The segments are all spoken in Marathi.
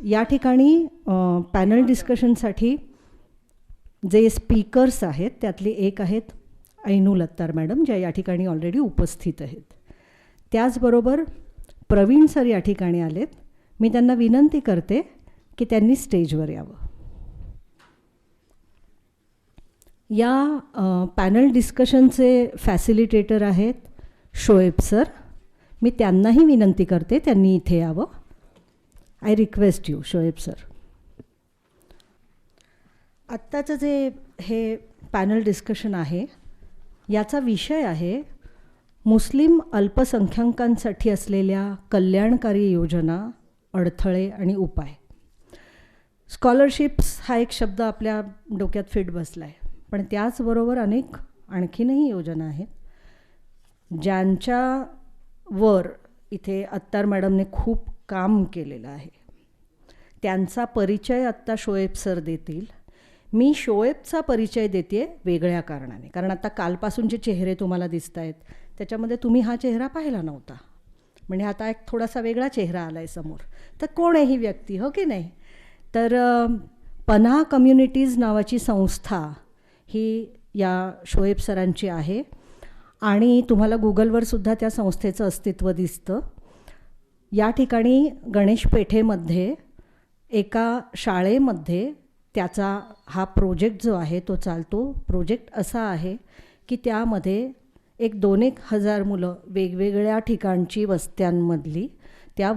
या ठिकाणी पॅनल डिस्कशनसाठी जे स्पीकर्स आहेत त्यातले एक आहेत ऐनू लत्तार मॅडम, ज्या या ठिकाणी ऑलरेडी उपस्थित आहेत. त्याचबरोबर प्रवीण सर या ठिकाणी आलेत. मी त्यांना विनंती करते की त्यांनी स्टेजवर यावं. या पॅनल डिस्कशनचे फॅसिलिटेटर आहेत शोएब सर. मी त्यांनाही विनंती करते त्यांनी इथे यावं. I request you Shoaib sir. आत्ताचं जे हे पॅनल डिस्कशन आहे याचा विषय आहे मुस्लिम अल्पसंख्याकांसाठी असलेल्या कल्याणकारी योजना, अडथळे आणि उपाय. स्कॉलरशिप्स हा एक शब्द आपल्या डोक्यात फिट बसला आहे, पण त्याचबरोबर अनेक आणखीनही योजना आहेत ज्यांच्यावर इथे अत्तार मॅडमने खूप काम केलेलं आहे. त्यांचा परिचय आत्ता शोएब सर देतील. मी शोएबचा परिचय देते वेगळ्या कारणाने, कारण आता कालपासून जे चेहरे तुम्हाला दिसत आहेत त्याच्यामध्ये तुम्ही हा चेहरा पाहिला नव्हता, म्हणजे आता एक थोडासा वेगळा चेहरा आला आहे समोर. तर कोण आहे ही व्यक्ती, हो की नाही? तर पन्हा कम्युनिटीज नावाची संस्था ही या शोएब सरांची आहे आणि तुम्हाला गुगलवर सुद्धा त्या संस्थेचं अस्तित्व दिसतं. या ठिकाणी गणेश पेठेमध्ये एका शाळेमध्ये त्याचा हा प्रोजेक्ट जो आहे तो चालतो. प्रोजेक्ट असा आहे की त्यामध्ये 1-2 हजार मुलं वेगवेगळ्या ठिकाणची वस्त्यांमधली त्या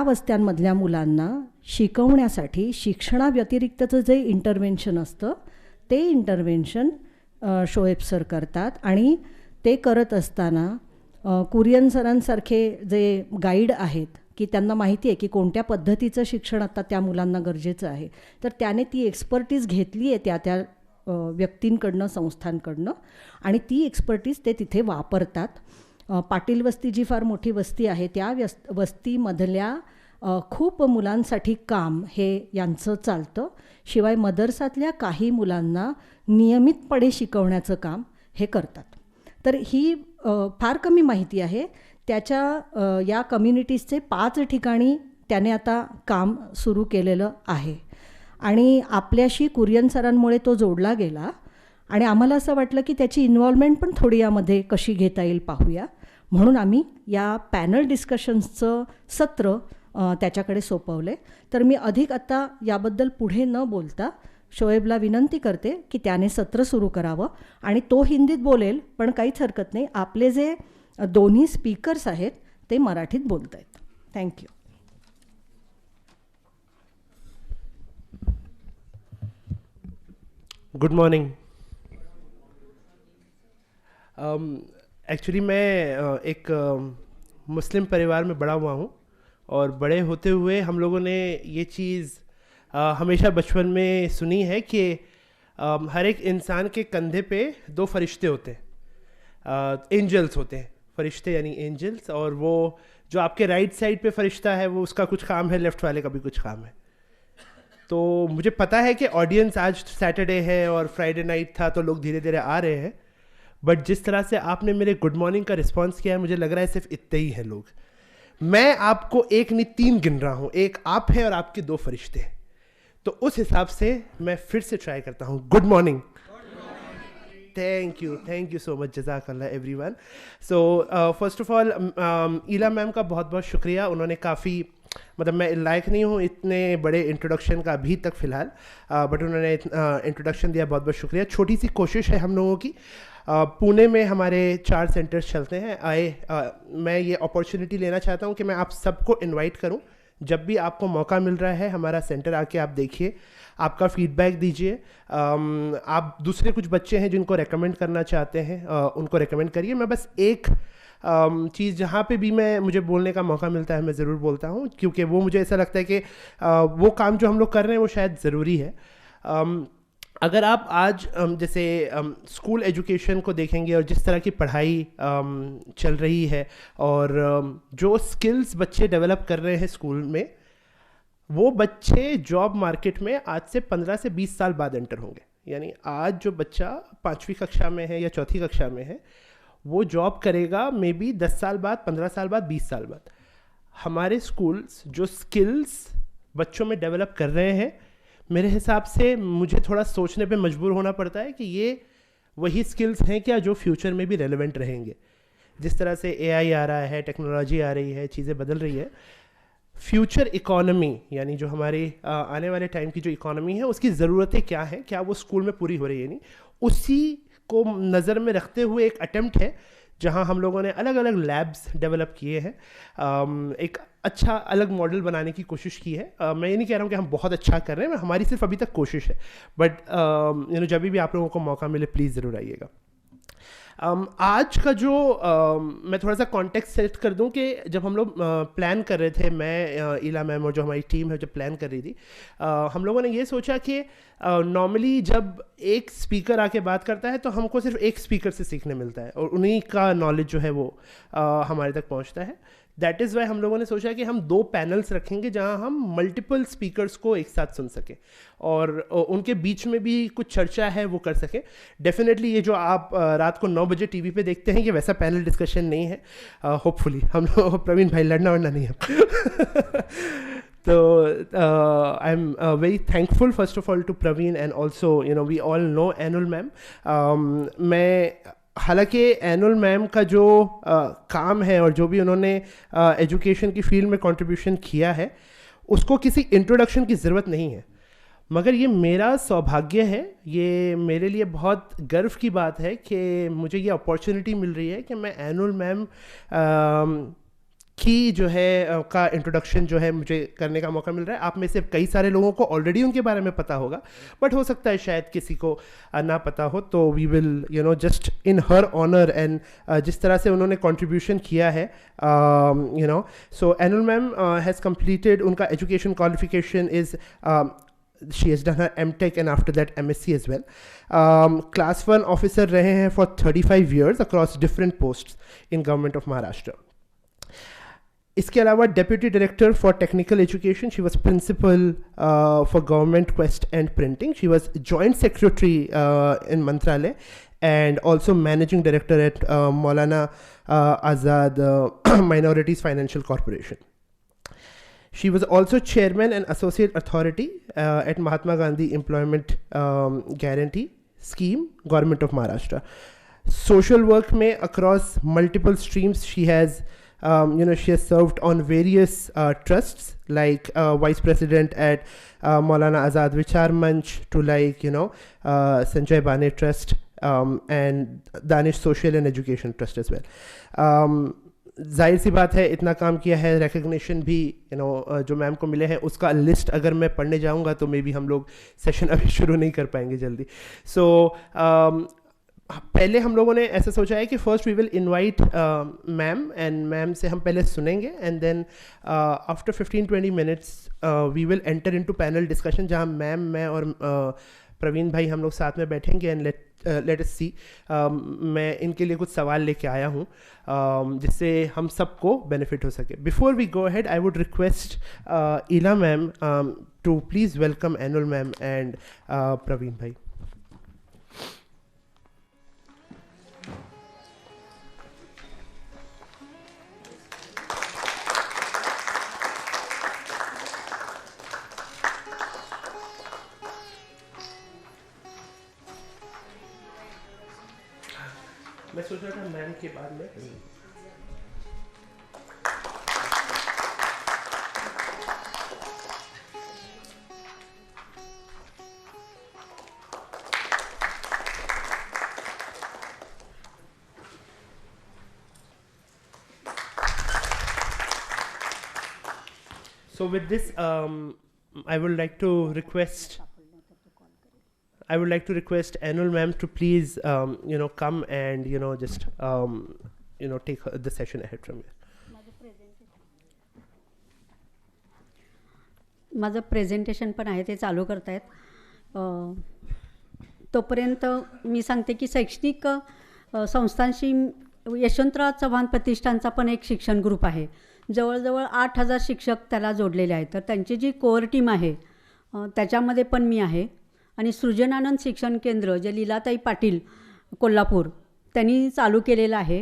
वस्त्यांमधल्या मुलांना शिकवण्यासाठी शिक्षणाव्यतिरिक्तचं जे इंटरव्हेन्शन असतं ते इंटरव्हेन्शन शोएब सर करतात. आणि ते करत असताना कुरियन सरांसारखे जे गाईड आहेत की त्यांना माहिती आहे की कोणत्या पद्धतीचं शिक्षण आता त्या मुलांना गरजेचं आहे, तर त्याने ती एक्सपर्टीज घेतली आहे त्या व्यक्तींकडनं, संस्थांकडनं, आणि ती एक्सपर्टीज ते तिथे वापरतात. पाटील वस्ती जी फार मोठी वस्ती आहे त्या वस्तीमधल्या खूप मुलांसाठी काम हे यांचं चालतं. शिवाय मदरसातल्या काही मुलांना नियमितपणे शिकवण्याचं काम हे करतात. तर ही फार कमी माहिती आहे. त्याच्या या कम्युनिटीजचे 5 ठिकाणी त्याने आता काम सुरू केलेलं आहे आणि आपल्याशी कुरियन सरांमुळे तो जोडला गेला आणि आम्हाला असं वाटलं की त्याची इन्व्हॉल्वमेंट पण थोडी यामध्ये कशी घेता येईल पाहूया, म्हणून आम्ही या पॅनल डिस्कशन्सचं सत्र त्याच्याकडे सोपवले. तर मी अधिक आता याबद्दल पुढे न बोलता शोएबला विनंती करते की त्याने सत्र सुरू करावं आणि तो हिंदीत बोलेल, पण काहीच हरकत नाही. आपले जे दोन्ही स्पीकर्स आहेत ते मराठीत बोलत आहेत. थँक्यू. Good morning. एक्चुअली मैं एक मुस्लिम परिवार में बड़ा हुआ हूँ और बड़े होते हुए हम लोगों ने ये चीज़ हमेशा बचपन में सुनी है कि हर एक इंसान के कंधे पे 2 फरिश्ते होते हैं, एंजल्स होते हैं. फरिश्ते यानी एंजल्स, और वो जो आपके राइट साइड पे फरिश्ता है वो उसका कुछ काम है, लेफ़्ट वाले का भी कुछ काम है. तो मुझे पता है कि ऑडियंस आज सैटरडे है और फ्राइडे नाइट था तो लोग धीरे धीरे आ रहे हैं, बट जिस तरह से आपने मेरे गुड मॉर्निंग का रिस्पांस किया है मुझे लग रहा है सिर्फ इतने ही हैं लोग. मैं आपको 1 नहीं 3 गिन रहा हूँ. एक आप है और आपके 2 फरिश्ते हैं. तो उस हिसाब से मैं फिर से ट्राई करता हूँ. Good morning. Thank you so much. जज़ाकल्लाह everyone. So first of all Ila ma'am का बहुत बहुत शुक्रिया. उन्होंने काफ़ी, मतलब मैं लायक नहीं हूँ इतने बड़े इंट्रोडक्शन का अभी तक फ़िलहाल, बट उन्होंने इंट्रोडक्शन दिया. बहुत बहुत शुक्रिया. छोटी सी कोशिश है हम लोगों की. पुणे में हमारे 4 सेंटर्स चलते हैं. मैं ये अपॉर्चुनिटी लेना चाहता हूँ कि मैं आप सबको इनवाइट करूँ, जब भी आपको मौका मिल रहा है हमारा सेंटर आके आप देखिए, आपका फीडबैक दीजिए. आप दूसरे कुछ बच्चे हैं जिनको रेकमेंड करना चाहते हैं उनको रेकमेंड करिए. मैं बस एक चीज़ जहाँ पे भी मुझे बोलने का मौका मिलता है मैं ज़रूर बोलता हूँ, क्योंकि वो मुझे ऐसा लगता है कि वो काम जो हम लोग कर रहे हैं वो शायद ज़रूरी है. अगर आप आज जैसे स्कूल एजुकेशन को देखेंगे और जिस तरह की पढ़ाई चल रही है और जो स्किल्स बच्चे डेवलप कर रहे हैं स्कूल में, वो बच्चे जॉब मार्केट में आज से 15 से 20 साल बाद एंटर होंगे. यानी आज जो बच्चा 5वीं कक्षा में है या 4थी कक्षा में है वो जॉब करेगा मे बी 10 साल बाद, 15 साल बाद, 20 साल बाद. हमारे स्कूल्स जो स्किल्स बच्चों में डेवलप कर रहे हैं, मेरे हिसाब से मुझे थोड़ा सोचने पे मजबूर होना पड़ता है कि ये वही स्किल्स हैं क्या जो फ्यूचर में भी रेलेवेंट रहेंगे. जिस तरह से AI आ रहा है, टेक्नोलॉजी आ रही है, चीज़ें बदल रही है, फ्यूचर इकोनॉमी यानी जो हमारी आने वाले टाइम की जो इकोनॉमी है उसकी ज़रूरतें क्या हैं, क्या वो स्कूल में पूरी हो रही है नहीं, उसी को नज़र में रखते हुए एक अटेम्प्ट है जहां हम लोगों ने अलग अलग लैब्स डेवलप किए हैं. एक अच्छा अलग मॉडल बनाने की कोशिश की है. मैं ये नहीं कह रहा हूँ कि हम बहुत अच्छा कर रहे हैं, हमारी सिर्फ अभी तक कोशिश है, बट जब भी आप लोगों को मौका मिले प्लीज़ ज़रूर आइएगा. आज का जो मैं थोड़ा सा कॉन्टेक्स्ट सेट कर दूं कि जब हम लोग प्लान कर रहे थे, मैं ईला मैम और जो हमारी टीम है जब प्लान कर रही थी, हम लोगों ने ये सोचा कि नॉर्मली जब एक स्पीकर आके बात करता है तो हमको सिर्फ एक स्पीकर से सीखने मिलता है और उन्हीं का नॉलेज जो है वो हमारे तक पहुंचता है. दैट इज़ वाई हम लोगों ने सोचा कि हम 2 पैनल्स रखेंगे जहां हम मल्टीपल स्पीकर्स को एक साथ सुन सकें और उनके बीच में भी कुछ चर्चा है वो कर सकें. डेफिनेटली ये जो आप रात को 9 बजे टीवी पे देखते हैं ये वैसा पैनल डिस्कशन नहीं है. होपफुली हम लोग प्रवीण भाई लड़ना वड़ना नहीं है. तो I am very thankful first of all to Praveen and also we all know Anul ma'am. मैं हालांकि एनुल मैम का जो काम है और जो भी उन्होंने एजुकेशन की फील्ड में कंट्रीब्यूशन किया है उसको किसी इंट्रोडक्शन की ज़रूरत नहीं है, मगर ये मेरा सौभाग्य है, ये मेरे लिए बहुत गर्व की बात है कि मुझे ये अपॉर्चुनिटी मिल रही है कि मैं एनुल मैम की जो है का इंट्रोडक्शन जो है मुझे करने का मौका मिल रहा है. आप में से कई सारे लोगों को ऑलरेडी उनके बारे में पता होगा, बट हो सकता है शायद किसी को ना पता हो, तो we will just in her honour and जिस तरह से उन्होंने कंट्रीब्यूशन किया है so Anul ma'am has completed उनका education qualification is she has done her MTech and after that MSc as well. Class 1 officer रहे हैं for 35 years across different posts in government of Maharashtra. इसके अलावा deputy director for technical education, she was principal for government quest and printing, she was joint secretary in Mantralaya and also managing director at Maulana Azad minorities financial corporation. She was also chairman and associate authority at Mahatma Gandhi Employment Guarantee Scheme, Government of Maharashtra. Social work में across multiple streams, she has she has served on various trusts like vice president at Maulana Azad Vichar Manch to like Sanjay Bane Trust and Danish Social and Education Trust as well. जाहिर सी बात है इतना काम किया है, रिकग्निशन भी जो मैम को मिले हैं उसका लिस्ट अगर मैं पढ़ने जाऊंगा तो मे बी हम लोग सेशन अभी शुरू नहीं कर पाएंगे जल्दी. सो पहले हम लोगों ने ऐसा सोचा है कि first we will invite ma'am and ma'am से हम पहले सुनेंगे and then after 15-20 minutes we will enter into panel discussion जहां मैम, मैं और प्रवीण भाई हम लोग साथ में बैठेंगे एंड लेट अस सी. मैं इनके लिए कुछ सवाल लेके आया हूँ जिससे हम सबको बेनिफिट हो सके. Before we go ahead I would request Ila ma'am to please welcome Anul ma'am and Praveen भाई. मैं सोच रहा था मैम के बाद में So with this, I would like to request Anul ma'am to please, come and, just, take the session ahead from here. माझं प्रेझेंटेशन पण आहे ते चालू करतायत. तोपर्यंत मी सांगते की शैक्षणिक संस्थांशी यशवंतराव चव्हाण प्रतिष्ठानचा पण एक शिक्षण ग्रुप आहे. जवळजवळ 8,000 शिक्षक त्याला जोडलेले आहेत. तर त्यांची जी कोअर टीम आहे त्याच्यामध्ये पण मी आहे. आणि सृजनानंद शिक्षण केंद्र जे लीलाताई पाटील कोल्हापूर त्यांनी चालू केलेलं आहे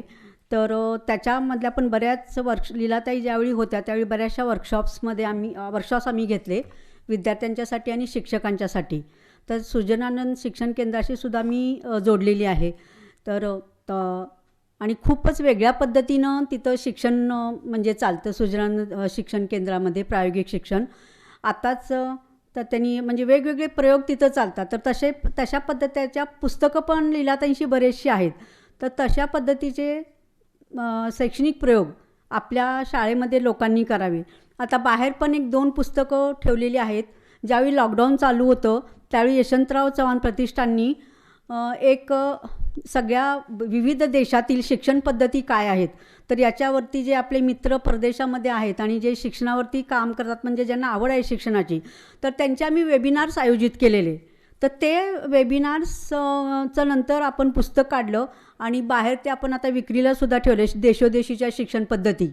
तर त्याच्यामधल्या पण बऱ्याच लीलाताई ज्यावेळी होत्या त्यावेळी बऱ्याचशा वर्कशॉप्स आम्ही घेतले विद्यार्थ्यांच्यासाठी आणि शिक्षकांच्यासाठी. तर सुजनानंद शिक्षण केंद्राशी सुद्धा मी जोडलेली आहे. तर आणि खूपच वेगळ्या पद्धतीनं तिथं शिक्षण म्हणजे चालतं सुजनानंद शिक्षण केंद्रामध्ये प्रायोगिक शिक्षण. आताच तर त्यांनी म्हणजे वेगवेगळे प्रयोग तिथं चालतात. तर तशा पद्धतीच्या पुस्तकं पण लीलाताईंशी बरेचशी आहेत. तर तशा पद्धतीचे शैक्षणिक प्रयोग आपल्या शाळेमध्ये लोकांनी करावे. आता बाहेर पण 1-2 पुस्तकं ठेवलेली आहेत. ज्यावेळी लॉकडाऊन चालू होतं त्यावेळी यशवंतराव चव्हाण प्रतिष्ठाननी एक सगळ्या विविध देशातील शिक्षण पद्धती काय आहेत तर याच्यावरती जे आपले मित्र परदेशामध्ये आहेत आणि जे शिक्षणावरती काम करतात म्हणजे ज्यांना आवड आहे शिक्षणाची तर त्यांचे आम्ही वेबिनार्स आयोजित केलेले. तर ते वेबिनार्सचं नंतर आपण पुस्तक काढलं आणि बाहेर ते आपण आता विक्रीला सुद्धा ठेवले देशोदेशीच्या शिक्षण पद्धती.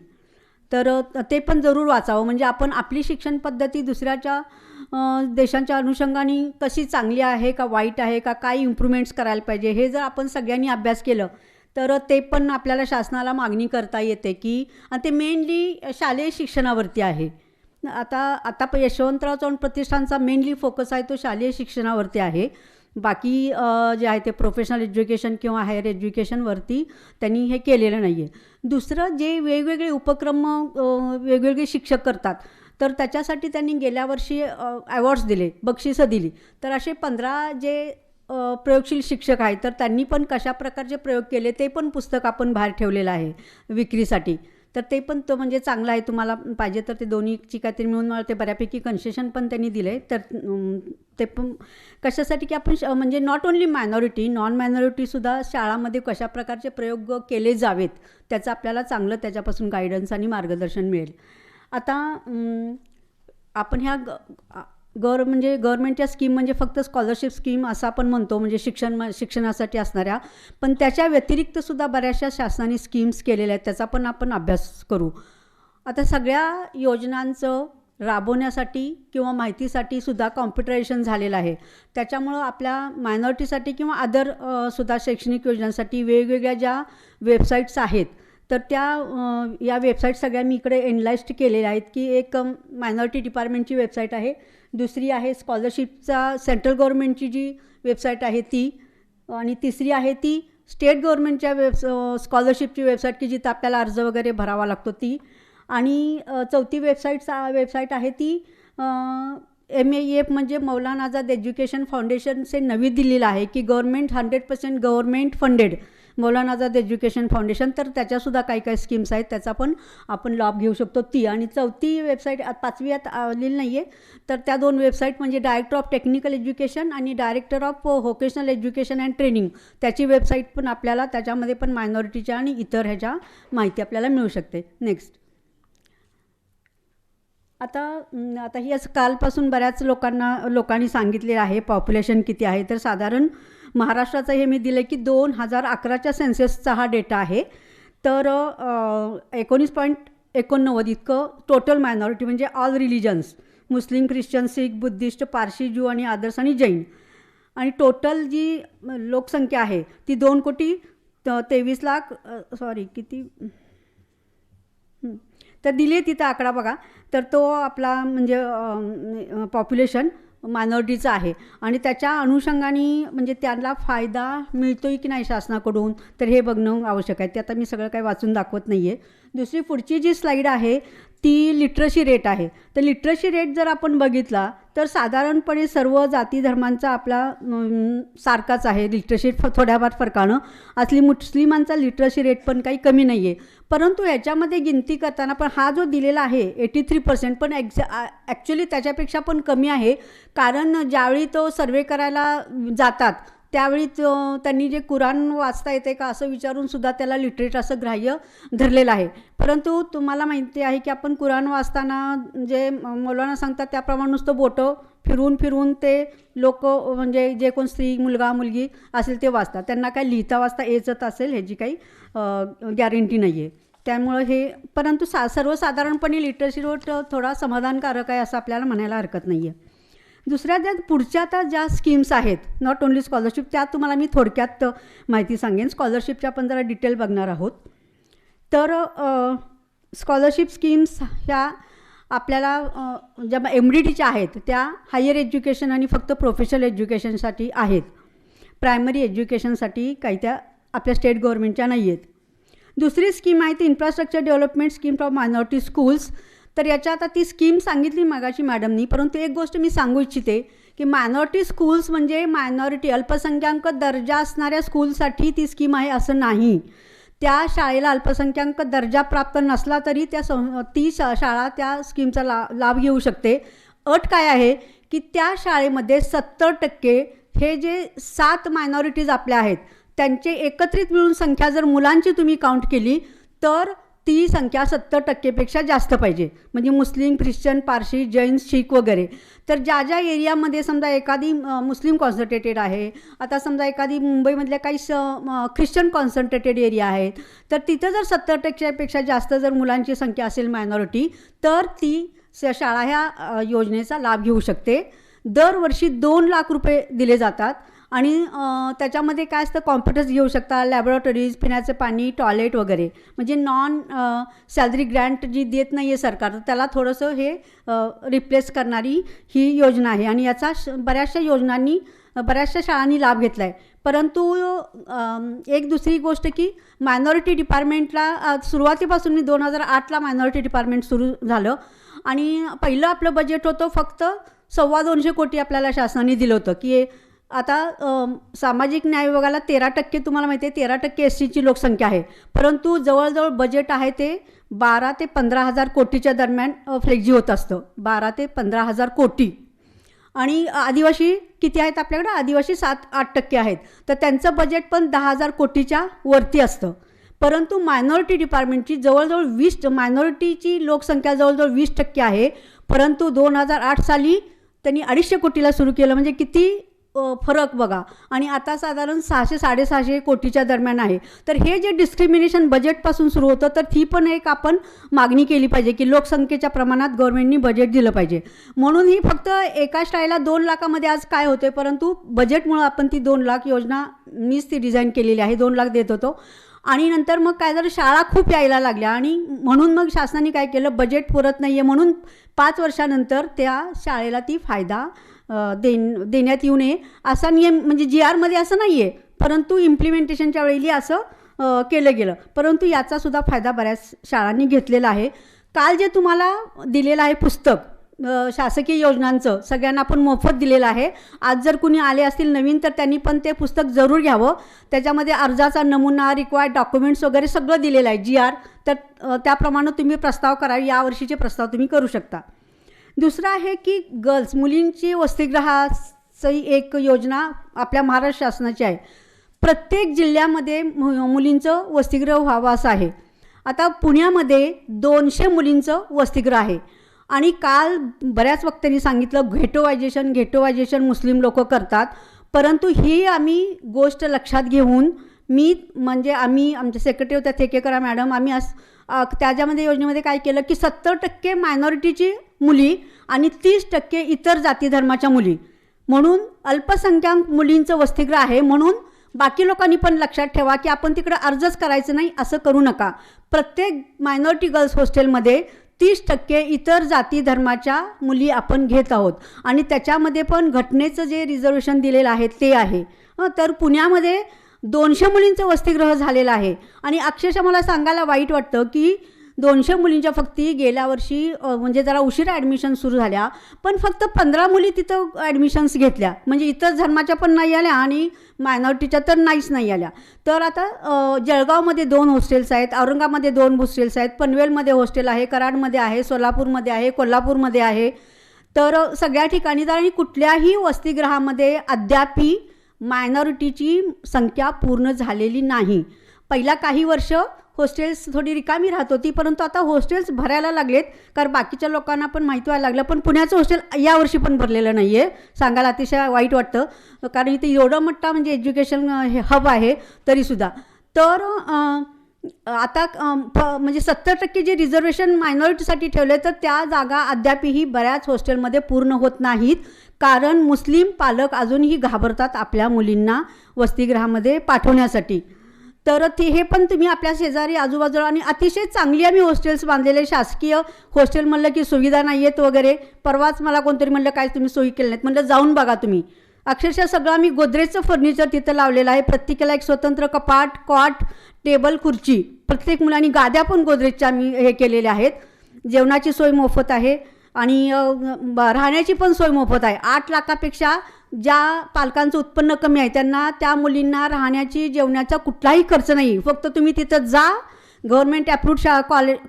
तर ते पण जरूर वाचावं म्हणजे आपण आपली शिक्षण पद्धती दुसऱ्याच्या देशांच्या अनुषंगाने कशी चांगली आहे का वाईट आहे का काय इम्प्रूव्हमेंट्स करायला पाहिजे हे जर आपण सगळ्यांनी अभ्यास केलं तर ते पण आपल्याला शासनाला मागणी करता येते की आणि ते मेनली शालेय शिक्षणावरती आहे. आता यशवंतराव चव्हाण प्रतिष्ठानचा मेनली फोकस आहे तो शालेय शिक्षणावरती आहे. बाकी जे आहे ते प्रोफेशनल एज्युकेशन किंवा हायर एज्युकेशनवरती त्यांनी हे केलेलं नाही आहे. दुसरं जे वेगवेगळे उपक्रम वेगवेगळे शिक्षक करतात तर त्याच्यासाठी त्यांनी गेल्या वर्षी अवॉर्ड्स दिले बक्षिसं दिली. तर असे 15 जे प्रयोगशील शिक्षक आहेत तर त्यांनी पण कशा प्रकारचे प्रयोग केले ते पण पुस्तक आपण बाहेर ठेवलेलं आहे विक्रीसाठी. तर ते पण तो म्हणजे चांगलं आहे तुम्हाला पाहिजे तर ते दोन्हीची काहीतरी मिळून मला ते बऱ्यापैकी कन्सेशन पण त्यांनी दिले. तर ते पण कशासाठी की आपण म्हणजे नॉट ओन्ली मायनॉरिटी नॉन मायनॉरिटीसुद्धा शाळामध्ये कशा प्रकारचे प्रयोग केले जावेत त्याचं आपल्याला चांगलं त्याच्यापासून गायडन्स आणि मार्गदर्शन मिळेल. आता आपण ह्या म्हणजे गव्हर्नमेंटच्या स्कीम म्हणजे फक्त स्कॉलरशिप स्कीम असं आपण म्हणतो म्हणजे शिक्षणासाठी असणाऱ्या पण त्याच्या व्यतिरिक्तसुद्धा बऱ्याचशा शासनाने स्कीम्स केलेल्या आहेत त्याचा पण आपण अभ्यास करू. आता सगळ्या योजनांचं राबवण्यासाठी किंवा माहितीसाठी सुद्धा कॉम्प्युटरायझेशन झालेलं आहे. त्याच्यामुळं आपल्या मायनॉरिटीसाठी किंवा अदर सुद्धा शैक्षणिक योजनांसाठी वेगवेगळ्या ज्या वेबसाईट्स आहेत तर या वेबसाईट सगळ्या मी इकडे एनलाइज्ड केलेल्या आहेत की एक मायनॉरिटी डिपार्टमेंटची वेबसाईट आहे. दुसरी आहे स्कॉलरशिपचा सेंट्रल गव्हर्नमेंटची जी वेबसाईट आहे ती आणि तिसरी आहे ती स्टेट गव्हर्नमेंटच्या स्कॉलरशिपची वेबसाईट की जिथं आपल्याला अर्ज वगैरे भरावा लागतो ती आणि चौथी वेबसाईट आहे ती MAEF म्हणजे मौलाना आझाद एज्युकेशन फाउंडेशनचे नवी दिल्लीला आहे की government 100% government funded Maulana Azad education foundation. तर त्याच्यासुद्धा काही स्कीम्स आहेत त्याचा पण आपण लाभ घेऊ शकतो ती. आणि चौथी वेबसाईट 5वी आलेली नाही आहे तर त्या 2 वेबसाईट म्हणजे डायरेक्टर ऑफ टेक्निकल एज्युकेशन आणि director of vocational education and training त्याची वेबसाईट पण आपल्याला त्याच्यामध्ये पण मायनॉरिटीच्या आणि इतर ह्याच्या माहिती आपल्याला मिळू शकते. नेक्स्ट आता ही असं कालपासून बऱ्याच लोकांनी सांगितलेलं आहे पॉप्युलेशन किती आहे. तर साधारण महाराष्ट्राचं हे मी दिलं की 2011च्या सेन्ससचा हा डेटा आहे. तर 19.89 इतकं टोटल मायनॉरिटी म्हणजे ऑल रिलिजन्स मुस्लिम ख्रिश्चन शीख बुद्धिस्ट पारशी ज्यू आणि आदर्श आणि जैन आणि टोटल जी लोकसंख्या आहे ती 2,23 लाख किती तर दिले तिथं आकडा बघा. तर तो आपला म्हणजे पॉप्युलेशन मायनॉरिटीचा आहे आणि त्याच्या अनुषंगाने म्हणजे त्यांना फायदा मिळतो की नाही शासनाकडून तर हे बघणं आवश्यक आहे. ते आता मी सगळं काही वाचून दाखवत नाही आहे. दुसरी पुढची जी स्लाईड आहे ती लिटरसी रेट आहे. तर लिटरसी रेट जर आपण बघितला तर साधारणपणे सर्व जाती धर्मांचा आपला सारखाच आहे. लिटरसी थोड्याफार फरकानं असली मुस्लिमांचा लिटरसी रेट पण काही कमी नाही आहे. परंतु याच्यामध्ये गिनती करताना पण हा जो दिलेला आहे 83% पण ॲक्च्युली त्याच्यापेक्षा पण कमी आहे. कारण ज्यावेळी तो सर्वे करायला जातात त्यावेळी त्यांनी जे कुराण वाचता येते का असं विचारून सुद्धा त्याला लिटरेट असं ग्राह्य धरलेलं आहे. परंतु तुम्हाला माहिती आहे की आपण कुराण वाचताना जे मौलाना सांगतात त्याप्रमाणे नुसतं बोटं फिरून ते लोक म्हणजे जे कोण स्त्री मुलगा मुलगी असेल ते वाचतात. त्यांना काय लिहिता वाचता येत असेल ह्याची काही गॅरंटी नाही आहे. त्यामुळं हे परंतु सर्वसाधारणपणे लिटरसी रेट थोडा समाधानकारक आहे असं आपल्याला म्हणायला हरकत नाही आहे. दुसऱ्या पुढच्या आता ज्या स्कीम्स आहेत नॉट ओन्ली स्कॉलरशिप त्या तुम्हाला मी थोडक्यात माहिती सांगेन. स्कॉलरशिपच्या आपण जरा डिटेल बघणार आहोत. तर स्कॉलरशिप स्कीम्स ह्या आपल्याला ज्या MDTच्या आहेत त्या हायर एज्युकेशन आणि फक्त प्रोफेशनल एज्युकेशनसाठी आहेत. प्रायमरी एज्युकेशनसाठी काही त्या आपल्या स्टेट गव्हर्नमेंटच्या नाही आहेत. दुसरी स्कीम आहे ती infrastructure development scheme for minority schools. तर याच्या आता ती स्कीम सांगितली मागाशी मॅडमनी, परंतु एक गोष्ट मी सांगू इच्छिते की मायनॉरिटी स्कूल्स म्हणजे मायनॉरिटी अल्पसंख्याक दर्जा असणाऱ्या स्कूलसाठी ती स्कीम आहे असं नाही. त्या शाळेला अल्पसंख्याक दर्जा प्राप्त नसला तरी ती शाळा त्या स्कीमचा लाभ घेऊ शकते. अट काय आहे की त्या शाळेमध्ये 70% हे जे 7 मायनॉरिटीज आपल्या आहेत त्यांचे एकत्रित मिळून संख्या जर मुलांची तुम्ही काउंट केली तर ती संख्या 70%पेक्षा जास्त पाहिजे. म्हणजे मुस्लिम, ख्रिश्चन, पारशी, जैन, शीख वगैरे. तर ज्या ज्या एरियामध्ये समजा एखादी मुस्लिम कॉन्सन्ट्रेटेड आहे, आता समजा एखादी मुंबईमधल्या काही ख्रिश्चन कॉन्सन्ट्रेटेड एरिया आहेत, तर तिथं जर 70%पेक्षा जास्त जर मुलांची संख्या असेल मायनॉरिटी तर ती शाळा ह्या योजनेचा लाभ घेऊ शकते. दरवर्षी 2 लाख रुपये दिले जातात आणि त्याच्यामध्ये काय असतं, कॉम्प्युटर्स घेऊ शकता, लॅबॉरेटरीज, पिण्याचं पाणी, टॉयलेट वगैरे. म्हणजे नॉन सॅलरी ग्रँट जी देत नाही आहे सरकार, तर त्याला थोडंसं हे रिप्लेस करणारी ही योजना आहे. आणि याचा बऱ्याचशा शाळांनी लाभ घेतला आहे. परंतु एक दुसरी गोष्ट की मायनॉरिटी डिपार्टमेंटला सुरुवातीपासून मी 2008ला मायनॉरिटी डिपार्टमेंट सुरू झालं आणि पहिलं आपलं बजेट होतं फक्त 225 कोटी आपल्याला शासनाने दिलं होतं. की आता सामाजिक न्याय विभागाला 13% तुम्हाला माहिती आहे 13% SCची लोकसंख्या आहे, परंतु जवळजवळ बजेट आहे ते 12 ते 15,000 कोटीच्या दरम्यान फ्लेक्झी होत असतं. 12 ते 15,000 कोटी. आणि आदिवासी किती आहेत आपल्याकडे, आदिवासी 7-8% आहेत, तर त्यांचं बजेट पण 10,000 कोटीच्या वरती असतं. परंतु मायनॉरिटी डिपार्टमेंटची जवळजवळ मायनॉरिटीची लोकसंख्या जवळजवळ 20% आहे, परंतु 2008 साली त्यांनी 250 कोटीला सुरू केलं. म्हणजे किती फरक बघा. आणि आता साधारण 600-650 कोटीच्या दरम्यान आहे. तर हे जे डिस्क्रिमिनेशन बजेटपासून सुरू होतं, तर ती पण एक आपण मागणी केली पाहिजे की लोकसंख्येच्या प्रमाणात गव्हर्नमेंटनी बजेट दिलं पाहिजे. म्हणून ही फक्त एका शाळेला 2 लाखामध्ये आज काय होते, परंतु बजेटमुळं आपण ती 2 लाख योजना मीच ती डिझाईन केलेली आहे. 2 लाख देत होतो. आणि नंतर मग काय झालं, शाळा खूप यायला लागल्या आणि म्हणून मग शासनाने काय केलं, बजेट पुरत नाही आहे म्हणून 5 वर्षानंतर त्या शाळेला ती फायदा देण्यात येऊ नये असा नियम, म्हणजे GRमध्ये असं नाही आहे, परंतु इम्प्लिमेंटेशनच्या वेळी असं केलं गेलं. परंतु याचासुद्धा फायदा बऱ्याच शाळांनी घेतलेला आहे. काल जे तुम्हाला दिलेलं आहे पुस्तक शासकीय योजनांचं सगळ्यांना आपण मोफत दिलेलं आहे. आज जर कुणी आले असतील नवीन तर त्यांनी पण ते पुस्तक जरूर घ्यावं. त्याच्यामध्ये अर्जाचा नमुना, रिक्वायर्ड डॉक्युमेंट्स वगैरे सगळं दिलेलं आहे GR. तर त्याप्रमाणे तुम्ही प्रस्ताव करा, यावर्षीचे प्रस्ताव तुम्ही करू शकता. दुसरं आहे की गर्ल्स, मुलींची वसतिगृहाची एक योजना आपल्या महाराष्ट्र शासनाची आहे. प्रत्येक जिल्ह्यामध्ये मुलींचं वसतिगृह व्हावं असं आहे. आता पुण्यामध्ये 200 मुलींचं वसतिगृह आहे. आणि काल बऱ्याच वक्त्यांनी सांगितलं घेटोवायझेशन मुस्लिम लोक करतात, परंतु ही आम्ही गोष्ट लक्षात घेऊन आम्ही आमचे सेक्रेटरी होत्या थेकेकरा मॅडम, आम्ही त्याच्यामध्ये योजनेमध्ये काय केलं की 70% मायनॉरिटीची मुली आणि 30% इतर जाती धर्माच्या मुली म्हणून अल्पसंख्याक मुलींचं वसतिगृह आहे. म्हणून बाकी लोकांनी पण लक्षात ठेवा की आपण तिकडे अर्जच करायचं नाही असं करू नका. प्रत्येक मायनॉरिटी गर्ल्स हॉस्टेलमध्ये 30% इतर जाती धर्माच्या मुली आपण घेत आहोत आणि त्याच्यामध्ये पण घटनेचं जे रिझर्वेशन दिलेलं आहे ते आहे. तर पुण्यामध्ये 200 मुलींचं वसतिगृह झालेलं आहे आणि अक्षरशः मला सांगायला वाईट वाटतं की 200 मुलींच्या फक्त गेल्या वर्षी म्हणजे जरा उशिरा ॲडमिशन सुरू झाल्या, पण फक्त 15 मुली तिथं ॲडमिशन्स घेतल्या. म्हणजे इतर धर्माच्या पण नाही आल्या आणि मायनॉरिटीच्या तर नाही आल्या. तर आता जळगावमध्ये 2 हॉस्टेल्स आहेत, औरंगाबादमध्ये 2 हॉस्टेल्स आहेत, पनवेलमध्ये हॉस्टेल आहे, कराडमध्ये आहे, सोलापूरमध्ये आहे, कोल्हापूरमध्ये आहे. तर सगळ्या ठिकाणी आणि कुठल्याही वसतिगृहामध्ये अद्यापही मायनॉरिटीची संख्या पूर्ण झालेली नाही. पहिला काही वर्ष हॉस्टेल्स थोडी रिकामी राहत होती, परंतु आता हॉस्टेल्स भरायला लागलेत कारण बाकीच्या लोकांना पण माहिती व्हायला लागलं. पण पुण्याचं हॉस्टेल यावर्षी पण भरलेलं नाही आहे. सांगायला अतिशय वाईट वाटतं कारण इथे एवढं मोठा म्हणजे एज्युकेशन हब आहे तरीसुद्धा. तर आता म्हणजे 70% जे रिझर्वेशन मायनॉरिटीसाठी ठेवले तर त्या जागा अद्यापही बऱ्याच हॉस्टेलमध्ये पूर्ण होत नाहीत कारण मुस्लिम पालक अजूनही घाबरतात आपल्या मुलींना वसतिगृहामध्ये पाठवण्यासाठी. तर ते हे पण तुम्ही आपल्या शेजारी आजूबाजूला, आणि अतिशय चांगली आम्ही हॉस्टेल्स बांधलेले, शासकीय हॉस्टेल म्हणलं की सुविधा नाही आहेत वगैरे. परवाच मला कोणतरी म्हणलं काय तुम्ही सोयी केल्या नाहीत, म्हणलं जाऊन बघा तुम्ही. अक्षरशः सगळं आम्ही गोदरेजचं फर्निचर तिथं लावलेलं आहे. प्रत्येकाला एक स्वतंत्र कपाट, कॉट, टेबल, खुर्ची, प्रत्येक मुलांनी गाद्या पण गोदरेजच्या आम्ही हे केलेल्या आहेत. जेवणाची सोय मोफत आहे आणि राहण्याची पण सोय मोफत आहे. 8 लाखापेक्षा ज्या पालकांचं उत्पन्न कमी आहे त्यांना, त्या मुलींना राहण्याची, जेवणाचा कुठलाही खर्च नाही. फक्त तुम्ही तिथं जा, गव्हर्नमेंट अप्रूव्ड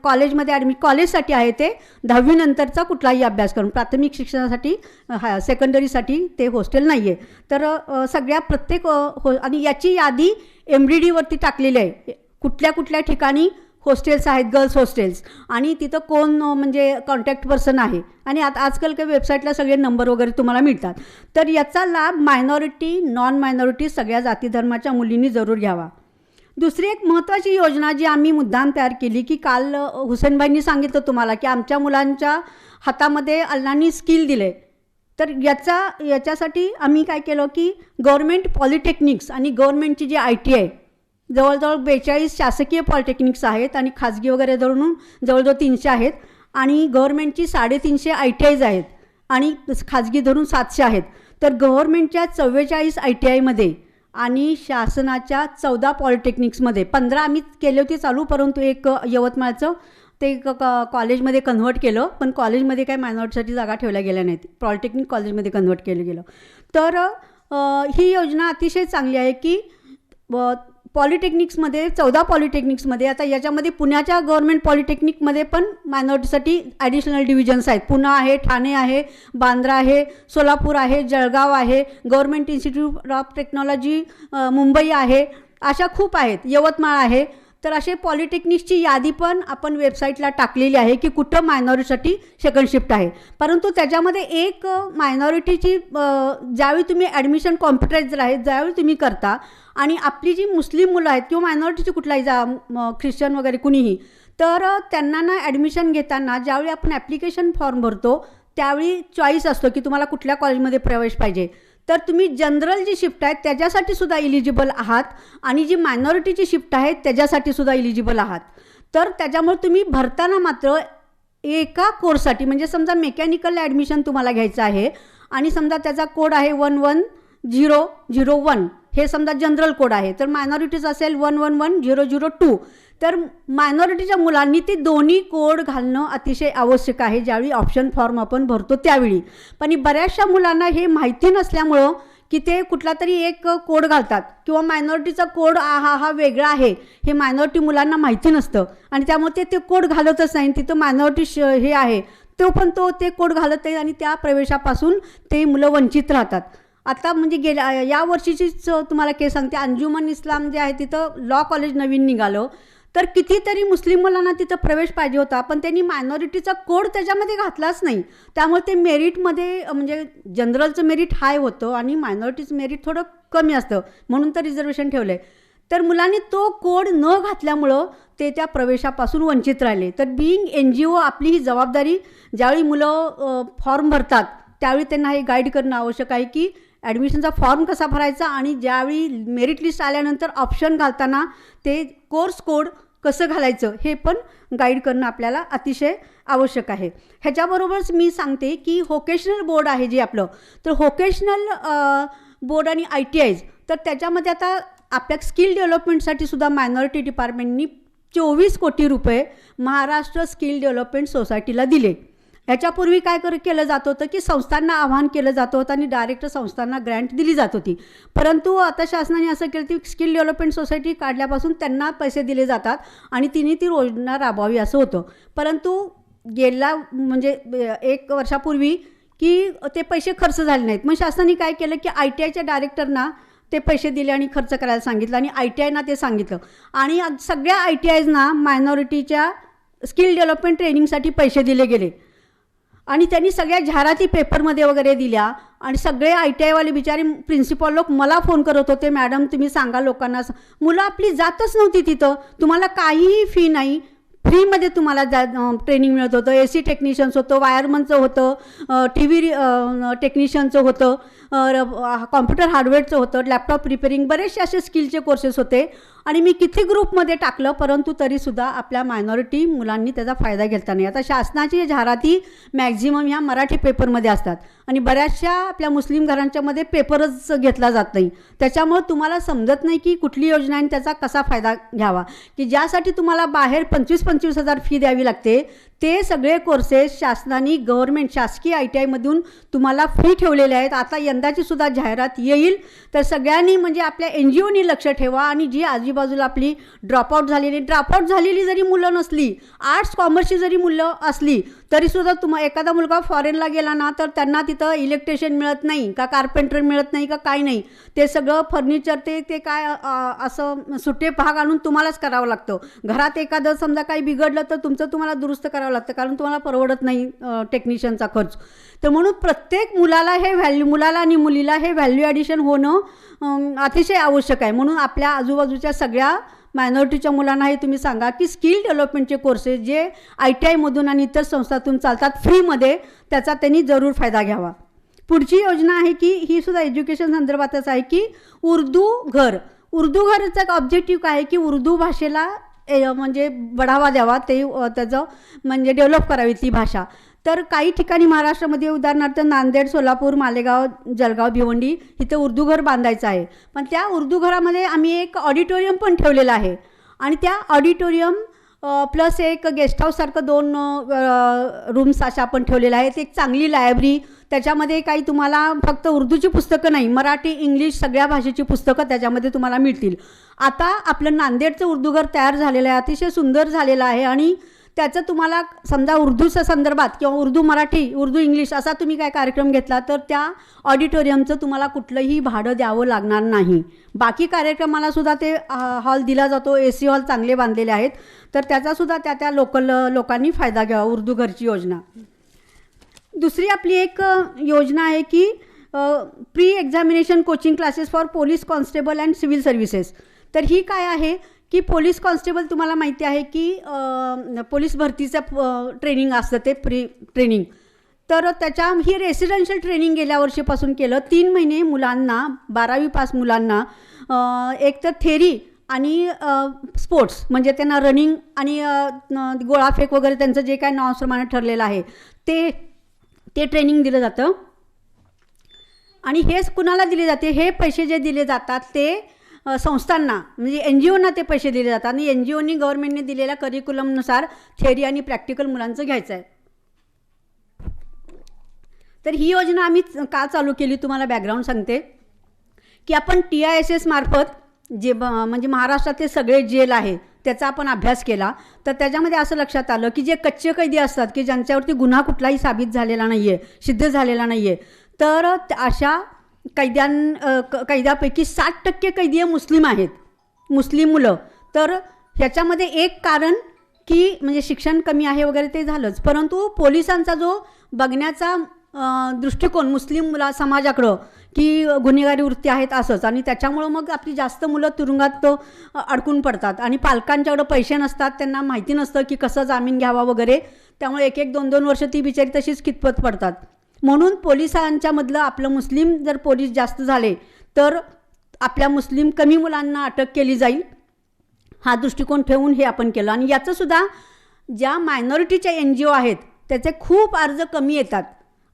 कॉलेजमध्ये कॉलेजसाठी आहे ते 10वी नंतरचा कुठलाही अभ्यासक्रम, प्राथमिक शिक्षणासाठी, सेकंडरीसाठी ते हॉस्टेल नाही आहे. तर सगळ्या प्रत्येक आणि याची यादी MDDवरती टाकलेली आहे, कुठल्या कुठल्या ठिकाणी हॉस्टेल्स आहेत, गर्ल्स हॉस्टेल्स, आणि तिथं कोण म्हणजे कॉन्टॅक्ट पर्सन आहे. आणि आता आजकाल काही वेबसाईटला सगळे नंबर वगैरे तुम्हाला मिळतात. तर याचा लाभ मायनॉरिटी, नॉन मायनॉरिटी सगळ्या जाती धर्माच्या मुलींनी जरूर घ्यावा. दुसरी एक महत्त्वाची योजना जी आम्ही मुद्दाम तयार केली, की काल हुसेनबाईंनी सांगितलं तुम्हाला की आमच्या मुलांच्या हातामध्ये अल्लानी स्किल दिले. तर याच्यासाठी आम्ही काय केलं की गव्हर्मेंट पॉलिटेक्निक्स आणि गव्हर्मेंटची जी ITI, जवळजवळ 42 शासकीय पॉलिटेक्निक्स आहेत आणि खाजगी वगैरे धरून जवळजवळ 300 आहेत, आणि गव्हर्मेंटची 350 ITIs आहेत आणि खाजगी धरून 700 आहेत. तर गव्हर्मेंटच्या 44 ITIमध्ये आणि शासनाच्या 14 पॉलिटेक्निक्समध्ये 15 आम्ही केले होते चालू, परंतु एक यवतमाळचं ते कॉलेजमध्ये कन्व्हर्ट केलं, पण कॉलेजमध्ये काही मायनॉरिटीसाठी जागा ठेवल्या गेल्या नाहीत, पॉलिटेक्निक कॉलेजमध्ये कन्व्हर्ट केलं गेलं. तर ही योजना अतिशय चांगली आहे की पॉलिटेक्निक्समध्ये 14 पॉलिटेक्निक्समध्ये, आता याच्यामध्ये पुण्याच्या गव्हर्मेंट पॉलिटेक्निकमध्ये पण मायनॉरिटीसाठी ॲडिशनल डिव्हिजन्स आहेत. पुणे आहे, ठाणे आहे, बांद्रा आहे, सोलापूर आहे, जळगाव आहे, government institute of technology Mumbai आहे, अशा खूप आहेत, यवतमाळ आहे. तर असे पॉलिटेक्निक्सची यादी पण आपण वेबसाईटला टाकलेली आहे की कुठं मायनॉरिटीसाठी सेकंड शिफ्ट आहे. परंतु त्याच्यामध्ये एक मायनॉरिटीची ज्यावेळी तुम्ही ॲडमिशन कॉम्प्युटराइज्ड आहे, ज्यावेळी तुम्ही करता, आणि आपली जी मुस्लिम मुलं आहेत किंवा मायनॉरिटीची कुठलाही ख्रिश्चन वगैरे कुणीही, तर त्यांना ना ॲडमिशन घेताना ज्यावेळी आपण ॲप्लिकेशन फॉर्म भरतो त्यावेळी चॉईस असतो की तुम्हाला कुठल्या कॉलेजमध्ये प्रवेश पाहिजे. तर तुम्ही जनरल जी शिफ्ट आहे त्याच्यासाठी सुद्धा इलिजिबल आहात, आणि जी मायनॉरिटीची शिफ्ट आहे त्याच्यासाठी सुद्धा इलिजिबल आहात. तर त्याच्यामुळे तुम्ही भरताना मात्र एका कोर्ससाठी, म्हणजे समजा मेकॅनिकल ॲडमिशन तुम्हाला घ्यायचं आहे आणि समजा त्याचा कोड आहे 11001, हे समजा जनरल कोड आहे, तर मायनॉरिटीज असेल 111002. तर मायनॉरिटीच्या मुलांनी ते दोन्ही कोड घालणं अतिशय आवश्यक आहे ज्यावेळी ऑप्शन फॉर्म आपण भरतो त्यावेळी. पण बऱ्याचशा मुलांना हे माहिती नसल्यामुळं की ते कुठला तरी एक कोड घालतात, किंवा मायनॉरिटीचा कोड हा वेगळा आहे हे मायनॉरिटी मुलांना माहिती नसतं, आणि त्यामुळे ते कोड घालतच नाही. तिथं मायनॉरिटी हे आहे तो पण ते कोड घालत नाही, आणि त्या प्रवेशापासून ते मुलं वंचित राहतात. आता म्हणजे या वर्षीचीच तुम्हाला केस सांगते, अंजुमन इस्लाम जे आहे तिथं लॉ कॉलेज नवीन निघालं, तर कितीतरी मुस्लिम मुलांना तिथं प्रवेश पाहिजे होता, पण त्यांनी मायनॉरिटीचा कोड त्याच्यामध्ये घातलाच नाही. त्यामुळे ते मेरिटमध्ये म्हणजे जनरलचं मेरिट हाय होतं आणि मायनॉरिटीचं मेरिट थोडं कमी असतं, म्हणून तर रिझर्वेशन ठेवलं आहे. तर मुलांनी तो कोड न घातल्यामुळं ते त्या प्रवेशापासून वंचित राहिले. तर बीइंग NGO आपली ही जबाबदारी, ज्यावेळी मुलं फॉर्म भरतात त्यावेळी त्यांना हे गाईड करणं आवश्यक आहे की ॲडमिशनचा फॉर्म कसा भरायचा, आणि ज्यावेळी मेरिट लिस्ट आल्यानंतर ऑप्शन घालताना ते कोर्स कोड कसं घालायचं हे पण गाईड करणं आपल्याला अतिशय आवश्यक आहे. ह्याच्याबरोबरच मी सांगते की व्होकेशनल बोर्ड आहे जे आपलं, तर व्होकेशनल बोर्ड आणि ITIs, तर त्याच्यामध्ये आता आपल्या स्किल डेव्हलपमेंटसाठी सुद्धा मायनॉरिटी डिपार्टमेंटनी 24 कोटी रुपये महाराष्ट्र स्किल डेव्हलपमेंट सोसायटीला दिले. ह्याच्यापूर्वी काय केलं जात होतं की संस्थांना आवाहन केलं जात होतं आणि डायरेक्ट संस्थांना ग्रँट दिली जात होती. परंतु आता शासनाने असं केलं की स्किल डेव्हलपमेंट सोसायटी काढल्यापासून त्यांना पैसे दिले जातात आणि तिने ती योजना राबवावी असं होतं. परंतु गेल्या म्हणजे 1 वर्षापूर्वी की ते पैसे खर्च झाले नाहीत. मग शासनाने काय केलं की ITIच्या डायरेक्टरना ते पैसे दिले आणि खर्च करायला सांगितलं, आणि ITIना ते सांगितलं, आणि सगळ्या ITIsना मायनॉरिटीच्या स्किल डेव्हलपमेंट ट्रेनिंगसाठी पैसे दिले गेले, आणि त्यांनी सगळ्या जाहिराती पेपरमध्ये वगैरे दिल्या, आणि सगळे ITIवाले बिचारे प्रिन्सिपल लोक मला फोन करत होते, मॅडम तुम्ही सांगा लोकांना. मुलं आपली जातच नव्हती तिथं, तुम्हाला काहीही फी नाही, फ्रीमध्ये तुम्हाला ट्रेनिंग मिळत होतं. AC टेक्निशियन्स होतं, वायरमनचं होतं, TV टेक्निशियनचं होतं, कॉम्प्युटर हार्डवेअरचं होतं, लॅपटॉप रिपेरिंग, बरेचसे असे स्किलचे कोर्सेस होते. आणि मी किती ग्रुपमध्ये टाकलं, परंतु तरीसुद्धा आपल्या मायनॉरिटी मुलांनी त्याचा फायदा घेतला नाही. आता शासनाची जाहिराती मॅक्झिमम ह्या मराठी पेपरमध्ये असतात आणि बऱ्याचशा आपल्या मुस्लिम घरांच्यामध्ये पेपरच घेतला जात नाही. त्याच्यामुळं तुम्हाला समजत नाही की कुठली योजना आहे आणि त्याचा कसा फायदा घ्यावा. की ज्यासाठी तुम्हाला बाहेर 25-25 हजार फी द्यावी लागते, ते सगळे कोर्सेस शासनाने गव्हर्नमेंट शासकीय ITIमधून तुम्हाला फ्री ठेवलेले आहेत. आता यंदाची सुद्धा जाहिरात येईल, तर सगळ्यांनी म्हणजे आपल्या NGOनी लक्ष ठेवा. आणि जी आजूबाजूला आपली ड्रॉपआउट झालेली जरी मुलं नसली, आर्ट्स कॉमर्सची जरी मुलं असली, तरीसुद्धा एखादा मुलगा फॉरेनला गेला ना, तर त्यांना तिथं इलेक्ट्रिशियन मिळत नाही का, कार्पेंटर मिळत नाही का, काय नाही, ते सगळं फर्निचर ते काय असं सुट्टे भाग आणून तुम्हालाच करावं लागतं. घरात एखादं समजा काही बिघडलं तर तुम्हाला दुरुस्त करावं लागतं, कारण तुम्हाला परवडत नाही टेक्निशियनचा खर्च. तर म्हणून प्रत्येक मुलाला आणि मुलीला हे व्हॅल्यू ॲडिशन होणं अतिशय आवश्यक आहे. म्हणून आपल्या आजूबाजूच्या सगळ्या मायनॉरिटीच्या मुलांना हे तुम्ही सांगा की स्किल डेव्हलपमेंटचे कोर्सेस जे ITIमधून आणि इतर संस्थातून चालतात फ्रीमध्ये, त्याचा त्यांनी जरूर फायदा घ्यावा. पुढची योजना आहे की ही सुद्धा एज्युकेशन संदर्भातच आहे की उर्दू घरचा एक ऑब्जेक्टिव्ह काय आहे की उर्दू भाषेला म्हणजे बढावा द्यावा, त्याचं म्हणजे डेव्हलप करावी ती भाषा. तर काही ठिकाणी महाराष्ट्रामध्ये उदाहरणार्थ नांदेड, सोलापूर, मालेगाव, जळगाव, भिवंडी इथं उर्दू घर बांधायचं आहे. पण त्या उर्दू घरामध्ये आम्ही एक ऑडिटोरियम पण ठेवलेलं आहे आणि त्या ऑडिटोरियम प्लस एक गेस्ट हाऊससारखं 2 रूम्स अशा आपण ठेवलेल्या आहेत. एक चांगली लायब्ररी, त्याच्यामध्ये काही तुम्हाला फक्त उर्दूची पुस्तकं नाही, मराठी, इंग्लिश सगळ्या भाषेची पुस्तकं त्याच्यामध्ये तुम्हाला मिळतील. आता आपलं नांदेडचं उर्दू घर तयार झालेलं आहे, अतिशय सुंदर झालेलं आहे. आणि त्याचं तुम्हाला समजा उर्दूच्या संदर्भात किंवा उर्दू मराठी, उर्दू इंग्लिश असा तुम्ही काय कार्यक्रम घेतला तर त्या ऑडिटोरियमचं तुम्हाला कुठलंही भाडं द्यावं लागणार नाही. बाकी कार्यक्रमाला सुद्धा ते हॉल दिला जातो, AC हॉल चांगले बांधलेले आहेत. तर त्याचासुद्धा त्या लोकल लोकांनी फायदा घ्यावा, उर्दू घरची योजना. दुसरी आपली एक योजना आहे की pre examination coaching classes for police constable and civil services. तर ही काय आहे की पोलीस कॉन्स्टेबल तुम्हाला माहिती आहे की पोलीस भरतीचं ट्रेनिंग असतं, ते प्री ट्रेनिंग. तर ही रेसिडेन्शियल ट्रेनिंग गेल्या वर्षीपासून केलं. 3 महिने मुलांना, 12वी पास मुलांना एक तर थेरी आणि स्पोर्ट्स म्हणजे त्यांना रनिंग आणि गोळाफेक वगैरे त्यांचं जे काय नॉर्म्सप्रमाणे ठरलेलं आहे ते ट्रेनिंग दिलं जातं. आणि हेच कुणाला दिले जाते, हे पैसे जे दिले जातात ते संस्थांना म्हणजे NGOना ते पैसे दिले जातात. आणि NGOनी गव्हर्नमेंटने दिलेल्या करिक्युलमनुसार थेरी आणि प्रॅक्टिकल मुलांचं घ्यायचं आहे. तर ही योजना आम्ही का चालू केली तुम्हाला बॅकग्राऊंड सांगते की आपण TISS मार्फत जे म्हणजे महाराष्ट्रातले सगळे जेल आहे त्याचा आपण अभ्यास केला. तर त्याच्यामध्ये असं लक्षात आलं की जे कच्चे कैदी असतात की ज्यांच्यावरती गुन्हा कुठलाही साबित झालेला नाही आहे, सिद्ध झालेला नाही आहे, तर अशा कैद्यापैकी 60% कैदी मुस्लिम आहेत, मुस्लिम मुलं. तर ह्याच्यामध्ये एक कारण की म्हणजे शिक्षण कमी आहे वगैरे ते झालंच, परंतु पोलिसांचा जो बघण्याचा दृष्टिकोन मुस्लिम समाजाकडं की गुन्हेगारी वृत्ती आहेत असंच. आणि त्याच्यामुळं मग आपली जास्त मुलं तुरुंगात अडकून पडतात आणि पालकांच्याकडं पैसे नसतात, त्यांना माहिती नसतं की कसं जामीन घ्यावा वगैरे. त्यामुळे 1-2 वर्ष ती बिचारी तशीच कितपत पडतात. म्हणून पोलिसांच्यामधलं आपलं मुस्लिम जर पोलीस जास्त झाले तर आपल्या मुस्लिम कमी मुलांना अटक केली जाईल, हा दृष्टिकोन ठेवून हे आपण केलं. आणि याचंसुद्धा ज्या मायनॉरिटीच्या NGO आहेत त्याचे खूप अर्ज कमी येतात.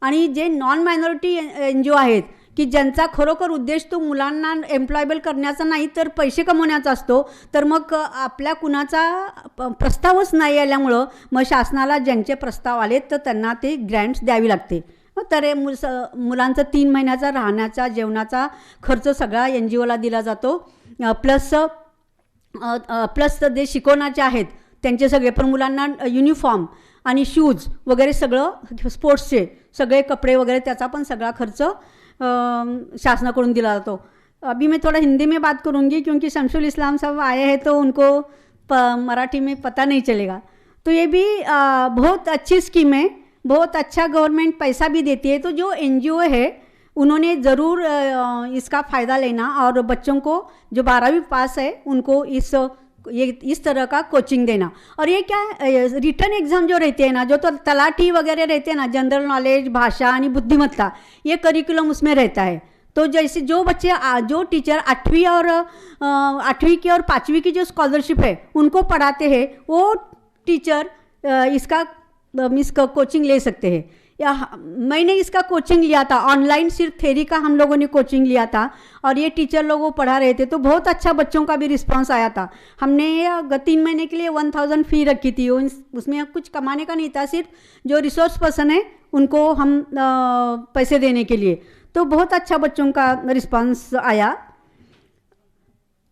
आणि जे नॉन मायनॉरिटी NGO आहेत की ज्यांचा खरोखर उद्देश तो मुलांना एम्प्लॉयबल करण्याचा नाही तर पैसे कमवण्याचा असतो, तर मग आपल्या कुणाचा प्रस्तावच नाही आल्यामुळं मग शासनाला ज्यांचे प्रस्ताव आले तर त्यांना ते ग्रँट्स द्यावी लागते. तर मुलांचं 3 महिन्याचा राहण्याचा जेवणाचा खर्च सगळा NGOला दिला जातो. प्लस जे शिकवण्याचे आहेत त्यांचे सगळे, पण मुलांना युनिफॉर्म आणि शूज वगैरे सगळं, स्पोर्ट्सचे सगळे कपडे वगैरे त्याचा पण सगळा खर्च शासनाकडून दिला जातो. अभी मैं थोड़ा हिंदी में बात करूँगी क्योंकि शमशुल इस्लाम साहब आए हैं तो उनको मराठी में पता नहीं चलेगा. तो ये भी बहुत अच्छी स्कीम है, बहुत अच्छा गवर्नमेंट पैसा भी देती है. तो जो NGO है उन्होंने ज़रूर इसका फ़ायदा लेना और बच्चों को जो 12वीं पास है उनको इस ये इस तरह का कोचिंग देना। और ये क्या है, रिटर्न एग्जाम जो रहते हैं ना, जो तो तलाठी वगैरह रहते हैं ना, जनरल नॉलेज, भाषा आणि बुद्धिमत्ता, ये करिकुलम उसमें रहता है। तो जैसे जो बच्चे जो टीचर 8वीं की और 5वीं की जो स्कॉलरशिप है उनको पढ़ाते हैं, वो टीचर इसका कोचिंग ले सकते हैं। या मैंने इसका कोचिंग लिया था ऑनलाइन, सिर्फ थ्योरी का हम लोगों ने कोचिंग लिया था और ये टीचर लोग वो पढ़ा रहे थे, तो बहुत अच्छा बच्चों का भी रिस्पांस आया था। हमने 3 महीने के लिए 1000 फी रखी थी, उसमें कुछ कमाने का नहीं था, सिर्फ जो रिसोर्स पर्सन है उनको हम पैसे देने के लिए। तो बहुत अच्छा बच्चों का रिस्पांस आया।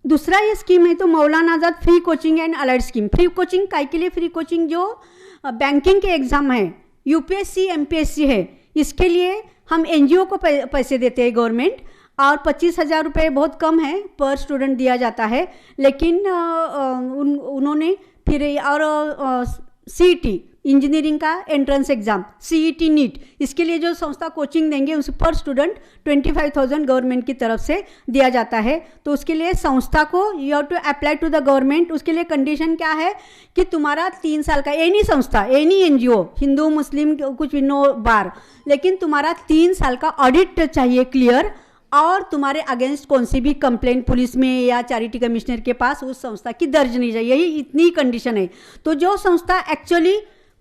दूसरा ये स्कीम है तो Maulana Azad free coaching and allied scheme. Free coaching काय के लिए? फ्री कोचिंग जो बैंकिंग के एग्ज़ाम है, यूपीएससी एमपीएससी है, इसके लिए हम एनजीओ को पैसे देते हैं गवर्नमेंट, और 25,000 रुपये बहुत कम है पर स्टूडेंट दिया जाता है। लेकिन उन्होंने फिर और सीईटी इंजीनियरिंग का एंट्रेंस एग्ज़ाम, सीईटी नीट, इसके लिए जो संस्था कोचिंग देंगे उस पर स्टूडेंट 25,000 गवर्नमेंट की तरफ से दिया जाता है। तो उसके लिए संस्था को you have to apply to the government. उसके लिए कंडीशन क्या है कि तुम्हारा 3 साल का, एनी संस्था, एनी एनजीओ, हिंदू मुस्लिम कुछ भी नो बार, लेकिन तुम्हारा 3 साल का ऑडिट चाहिए क्लियर, और तुम्हारे अगेंस्ट कौन सी भी कंप्लेंट पुलिस में या चैरिटी कमिश्नर के पास उस संस्था की दर्ज नहीं चाहिए। यही इतनी कंडीशन है। तो जो संस्था एक्चुअली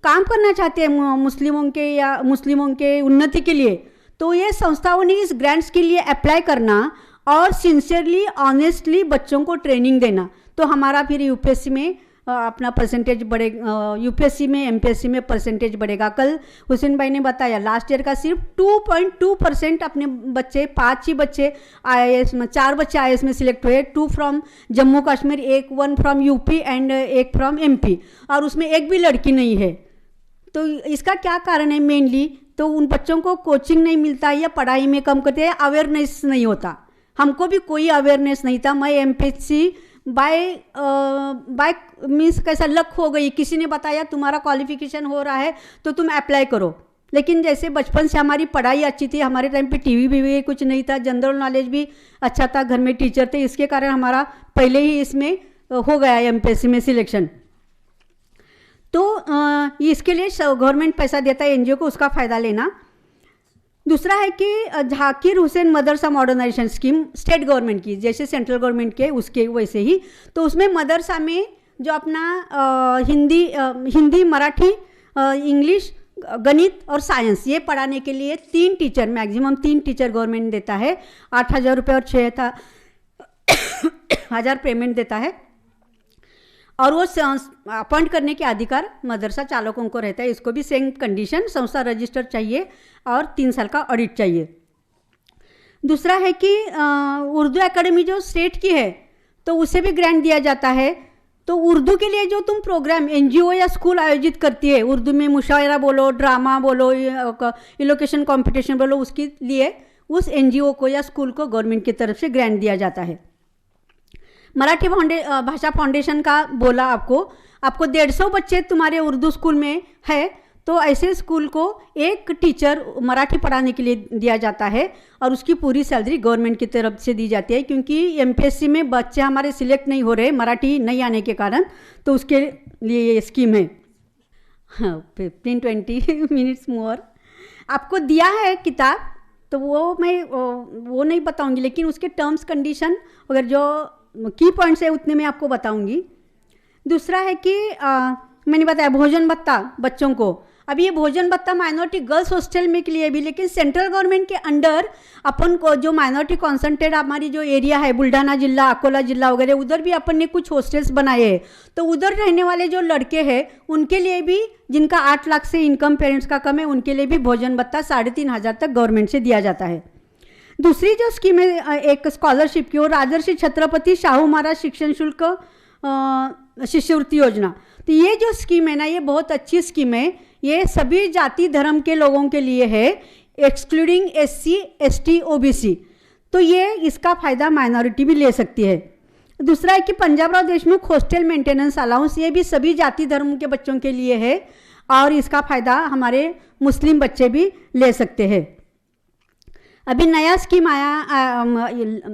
काम करना चाहते हैं मुस्लिमों के उन्नति के लिए, तो ये संस्थाओं ने इस ग्रांट्स के लिए अप्लाई करना और सिंसियरली ऑनेस्टली बच्चों को ट्रेनिंग देना। तो हमारा फिर यूपीएससी में अपना परसेंटेज बढ़ेगा, यूपीएससी में एमपीएससी में परसेंटेज बढ़ेगा। कल हुसैन भाई ने बताया लास्ट ईयर का सिर्फ 2.2% अपने बच्चे, 5 ही बच्चे आईएएस में, 4 बच्चे आईएएस में सिलेक्ट हुए, 2 from Jammu Kashmir, 1 from UP end 1 from MP, और उसमें एक भी लड़की नहीं है। तो इसका क्या कारण है? मेनली तो उन बच्चों को कोचिंग नहीं मिलता या पढ़ाई में कम करते हैं, अवेयरनेस नहीं होता। हमको भी कोई अवेयरनेस नहीं था। मैं एमपीएससी बाय मीन्स कैसा लक हो गई, किसी ने बताया तुम्हारा क्वालिफिकेशन हो रहा है तो तुम अप्लाई करो। लेकिन जैसे बचपन से हमारी पढ़ाई अच्छी थी, हमारे टाइम पे टीवी भी कुछ नहीं था, जनरल नॉलेज भी अच्छा था, घर में टीचर थे, इसके कारण हमारा पहले ही इसमें हो गया एमपीएससी में सिलेक्शन। तो इसके लिए गवर्नमेंट पैसा देता है एनजीओ को, उसका फ़ायदा लेना। दूसरा है कि झाकिर हुसैन मदरसा मॉडर्नाइजेशन स्कीम, स्टेट गवर्नमेंट की, जैसे सेंट्रल गवर्नमेंट के उसके वैसे ही। तो उसमें मदरसा में जो अपना हिंदी, मराठी, इंग्लिश, गणित और साइंस, ये पढ़ाने के लिए 3 टीचर, मैक्सिमम 3 टीचर गवर्नमेंट देता है। 8,000 रुपये और 6,000 पेमेंट देता है, और वो अपॉइंट करने के अधिकार मदरसा चालकों को रहता है। इसको भी सेम कंडीशन, संस्था रजिस्टर चाहिए और 3 साल का ऑडिट चाहिए। दूसरा है कि उर्दू एकेडमी जो स्टेट की है तो उसे भी ग्रांट दिया जाता है। तो उर्दू के लिए जो तुम प्रोग्राम एनजीओ या स्कूल आयोजित करती है, उर्दू में मुशायरा बोलो, ड्रामा बोलो, इलोकेशन कंपटीशन बोलो, उसके लिए उस एनजीओ को या स्कूल को गवर्नमेंट की तरफ से ग्रांट दिया जाता है। मराठी भाषा फाउंडेशन का बोला आपको 150 बच्चे तुम्हारे उर्दू स्कूल में है, तो ऐसे स्कूल को एक टीचर मराठी पढ़ाने के लिए दिया जाता है और उसकी पूरी सैलरी गवर्नमेंट की तरफ से दी जाती है। क्योंकि एमपीएससी में बच्चे हमारे सिलेक्ट नहीं हो रहे मराठी नहीं आने के कारण, तो उसके लिए ये स्कीम है। 15-20 मिनट्स मोर आपको दिया है किताब, तो वो मैं वो नहीं बताऊंगी, लेकिन उसके टर्म्स कंडीशन अगर जो की पॉइंट्स है उतने मैं आपको बताऊंगी। दूसरा है कि मैंने बताया भोजन भत्ता बच्चों को। अब ये भोजन भत्ता माइनॉरिटी गर्ल्स हॉस्टल में के लिए भी, लेकिन सेंट्रल गवर्नमेंट के अंडर अपन को जो माइनॉरिटी कॉन्सेंट्रेट हमारी जो एरिया है, बुल्ढाना जिला, अकोला जिला वगैरह, उधर भी अपन ने कुछ हॉस्टल्स बनाए हैं। तो उधर रहने वाले जो लड़के हैं उनके लिए भी, जिनका 8 लाख से इनकम पेरेंट्स का कम है, उनके लिए भी भोजन भत्ता 3,500 तक गवर्नमेंट से दिया जाता है। दूसरी जो स्कीम है एक स्कॉलरशिप की, वो राजर्षि छत्रपति शाहू महाराज शिक्षण शुल्क शिष्यवृत्ति योजना। तो ये जो स्कीम है ना, ये बहुत अच्छी स्कीम है। ये सभी जाति धर्म के लोगों के लिए है, एक्सक्लूडिंग SC ST OBC। तो ये इसका फ़ायदा माइनॉरिटी भी ले सकती है। दूसरा है कि Panjabrao Deshmukh hostel maintenance allowance, ये भी सभी जाति धर्म के बच्चों के लिए है और इसका फ़ायदा हमारे मुस्लिम बच्चे भी ले सकते हैं। अभी नया स्कीम आया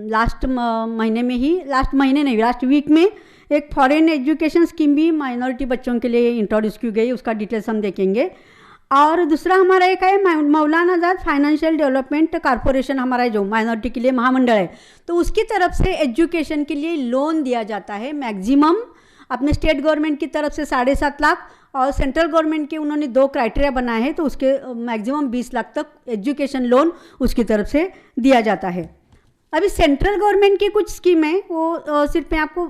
लास्ट वीक में एक फॉरेन एजुकेशन स्कीम भी माइनॉरिटी बच्चों के लिए इंट्रोड्यूस की गई, उसका डिटेल्स हम देखेंगे। और दूसरा हमारा एक है मौलाना आज़ाद फाइनेंशियल डेवलपमेंट कॉरपोरेशन, हमारा जो माइनॉरिटी के लिए महामंडल है, तो उसकी तरफ से एजुकेशन के लिए लोन दिया जाता है। मैक्सिमम अपने स्टेट गवर्नमेंट की तरफ से 7.5 लाख और सेंट्रल गवर्नमेंट के उन्होंने 2 क्राइटेरिया बनाए हैं, तो उसके मैक्सिमम 20 लाख तक एजुकेशन लोन उसकी तरफ से दिया जाता है। अभी सेंट्रल गवर्नमेंट की कुछ स्कीम है, वो सिर्फ मैं आपको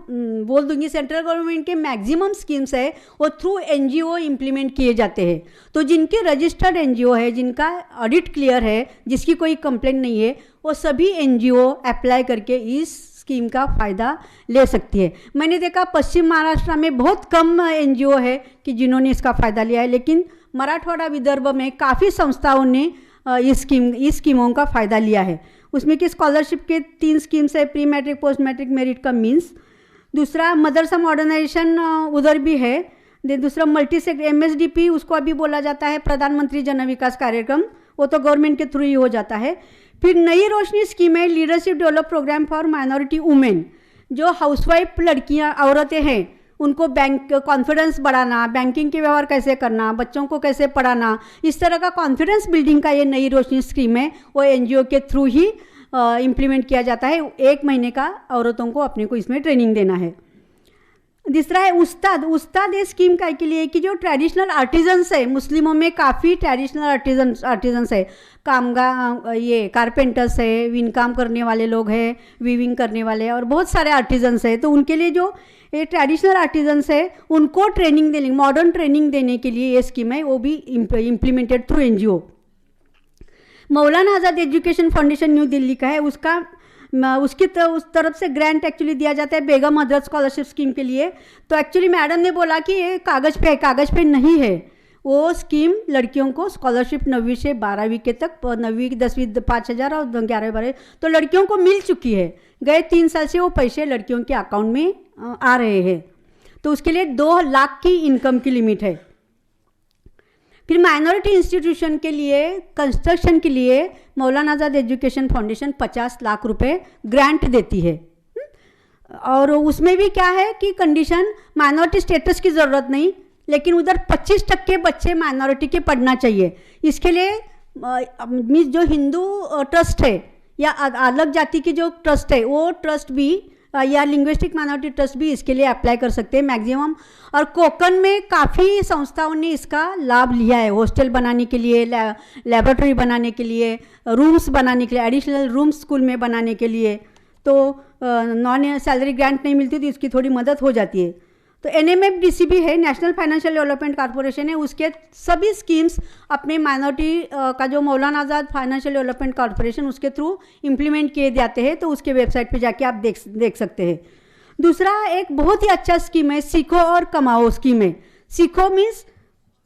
बोल दूंगी। सेंट्रल गवर्नमेंट के मैक्सिमम स्कीम्स है वो थ्रू एनजीओ इम्प्लीमेंट किए जाते हैं। तो जिनके रजिस्टर्ड एनजीओ है, जिनका ऑडिट क्लियर है, जिसकी कोई कंप्लेंट नहीं है, वो सभी एनजीओ अप्लाई करके इस स्कीम का फ़ायदा ले सकती है। मैंने देखा पश्चिम महाराष्ट्र में बहुत कम एनजीओ है कि जिन्होंने इसका फ़ायदा लिया है, लेकिन मराठवाड़ा विदर्भ में काफ़ी संस्थाओं ने इस स्कीमों का फ़ायदा लिया है। उसमें कि स्कॉलरशिप के 3 स्कीम्स है, pre matric, post matric, merit का मीन्स। दूसरा मदरसा मॉडर्नाइजेशन उधर भी है। दूसरा मल्टी सेक्टर MSDP, उसको अभी बोला जाता है प्रधानमंत्री जन विकास कार्यक्रम, वो तो गवर्नमेंट के थ्रू ही हो जाता है। फिर नई रोशनी स्कीम है, leadership develop program for minority women. जो हाउसवाइफ लड़कियां, औरतें हैं, उनको बैंक कॉन्फिडेंस बढ़ाना, बैंकिंग के व्यवहार कैसे करना, बच्चों को कैसे पढ़ाना, इस तरह का कॉन्फिडेंस बिल्डिंग का ये नई रोशनी स्कीम है, वो एनजीओ के थ्रू ही इम्प्लीमेंट किया जाता है। 1 महीने का औरतों को अपने को इसमें ट्रेनिंग देना है। दूसरा है उस्ताद ये स्कीम का के लिए कि जो ट्रेडिशनल आर्टिजन्स है, मुस्लिमों में काफ़ी ट्रेडिशनल आर्टिजन्स है, ये कारपेंटर्स है, विन काम करने वाले लोग हैं, वीविंग करने वाले, और बहुत सारे आर्टिजन्स है। तो उनके लिए जो ये ट्रेडिशनल आर्टिजन्स है, उनको ट्रेनिंग देने, मॉडर्न ट्रेनिंग देने के लिए ये स्कीम है, वो भी इम्प्लीमेंटेड थ्रू एनजीओ। मौलाना आज़ाद एजुकेशन फाउंडेशन न्यू दिल्ली का है, उसकी उस तरफ से ग्रांट एक्चुअली दिया जाता है बेगम हजरत स्कॉलरशिप स्कीम के लिए। तो एक्चुअली मैडम ने बोला कि ये कागज़ पे नहीं है। वो स्कीम लड़कियों को स्कॉलरशिप 9वीं से 12वीं के तक, 9वीं 10वीं 5,000 और 11वीं 12 तो लड़कियों को मिल चुकी है। गए 3 साल से वो पैसे लड़कियों के अकाउंट में आ रहे हैं। तो उसके लिए 2 लाख की इनकम की लिमिट है। फिर माइनॉरिटी इंस्टीट्यूशन के लिए कंस्ट्रक्शन के लिए मौलाना आज़ाद एजुकेशन फाउंडेशन 50 लाख रुपए ग्रांट देती है। और उसमें भी क्या है कि कंडीशन माइनॉरिटी स्टेटस की ज़रूरत नहीं, लेकिन उधर 25% बच्चे माइनॉरिटी के पढ़ना चाहिए। इसके लिए मीन्स जो हिंदू ट्रस्ट है या अलग जाति की जो ट्रस्ट है, वो ट्रस्ट भी या लिंग्विस्टिक माइनॉरिटी ट्रस्ट भी इसके लिए अप्लाई कर सकते हैं मैक्सिमम। और कोकन में काफ़ी संस्थाओं ने इसका लाभ लिया है, हॉस्टल बनाने के लिए, लैबोरेटरी बनाने के लिए, रूम्स बनाने के लिए, एडिशनल रूम्स स्कूल में बनाने के लिए। तो नॉन सैलरी ग्रांट नहीं मिलती तो इसकी थोड़ी मदद हो जाती है। तो NMFDC है, नेशनल फाइनेंशियल डेवलपमेंट कॉरपोरेशन है, उसके सभी स्कीम्स अपने माइनॉरिटी का जो मौलाना आज़ाद फाइनेंशियल डेवलपमेंट कॉरपोरेशन उसके थ्रू इम्प्लीमेंट किए जाते हैं। तो उसके वेबसाइट पे जाके आप देख सकते हैं। दूसरा एक बहुत ही अच्छा स्कीम है, सीखो और कमाओ स्कीम है। सीखो मीन्स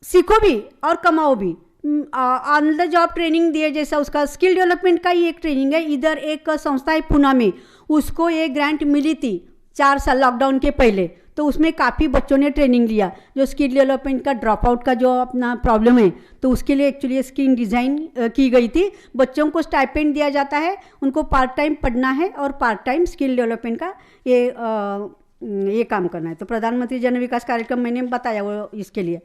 सीखो भी और कमाओ भी, ऑन द जॉब ट्रेनिंग दिए जैसा, उसका स्किल डेवलपमेंट का ही एक ट्रेनिंग है। इधर एक संस्था है पूना में, उसको ये ग्रांट मिली थी 4 साल लॉकडाउन के पहले। तो उसमें काफ़ी बच्चों ने ट्रेनिंग लिया, जो स्किल डेवलपमेंट का ड्रॉप आउट का जो अपना प्रॉब्लम है, तो उसके लिए एक्चुअली ये स्कीम डिज़ाइन की गई थी। बच्चों को स्टाइपेंड दिया जाता है, उनको पार्ट टाइम पढ़ना है और पार्ट टाइम स्किल डेवलपमेंट का ये काम करना है। तो प्रधानमंत्री जन विकास कार्यक्रम मैंने बताया वो इसके लिए।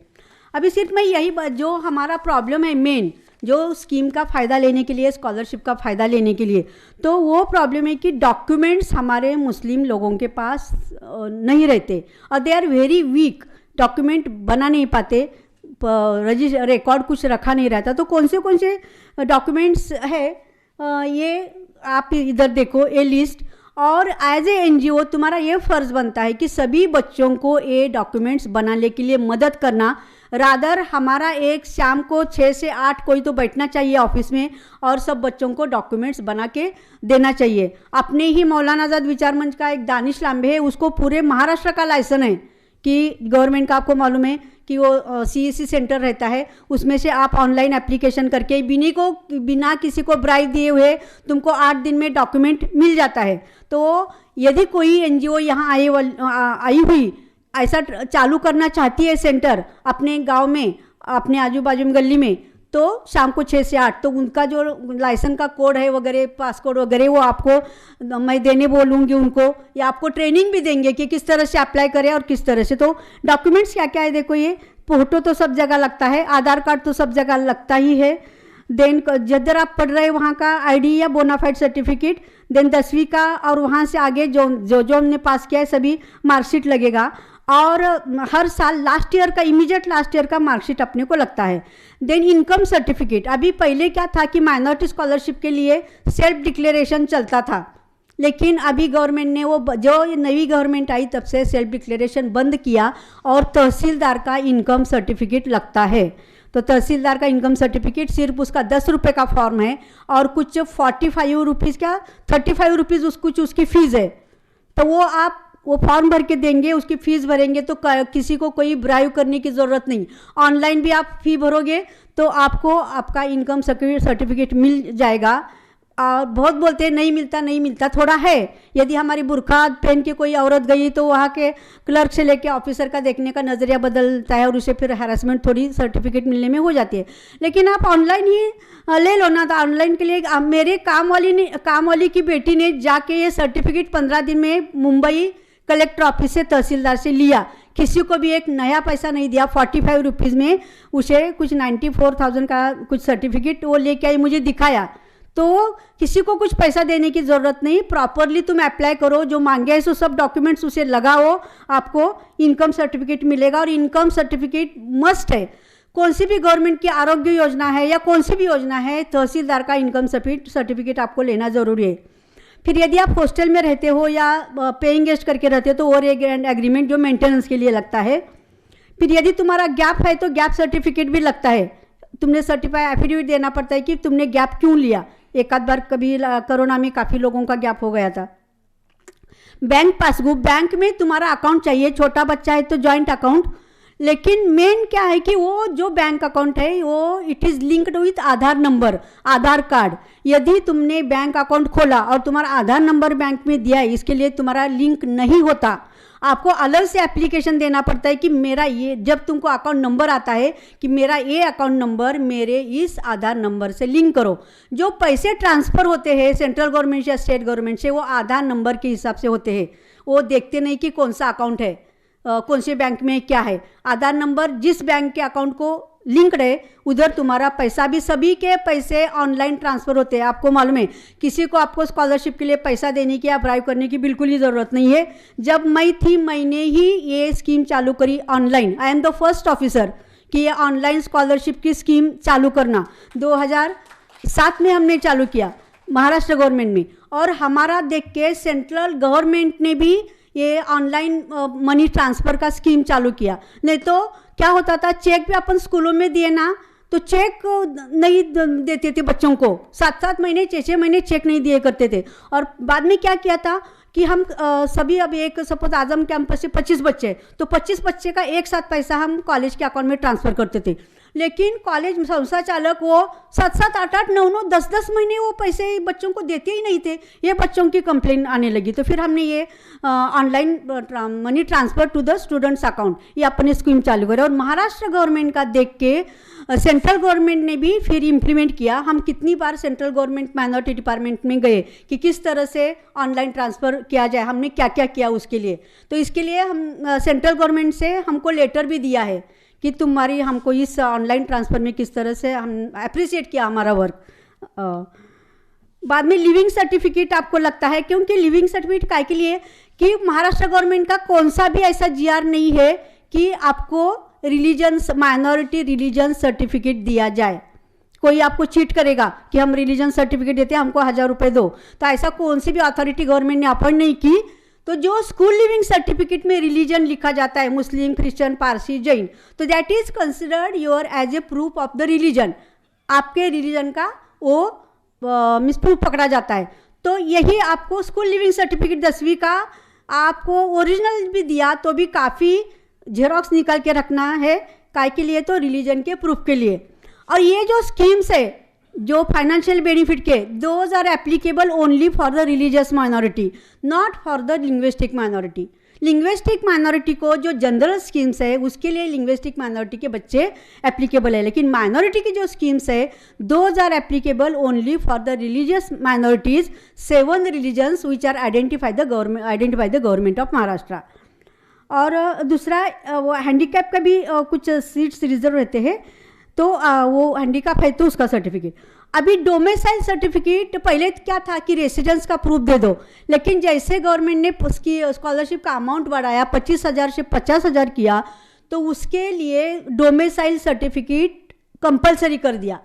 अभी सिर्फ मैं यही जो हमारा प्रॉब्लम है मेन, जो स्कीम का फ़ायदा लेने के लिए, स्कॉलरशिप का फ़ायदा लेने के लिए, तो वो प्रॉब्लम है कि डॉक्यूमेंट्स हमारे मुस्लिम लोगों के पास नहीं रहते और they are very weak, document बना नहीं पाते, रिकॉर्ड कुछ रखा नहीं रहता। तो कौन से डॉक्यूमेंट्स है ये आप इधर देखो ये लिस्ट। और एज ए NGO तुम्हारा ये फ़र्ज़ बनता है कि सभी बच्चों को ये डॉक्यूमेंट्स बनाने के लिए मदद करना। रादर हमारा एक शाम को 6 से 8 कोई तो बैठना चाहिए ऑफिस में और सब बच्चों को डॉक्यूमेंट्स बना के देना चाहिए। अपने ही मौलाना आज़ाद विचार मंच का एक दानिश लांबे है, उसको पूरे महाराष्ट्र का लाइसेंस है कि गवर्नमेंट का, आपको मालूम है कि वो CEC सेंटर रहता है, उसमें से आप ऑनलाइन एप्लीकेशन करके बिना किसी को ब्राइब दिए हुए तुमको 8 दिन में डॉक्यूमेंट मिल जाता है। तो यदि कोई NGO यहाँ आई हुई ऐसा चालू करना चाहती है सेंटर अपने गांव में, अपने आजू बाजू में गली में, तो शाम को 6 से 8, तो उनका जो लाइसेंस का कोड है वगैरह, पासकोड वगैरह, वो आपको मैं देने बोलूँगी उनको, या आपको ट्रेनिंग भी देंगे कि किस तरह से अप्लाई करें और किस तरह से। तो डॉक्यूमेंट्स क्या क्या है, देखो ये फोटो तो सब जगह लगता है, आधार कार्ड तो सब जगह लगता ही है, देन जिधर आप पढ़ रहे हैं वहाँ का आईडी या बोनाफाइड सर्टिफिकेट, देन 10वीं का, और वहाँ से आगे जो हमने पास किया है सभी मार्कशीट लगेगा, और हर साल लास्ट ईयर का, इमीडिएट लास्ट ईयर का मार्कशीट अपने को लगता है। देन इनकम सर्टिफिकेट, अभी पहले क्या था कि माइनॉरिटी स्कॉलरशिप के लिए सेल्फ डिक्लेरेशन चलता था, लेकिन अभी गवर्नमेंट ने वो, जो नई गवर्नमेंट आई तब से सेल्फ डिक्लेरेशन बंद किया और तहसीलदार का इनकम सर्टिफिकेट लगता है। तो तहसीलदार का इनकम सर्टिफिकेट सिर्फ उसका 10 रुपये का फॉर्म है और कुछ 45 रुपीज़ का 35 रुपीज़ कुछ उसकी फ़ीस है। तो वो आप वो फॉर्म भर के देंगे, उसकी फ़ीस भरेंगे, तो किसी को कोई ब्राइव करने की ज़रूरत नहीं। ऑनलाइन भी आप फ़ी भरोगे तो आपको आपका इनकम सर्टिफिकेट मिल जाएगा। और बहुत बोलते हैं नहीं मिलता नहीं मिलता, थोड़ा है। यदि हमारी बुर्खा पहन के कोई औरत गई तो वहाँ के क्लर्क से लेके ऑफिसर का देखने का नज़रिया बदलता है और उसे फिर हैरेसमेंट थोड़ी सर्टिफिकेट मिलने में हो जाती है। लेकिन आप ऑनलाइन ही ले लो ना। तो ऑनलाइन के लिए मेरे काम वाली की बेटी ने जाके ये सर्टिफिकेट 15 दिन में मुंबई कलेक्टर ऑफिस से, तहसीलदार से लिया, किसी को भी एक नया पैसा नहीं दिया। 45 रुपीज़ में उसे कुछ 94,000 का कुछ सर्टिफिकेट वो लेके आई, मुझे दिखाया। तो किसी को कुछ पैसा देने की ज़रूरत नहीं, प्रॉपरली तुम अप्लाई करो, जो मांगे है सो सब डॉक्यूमेंट्स उसे लगाओ, आपको इनकम सर्टिफिकेट मिलेगा। और इनकम सर्टिफिकेट मस्ट है, कौन सी भी गवर्नमेंट की आरोग्य योजना है या कौन सी भी योजना है, तहसीलदार का इनकम सर्टिफिकेट आपको लेना ज़रूरी है। फिर यदि आप हॉस्टल में रहते हो या पेइंग गेस्ट करके रहते हो तो और एक एग्रीमेंट जो मेंटेनेंस के लिए लगता है। फिर यदि तुम्हारा गैप है तो गैप सर्टिफिकेट भी लगता है, तुमने सर्टिफाई एफिडेविट देना पड़ता है कि तुमने गैप क्यों लिया। एक आध बार कभी कोरोना में काफ़ी लोगों का गैप हो गया था। बैंक पासबुक, बैंक में तुम्हारा अकाउंट चाहिए, छोटा बच्चा है तो जॉइंट अकाउंट, लेकिन मेन क्या है कि वो जो बैंक अकाउंट है वो it is linked with Aadhaar number, Aadhaar card. यदि तुमने बैंक अकाउंट खोला और तुम्हारा आधार नंबर बैंक में दिया है, इसके लिए तुम्हारा लिंक नहीं होता, आपको अलग से एप्लीकेशन देना पड़ता है कि मेरा ये, जब तुमको अकाउंट नंबर आता है कि मेरा ये अकाउंट नंबर मेरे इस आधार नंबर से लिंक करो। जो पैसे ट्रांसफ़र होते हैं सेंट्रल गवर्नमेंट या स्टेट गवर्नमेंट से, वो आधार नंबर के हिसाब से होते हैं। वो देखते नहीं कि कौन सा अकाउंट है, कौन से बैंक में क्या है। आधार नंबर जिस बैंक के अकाउंट को लिंक्ड है उधर तुम्हारा पैसा भी, सभी के पैसे ऑनलाइन ट्रांसफ़र होते हैं। आपको मालूम है, किसी को आपको स्कॉलरशिप के लिए पैसा देने की या ब्राइव करने की बिल्कुल ही ज़रूरत नहीं है। जब मैं थी, मैंने ही ये स्कीम चालू करी online. I am the first officer कि ये ऑनलाइन स्कॉलरशिप की स्कीम चालू करना 2007 में हमने चालू किया महाराष्ट्र गवर्नमेंट में। और हमारा देख के सेंट्रल गवर्नमेंट ने भी ये ऑनलाइन मनी ट्रांसफ़र का स्कीम चालू किया। नहीं तो क्या होता था, चेक भी अपन स्कूलों में दिए ना तो चेक नहीं देते थे बच्चों को, 7-7 महीने 6-6 महीने चेक नहीं दिए करते थे। और बाद में क्या किया था कि हम सभी, अब एक सपोज आजम कैंपस से 25 बच्चे, तो 25 बच्चे का एक साथ पैसा हम कॉलेज के अकाउंट में ट्रांसफ़र करते थे। लेकिन कॉलेज संस्था चालक वो 7-7, 8-8, 9-9, 10-10 महीने वो पैसे बच्चों को देते ही नहीं थे। ये बच्चों की कंप्लेन आने लगी, तो फिर हमने ये online money transfer to the students account ये अपने स्कीम चालू करें। और महाराष्ट्र गवर्नमेंट का देख के सेंट्रल गवर्नमेंट ने भी फिर इम्प्लीमेंट किया। हम कितनी बार सेंट्रल गवर्नमेंट माइनॉरिटी डिपार्टमेंट में गए कि किस तरह से ऑनलाइन ट्रांसफ़र किया जाए, हमने क्या क्या किया उसके लिए। तो इसके लिए हम सेंट्रल गवर्नमेंट से हमको लेटर भी दिया है कि तुम्हारी हमको इस ऑनलाइन ट्रांसफ़र में किस तरह से हम अप्रिशिएट किया हमारा वर्क। बाद में लिविंग सर्टिफिकेट आपको लगता है, क्योंकि लिविंग सर्टिफिकेट काय के लिए कि महाराष्ट्र गवर्नमेंट का कौन सा भी ऐसा GR नहीं है कि आपको रिलीजन, माइनॉरिटी रिलीजन सर्टिफिकेट दिया जाए। कोई आपको चीट करेगा कि हम रिलीजन सर्टिफिकेट देते हैं, हमको 1000 रुपये दो, तो ऐसा कौन सी भी अथॉरिटी गवर्नमेंट ने अपॉइंट नहीं की। तो जो स्कूल लिविंग सर्टिफिकेट में रिलीजन लिखा जाता है, मुस्लिम, क्रिश्चियन, पारसी, जैन, तो that is considered your as a proof of the religion. आपके रिलीजन का वो मिस प्रूफ पकड़ा जाता है। तो यही आपको स्कूल लिविंग सर्टिफिकेट 10वीं का आपको ओरिजिनल भी दिया तो भी काफ़ी जेरोक्स निकाल के रखना है, काय के लिए, तो रिलीजन के प्रूफ के लिए। और ये जो स्कीम्स है जो फाइनेंशियल बेनिफिट के, those are applicable only for the religious minority, not for the linguistic minority. Linguistic minority को जो जनरल स्कीम्स है उसके लिए लिंग्विस्टिक माइनॉरिटी के बच्चे एप्लीकेबल है, लेकिन माइनॉरिटी की जो स्कीम्स है those are applicable only for the religious minorities 7 religions which are identified the government of Maharashtra. और दूसरा वो हैंडीकैप का भी कुछ सीट्स रिजर्व रहते हैं, तो वो हैंडीकैप है तो उसका सर्टिफिकेट। अभी डोमेसाइल सर्टिफिकेट पहले क्या था कि रेसिडेंस का प्रूफ दे दो, लेकिन जैसे गवर्नमेंट ने उसकी स्कॉलरशिप का अमाउंट बढ़ाया 25,000 से 50,000 किया, तो उसके लिए डोमेसाइल सर्टिफिकेट कंपलसरी कर दिया।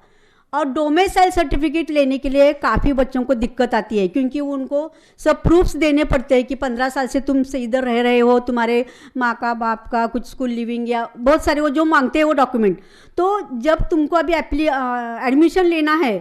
और डोमेसाइल सर्टिफिकेट लेने के लिए काफ़ी बच्चों को दिक्कत आती है, क्योंकि उनको सब प्रूफ्स देने पड़ते हैं कि 15 साल से तुम से इधर रह रहे हो, तुम्हारे माँ का बाप का कुछ स्कूल लिविंग या बहुत सारे वो जो मांगते हैं वो डॉक्यूमेंट। तो जब तुमको अभी एडमिशन लेना है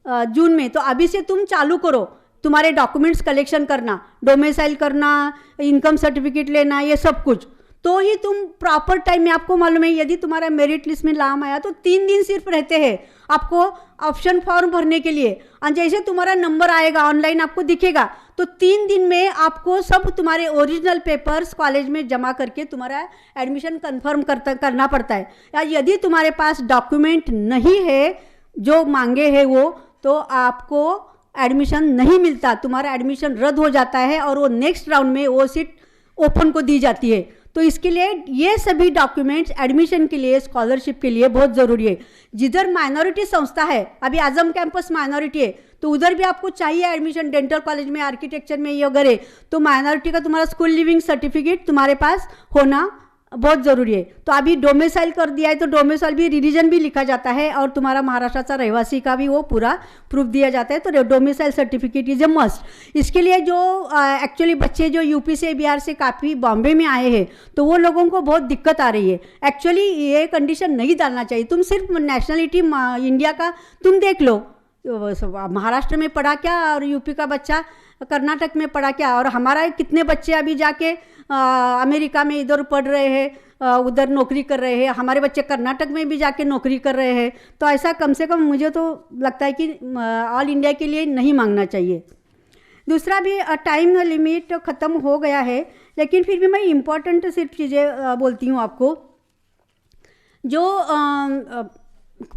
जून में, तो अभी से तुम चालू करो तुम्हारे डॉक्यूमेंट्स कलेक्शन करना, डोमेसाइल करना, इनकम सर्टिफिकेट लेना, ये सब कुछ, तो ही तुम प्रॉपर टाइम में। आपको मालूम है यदि तुम्हारा मेरिट लिस्ट में नाम आया तो 3 दिन सिर्फ रहते हैं आपको ऑप्शन फॉर्म भरने के लिए, और जैसे तुम्हारा नंबर आएगा ऑनलाइन आपको दिखेगा, तो 3 दिन में आपको सब तुम्हारे ओरिजिनल पेपर्स कॉलेज में जमा करके तुम्हारा एडमिशन कंफर्म करना पड़ता है। या यदि तुम्हारे पास डॉक्यूमेंट नहीं है जो मांगे हैं वो, तो आपको एडमिशन नहीं मिलता, तुम्हारा एडमिशन रद्द हो जाता है और वो नेक्स्ट राउंड में वो सीट ओपन को दी जाती है। तो इसके लिए ये सभी डॉक्यूमेंट्स एडमिशन के लिए, स्कॉलरशिप के लिए बहुत ज़रूरी है। जिधर माइनॉरिटी संस्था है, अभी आजम कैंपस माइनॉरिटी है, तो उधर भी आपको चाहिए एडमिशन डेंटल कॉलेज में, आर्किटेक्चर में ये वगैरह, तो माइनॉरिटी का तुम्हारा स्कूल लिविंग सर्टिफिकेट तुम्हारे पास होना बहुत ज़रूरी है। तो अभी डोमेसाइल कर दिया है, तो डोमेसाइल भी रिलीजन भी लिखा जाता है और तुम्हारा महाराष्ट्र रहवासी का भी वो पूरा प्रूफ दिया जाता है, तो domicile certificate is a must. इसके लिए जो एक्चुअली बच्चे जो यूपी से बिहार से काफ़ी बॉम्बे में आए हैं, तो वो लोगों को बहुत दिक्कत आ रही है। एक्चुअली ये कंडीशन नहीं डालना चाहिए। तुम सिर्फ नेशनलिटी इंडिया का तुम देख लो, महाराष्ट्र में पढ़ा क्या और यूपी का बच्चा कर्नाटक में पढ़ा क्या, और हमारा कितने बच्चे अभी जाके अमेरिका में इधर पढ़ रहे हैं, उधर नौकरी कर रहे हैं, हमारे बच्चे कर्नाटक में भी जाके नौकरी कर रहे हैं। तो ऐसा कम से कम मुझे तो लगता है कि ऑल इंडिया के लिए नहीं मांगना चाहिए। दूसरा भी टाइम लिमिट ख़त्म हो गया है, लेकिन फिर भी मैं इम्पॉर्टेंट सिर्फ चीज़ें बोलती हूँ आपको। जो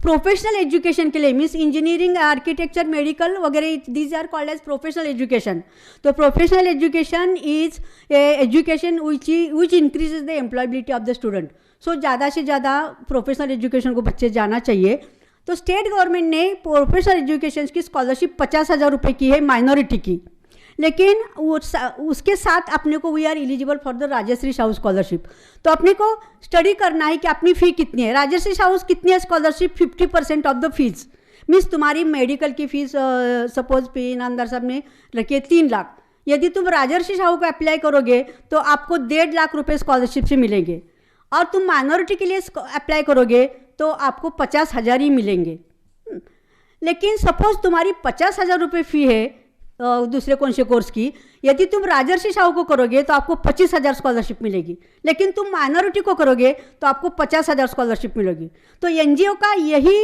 प्रोफेशनल एजुकेशन के लिए मीन्स इंजीनियरिंग, आर्किटेक्चर, मेडिकल वगैरह, these are called as professional education. तो professional education is education which increases the employability of the student. So ज़्यादा से ज़्यादा प्रोफेशनल एजुकेशन को बच्चे जाना चाहिए। तो स्टेट गवर्नमेंट ने प्रोफेशनल एजुकेशन की स्कॉलरशिप 50,000 रुपये की है माइनॉरिटी की, लेकिन उसके साथ अपने को we are eligible for the Rajshri Sahu scholarship. तो अपने को स्टडी करना है कि अपनी फ़ी कितनी है। राजश्री साहू कितनी है scholarship? 50% of the fees. Means तुम्हारी मेडिकल की फ़ीस सपोज पी ईनामदार साहब ने रखी है 3 लाख, यदि तुम राजर्षि साहू को अप्लाई करोगे तो आपको 1.5 लाख रुपए स्कॉलरशिप से मिलेंगे, और तुम माइनॉरिटी के लिए अप्लाई करोगे तो आपको 50,000 ही मिलेंगे। लेकिन सपोज तुम्हारी 50,000 रुपये फ़ी है दूसरे कौन से कोर्स की, यदि तुम राजर्षि साहू को करोगे तो आपको 25,000 स्कॉलरशिप मिलेगी, लेकिन तुम माइनॉरिटी को करोगे तो आपको 50,000 स्कॉलरशिप मिलेगी। तो एनजीओ का यही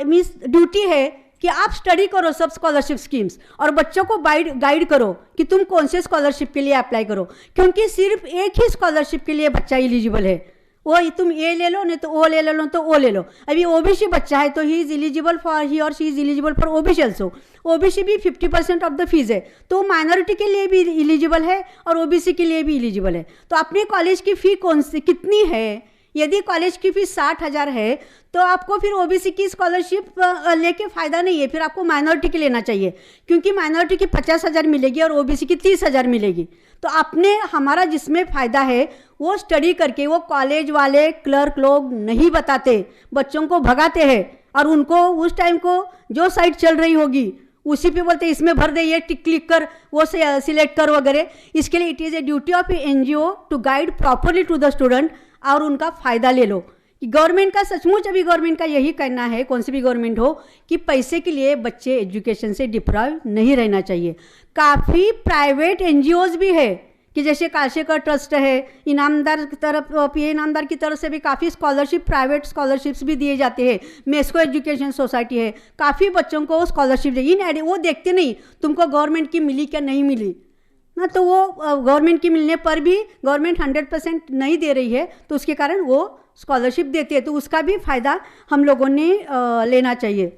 मीन्स ड्यूटी है कि आप स्टडी करो सब स्कॉलरशिप स्कीम्स और बच्चों को गाइड करो कि तुम कौन से स्कॉलरशिप के लिए अप्लाई करो, क्योंकि सिर्फ एक ही स्कॉलरशिप के लिए बच्चा एलिजिबल है। वो तुम ये ले लो, नहीं तो वो ले लो, तो वो ले लो। अभी ओबीसी बच्चा है तो he is eligible for, he और she is eligible for OBC also. OBC भी 50% ऑफ द फीस है, तो माइनॉरिटी के लिए भी एलिजिबल है और ओबीसी के लिए भी एलिजिबल है। तो अपने कॉलेज की फ़ी कौन सी कितनी है? यदि कॉलेज की फ़ीस 60,000 है तो आपको फिर ओबीसी की स्कॉलरशिप लेके फ़ायदा नहीं है, फिर आपको माइनॉरिटी की लेना चाहिए, क्योंकि माइनॉरिटी की 50,000 मिलेगी और ओबीसी की 30,000 मिलेगी। तो आपने हमारा जिसमें फ़ायदा है वो स्टडी करके, वो कॉलेज वाले क्लर्क लोग नहीं बताते, बच्चों को भगाते हैं और उनको उस टाइम को जो साइट चल रही होगी उसी पे बोलते इसमें भर दे, ये टिक क्लिक कर, वो सिलेक्ट कर वगैरह। इसके लिए it is a duty of NGO to guide properly to the student और उनका फ़ायदा ले लो। कि गवर्नमेंट का सचमुच अभी गवर्नमेंट का यही कहना है, कौन सी भी गवर्नमेंट हो, कि पैसे के लिए बच्चे एजुकेशन से डिप्राइव नहीं रहना चाहिए। काफ़ी प्राइवेट एनजीओज भी है कि जैसे काशेकर ट्रस्ट है, इनामदार की तरफ, पीए इनामदार की तरफ से भी काफ़ी स्कॉलरशिप, प्राइवेट स्कॉलरशिप्स भी दिए जाते हैं। मेस्को एजुकेशन सोसाइटी है, काफ़ी बच्चों को स्कॉलरशिप दे। वो देखते नहीं तुमको गवर्नमेंट की मिली क्या नहीं मिली, ना, तो वो गवर्नमेंट की मिलने पर भी गवर्नमेंट 100% नहीं दे रही है, तो उसके कारण वो स्कॉलरशिप देती है, तो उसका भी फ़ायदा हम लोगों ने लेना चाहिए।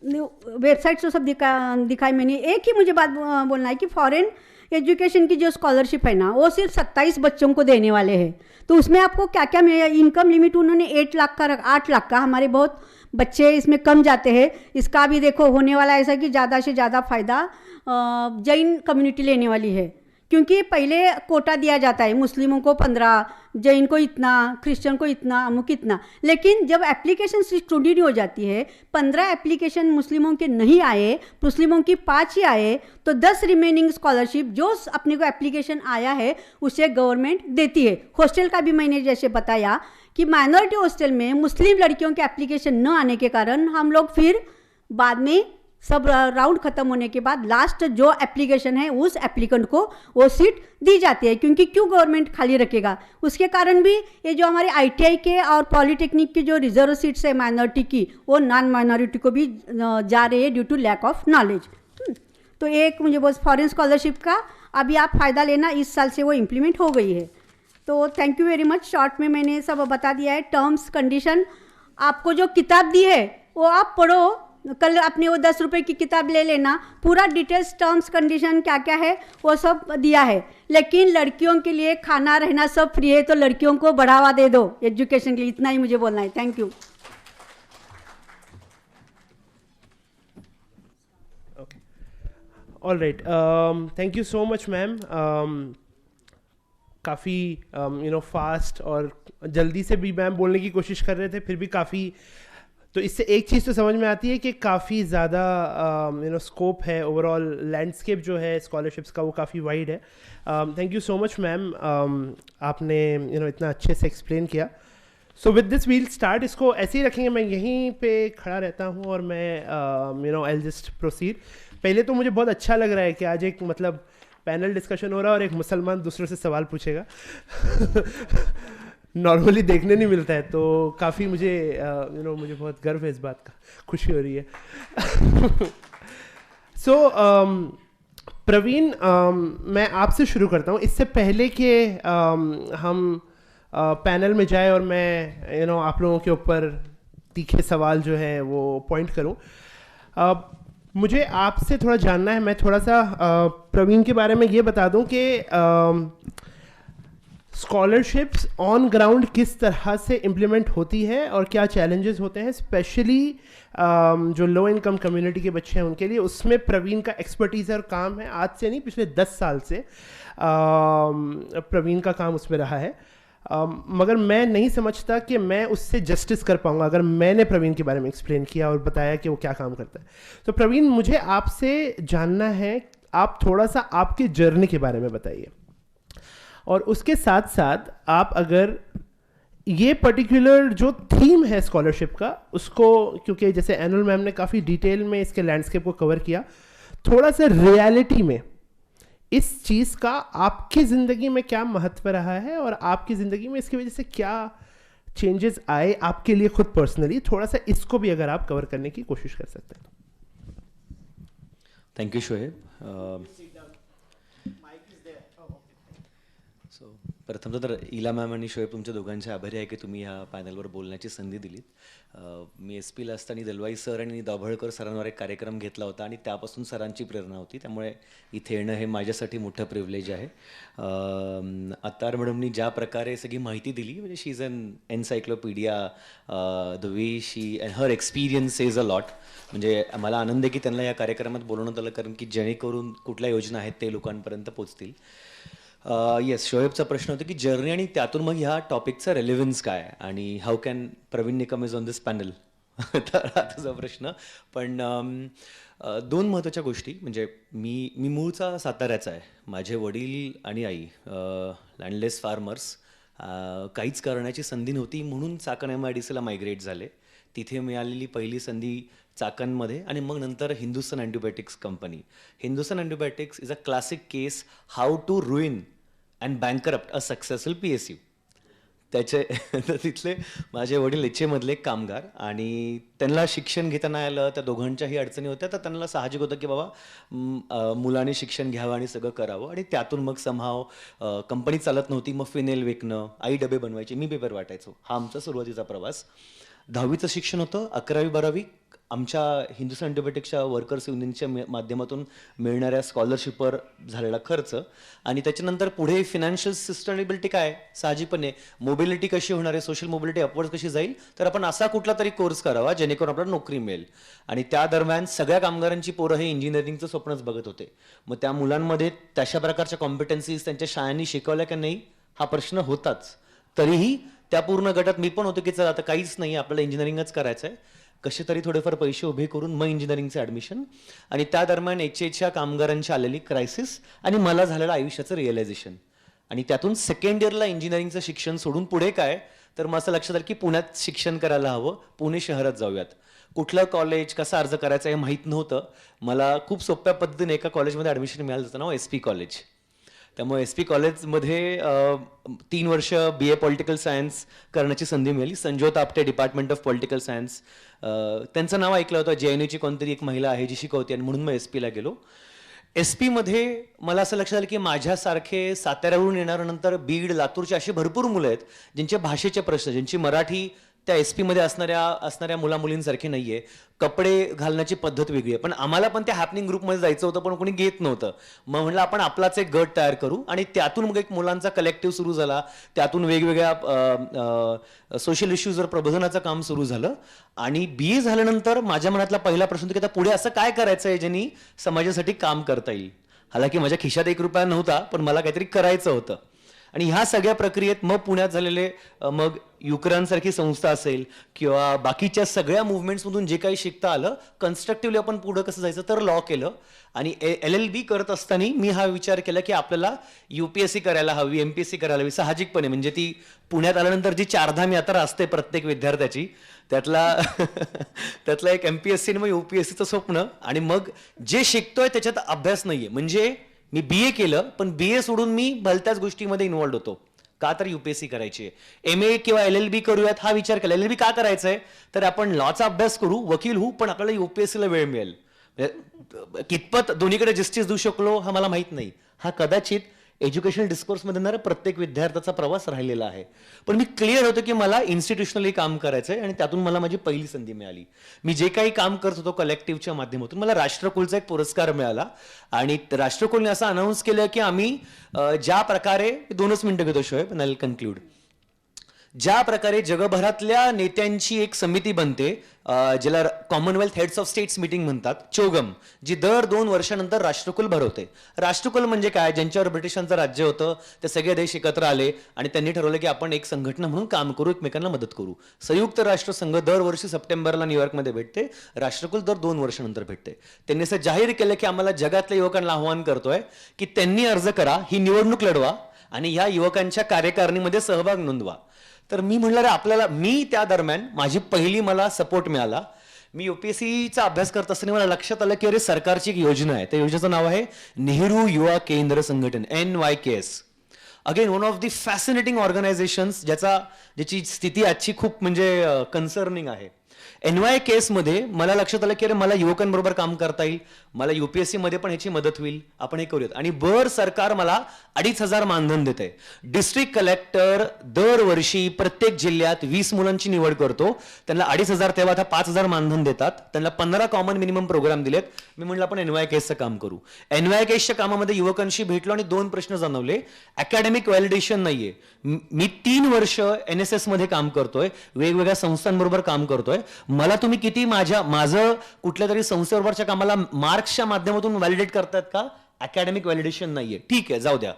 वेबसाइट तो सब दिखाई मैंने। एक ही मुझे बात बोलना है कि फॉरेन एजुकेशन की जो स्कॉलरशिप है ना, वो सिर्फ 27 बच्चों को देने वाले हैं, तो उसमें आपको क्या क्या इनकम लिमिट उन्होंने 8 लाख का 8 लाख का, हमारे बहुत बच्चे इसमें कम जाते हैं। इसका भी देखो होने वाला ऐसा कि ज़्यादा से ज़्यादा फ़ायदा जैन कम्युनिटी लेने वाली है, क्योंकि पहले कोटा दिया जाता है, मुस्लिमों को 15, जैन को इतना, क्रिश्चियन को इतना, अमुक इतना, लेकिन जब एप्लीकेशन स्टूडेंट हो जाती है, 15 एप्लीकेशन मुस्लिमों के नहीं आए, मुस्लिमों की 5 ही आए, तो 10 रिमेनिंग स्कॉलरशिप जो अपने को एप्लीकेशन आया है उसे गवर्नमेंट देती है। हॉस्टल का भी मैंने जैसे बताया कि माइनॉरिटी हॉस्टल में मुस्लिम लड़कियों के एप्लीकेशन न आने के कारण हम लोग फिर बाद में सब राउंड ख़त्म होने के बाद लास्ट जो एप्लीकेशन है उस एप्लीकेंट को वो सीट दी जाती है, क्योंकि क्यों गवर्नमेंट खाली रखेगा। उसके कारण भी ये जो हमारे आईटीआई के और पॉलिटेक्निक की जो रिजर्व सीट्स है माइनॉरिटी की, वो नॉन माइनॉरिटी को भी जा रही है due to lack of knowledge. तो एक मुझे बहुत फॉरेन स्कॉलरशिप का अभी आप फ़ायदा लेना, इस साल से वो इम्प्लीमेंट हो गई है। तो thank you very much. Short में मैंने सब बता दिया है। टर्म्स कंडीशन, आपको जो किताब दी है वो आप पढ़ो, कल अपने वो 10 रुपये की किताब ले लेना, पूरा डिटेल्स टर्म्स कंडीशन क्या क्या है वो सब दिया है। लेकिन लड़कियों के लिए खाना रहना सब फ्री है, तो लड़कियों को बढ़ावा दे दो एजुकेशन के लिए, इतना ही मुझे बोलना है। Thank you. All right, thank you so much ma'am. काफ़ी फास्ट और जल्दी से भी मैम बोलने की कोशिश कर रहे थे, फिर भी काफ़ी, तो इससे एक चीज़ तो समझ में आती है कि काफ़ी ज़्यादा स्कोप है, ओवरऑल लैंडस्केप जो है स्कॉलरशिप्स का वो काफ़ी वाइड है। Thank you so much ma'am, आपने इतना अच्छे से explain KIA. So with this will start, इसको ऐसे ही रखेंगे, मैं यहीं पे खड़ा रहता हूँ और मैं आई जस्ट प्रोसीड। पहले तो मुझे बहुत अच्छा लग रहा है कि आज एक मतलब पैनल डिस्कशन हो रहा है और एक मुसलमान दूसरों से सवाल पूछेगा नॉर्मली देखने नहीं मिलता है, तो काफ़ी मुझे मुझे बहुत गर्व है इस बात का, खुशी हो रही है। सो प्रवीण, मैं आपसे शुरू करता हूँ। इससे पहले कि हम पैनल में जाए और मैं आप लोगों के ऊपर तीखे सवाल जो है वो पॉइंट करूँ, मुझे आपसे थोड़ा जानना है। मैं थोड़ा सा प्रवीण के बारे में ये बता दूं कि स्कॉलरशिप्स ऑन ग्राउंड किस तरह से इम्प्लीमेंट होती है और क्या चैलेंजेस होते हैं, स्पेशली जो लो इनकम कम्युनिटी के बच्चे हैं उनके लिए। उसमें प्रवीण का एक्सपर्टीज़ और काम है, आज से नहीं पिछले 10 साल से प्रवीण का काम उसमें रहा है। मगर मैं नहीं समझता कि मैं उससे जस्टिस कर पाऊंगा अगर मैंने प्रवीण के बारे में एक्सप्लेन किया और बताया कि वो क्या काम करता है। तो प्रवीण, मुझे आपसे जानना है, आप थोड़ा सा आपकी जर्नी के बारे में बताइए, और उसके साथ साथ आप अगर ये पर्टिकुलर जो थीम है स्कॉलरशिप का उसको, क्योंकि जैसे एनुअल मैम ने काफ़ी डिटेल में इसके लैंडस्केप को कवर किया, थोड़ा सा रियलिटी में इस चीज़ का आपकी ज़िंदगी में क्या महत्व रहा है और आपकी ज़िंदगी में इसकी वजह से क्या चेंजेस आए आपके लिए खुद पर्सनली, थोड़ा सा इसको भी अगर आप कवर करने की कोशिश कर सकते हैं। Thank you Shoaib. सो प्रथम तर इला मॅम आणि शोएब तुमच्या दोघांचे आभारी आहे की तुम्ही ह्या पॅनलवर बोलण्याची संधी दिलीत. मी SP ला असताना दलवाई सर आणि दाभोळकर सरांवर एक कार्यक्रम घेतला होता आणि त्यापासून सरांची प्रेरणा होती, त्यामुळे इथे येणं हे माझ्यासाठी मोठं प्रिव्हिलेज आहे. अत्तार मॅडमनी ज्या प्रकारे सगळी माहिती दिली, म्हणजे she is an encyclopedia, the way she and her experience is a lot. म्हणजे मला आनंद आहे की त्यांना या कार्यक्रमात बोलवण्यात आलं, कारण की जेणेकरून कुठल्या योजना आहेत ते लोकांपर्यंत पोचतील. येस, शोएबचा प्रश्न होता की जर्नी आणि त्यातून मग ह्या टॉपिकचा रेलेव्हन्स काय आणि how can Praveen Nikam is on this panel, तर हा तुझा प्रश्न. पण दोन महत्त्वाच्या गोष्टी, म्हणजे मी मूळचा साताऱ्याचा आहे. माझे वडील आणि आई लँडलेस फार्मर्स, काहीच करण्याची संधी नव्हती म्हणून चाकण MIDCला मायग्रेट झाले. तिथे मिळालेली पहिली संधी चाकणमध्ये आणि मग नंतर Hindustan antibiotics company. Hindustan antibiotics is a classic case how to ruin and bankrupt a successful PSU. त्याचे तर तिथले माझे वडील एचएमधले एक कामगार, आणि त्यांना शिक्षण घेताना आलं, त्या दोघांच्याही अडचणी होत्या, तर त्यांना साहजिक होतं की बाबा मुलाने शिक्षण घ्यावं आणि सगळं करावं, आणि त्यातून मग समहाव कंपनी चालत नव्हती, मग फिनेल विकणं, आई डबे बनवायचे, मी पेपर वाटायचो. हा आमचा सुरुवातीचा प्रवास. 10वीचं शिक्षण होतं, 11वी-12वी आमच्या हिंदुस्थान अँटिबायोटिक्सच्या वर्कर्स युनियनच्या माध्यमातून मिळणाऱ्या स्कॉलरशिपवर झालेला खर्च, आणि त्याच्यानंतर पुढे फिनान्शियल सस्टेनेबिलिटी काय, साहजिकपणे मोबिलिटी कशी होणार आहे, सोशल मोबिलिटी अपवर्ड कशी जाईल, तर आपण असा कुठला तरी कोर्स करावा जेणेकरून आपल्याला नोकरी मिळेल. आणि त्या दरम्यान सगळ्या कामगारांची पोरं हे इंजिनिअरिंगचं स्वप्नच बघत होते. मग त्या मुलांमध्ये तशा प्रकारच्या कॉम्पिटन्सीज त्यांच्या शाळांनी शिकवल्या की नाही हा प्रश्न होताच. तरीही त्या पूर्ण गटात मी पण होतो की चला आता काहीच नाही, आपल्याला इंजिनिअरिंगच करायचं आहे, कसे तरी थोडेफार पैसे उभे करून मग इंजिनिअरिंगचं ॲडमिशन. आणि त्या दरम्यान HHच्या कामगारांची आलेली क्रायसिस आणि मला झालेलं आयुष्याचं रिअलायझेशन, आणि त्यातून सेकंड इयरला इंजिनिअरिंगचं शिक्षण सोडून पुढे काय, तर मग असं लक्षात आलं की पुण्यात शिक्षण करायला हवं, पुणे शहरात जाऊयात. कुठलं कॉलेज, कसा अर्ज करायचा हे माहीत नव्हतं. मला खूप सोप्या पद्धतीने एका कॉलेजमध्ये ॲडमिशन मिळालं, त्याचं नाव SP कॉलेज. त्यामुळे SP कॉलेजमध्ये 3 वर्ष BA पॉलिटिकल सायन्स करण्याची संधी मिळाली. Sanjyot Apte, department of political science, त्यांचं नाव ऐकलं होतं. JNUची कोणतरी एक महिला आहे जी शिकवते, आणि म्हणून मग SP गेलो. SP मध्ये मला असं लक्षात आलं की माझ्यासारखे साताऱ्यावरून येणाऱ्यानंतर बीड, लातूरचे असे भरपूर मुलं आहेत ज्यांचे भाषेचे प्रश्न, ज्यांची मराठी त्या SP मध्ये असणाऱ्या मुलामुलींसारखी नाही आहे. कपडे घालण्याची पद्धत वेगळी आहे. पण आम्हाला पण त्या हॅपनिंग ग्रुपमध्ये जायचं होतं, पण कोणी घेत नव्हतं. मग म्हटलं आपण आपलाच एक गट तयार करू, आणि त्यातून मग एक मुलांचा कलेक्टिव्ह सुरू झाला. त्यातून वेगवेगळ्या सोशल इश्यूजवर प्रबोधनाचं काम सुरू झालं. आणि BA झाल्यानंतर माझ्या मनातला पहिला प्रश्न होता की आता पुढे असं काय करायचं आहे ज्यांनी समाजासाठी काम करता येईल. हालाकी माझ्या खिशात 1 रुपया नव्हता, पण मला काहीतरी करायचं होतं. आणि ह्या सगळ्या प्रक्रियेत मग पुण्यात झालेले मग युक्रांसारखी संस्था असेल किंवा बाकीच्या सगळ्या मुवमेंट्समधून जे काही शिकता आलं, कन्स्ट्रक्टिव्हली आपण पुढं कसं जायचं, तर लॉ केलं. आणि LLB करत असताना मी हा विचार केला की आपल्याला UPSC करायला हवी, MPSC करायला हवी, साहजिकपणे. म्हणजे ती पुण्यात आल्यानंतर जी 4 धाम यात्रा असते प्रत्येक विद्यार्थ्याची, त्यातला एक MPSC आणि मग UPSCचं स्वप्न. आणि मग जे शिकतोय त्याच्यात अभ्यास नाहीये. म्हणजे मी BA केलं, पण BA सोडून मी भलत्याच गोष्टीमध्ये इन्व्हॉल्ड होतो. का, तर UPSC करायची आहे. MA किंवा LLB करूयात हा विचार केला. LLB का करायचं आहे, तर आपण लॉचा अभ्यास करू, वकील होऊ, पण आपल्याला UPSCला वेळ मिळेल. कितपत दोन्हीकडे जस्टिस देऊ शकलो हा मला माहीत नाही. हा कदाचित एज्युकेशनल डिस्कोर्समध्ये येणारा प्रत्येक विद्यार्थ्याचा प्रवास राहिलेला आहे. पण मी क्लिअर होतो की मला इन्स्टिट्यूशनली काम करायचं आहे, आणि त्यातून मला माझी पहिली संधी मिळाली. मी जे काही काम करत होतो कलेक्टिव्हच्या माध्यमातून, मला राष्ट्रकुलचा एक पुरस्कार मिळाला. आणि राष्ट्रकुलने असं अनाऊन्स केलं की आम्ही ज्या प्रकारे, 2च मिनिटं घेतो शोएब, पण आय विल कन्क्लूड. ज्या प्रकारे जगभरातल्या नेत्यांची एक समिती बनते, ज्याला Commonwealth heads of states meeting म्हणतात, चोगम, जी दर 2 वर्षानंतर राष्ट्रकुल भरवते. राष्ट्रकुल म्हणजे काय, ज्यांच्यावर ब्रिटिशांचं राज्य होतं, ते सगळे देश एकत्र आले आणि त्यांनी ठरवलं की आपण एक संघटना म्हणून काम करू, एकमेकांना मदत करू. संयुक्त राष्ट्र संघ दरवर्षी सप्टेंबरला न्यूयॉर्कमध्ये भेटते, राष्ट्रकुल दर 2 वर्षानंतर भेटते. त्यांनी असं जाहीर केलं की आम्हाला जगातल्या युवकांना आव्हान करतोय की त्यांनी अर्ज करा, ही निवडणूक लढवा आणि या युवकांच्या कार्यकारिणीमध्ये सहभाग नोंदवा. तर मी म्हणलं मी त्या दरम्यान मला सपोर्ट मिळाला. मी UPSCचा अभ्यास करत असताना मला लक्षात आलं की अरे सरकारची एक योजना आहे, त्या योजनेचं नाव आहे नेहरू युवा केंद्र संघटन, NYKS. Again one of the fascinating organisations ज्याची स्थिती आजची खूप म्हणजे कन्सर्निंग आहे. NYKS मध्ये मला लक्षात आलं की अरे मला युवकांबरोबर काम करता येईल, मला UPSC मध्ये पण ह्याची मदत होईल, आपण हे करूयात. आणि सरकार मला 2,500 मानधन देते. डिस्ट्रिक्ट कलेक्टर दरवर्षी प्रत्येक जिल्ह्यात 20 मुलांची निवड करतो, त्यांना 2,500 तेव्हा आता 5,000 मानधन देतात. त्यांना 15 कॉमन मिनिमम प्रोग्राम दिलेत. मी म्हटलं आपण NYKSचं काम करू. NYKSच्या कामामध्ये युवकांशी भेटलो आणि 2 प्रश्न जाणवले. अकॅडमिक व्हॅलिडेशन नाहीये. मी 3 वर्ष NSS मध्ये काम करतोय, वेगवेगळ्या संस्थांबरोबर काम करतोय. मला तुम्ही किती माझं कुठल्या तरी संस्थेबरोबरच्या कामाला मार्क्सच्या माध्यमातून व्हॅलिडेट करतात का? अकॅडमिक व्हॅलिडेशन नाहीये. ठीक आहे, जाऊ द्या.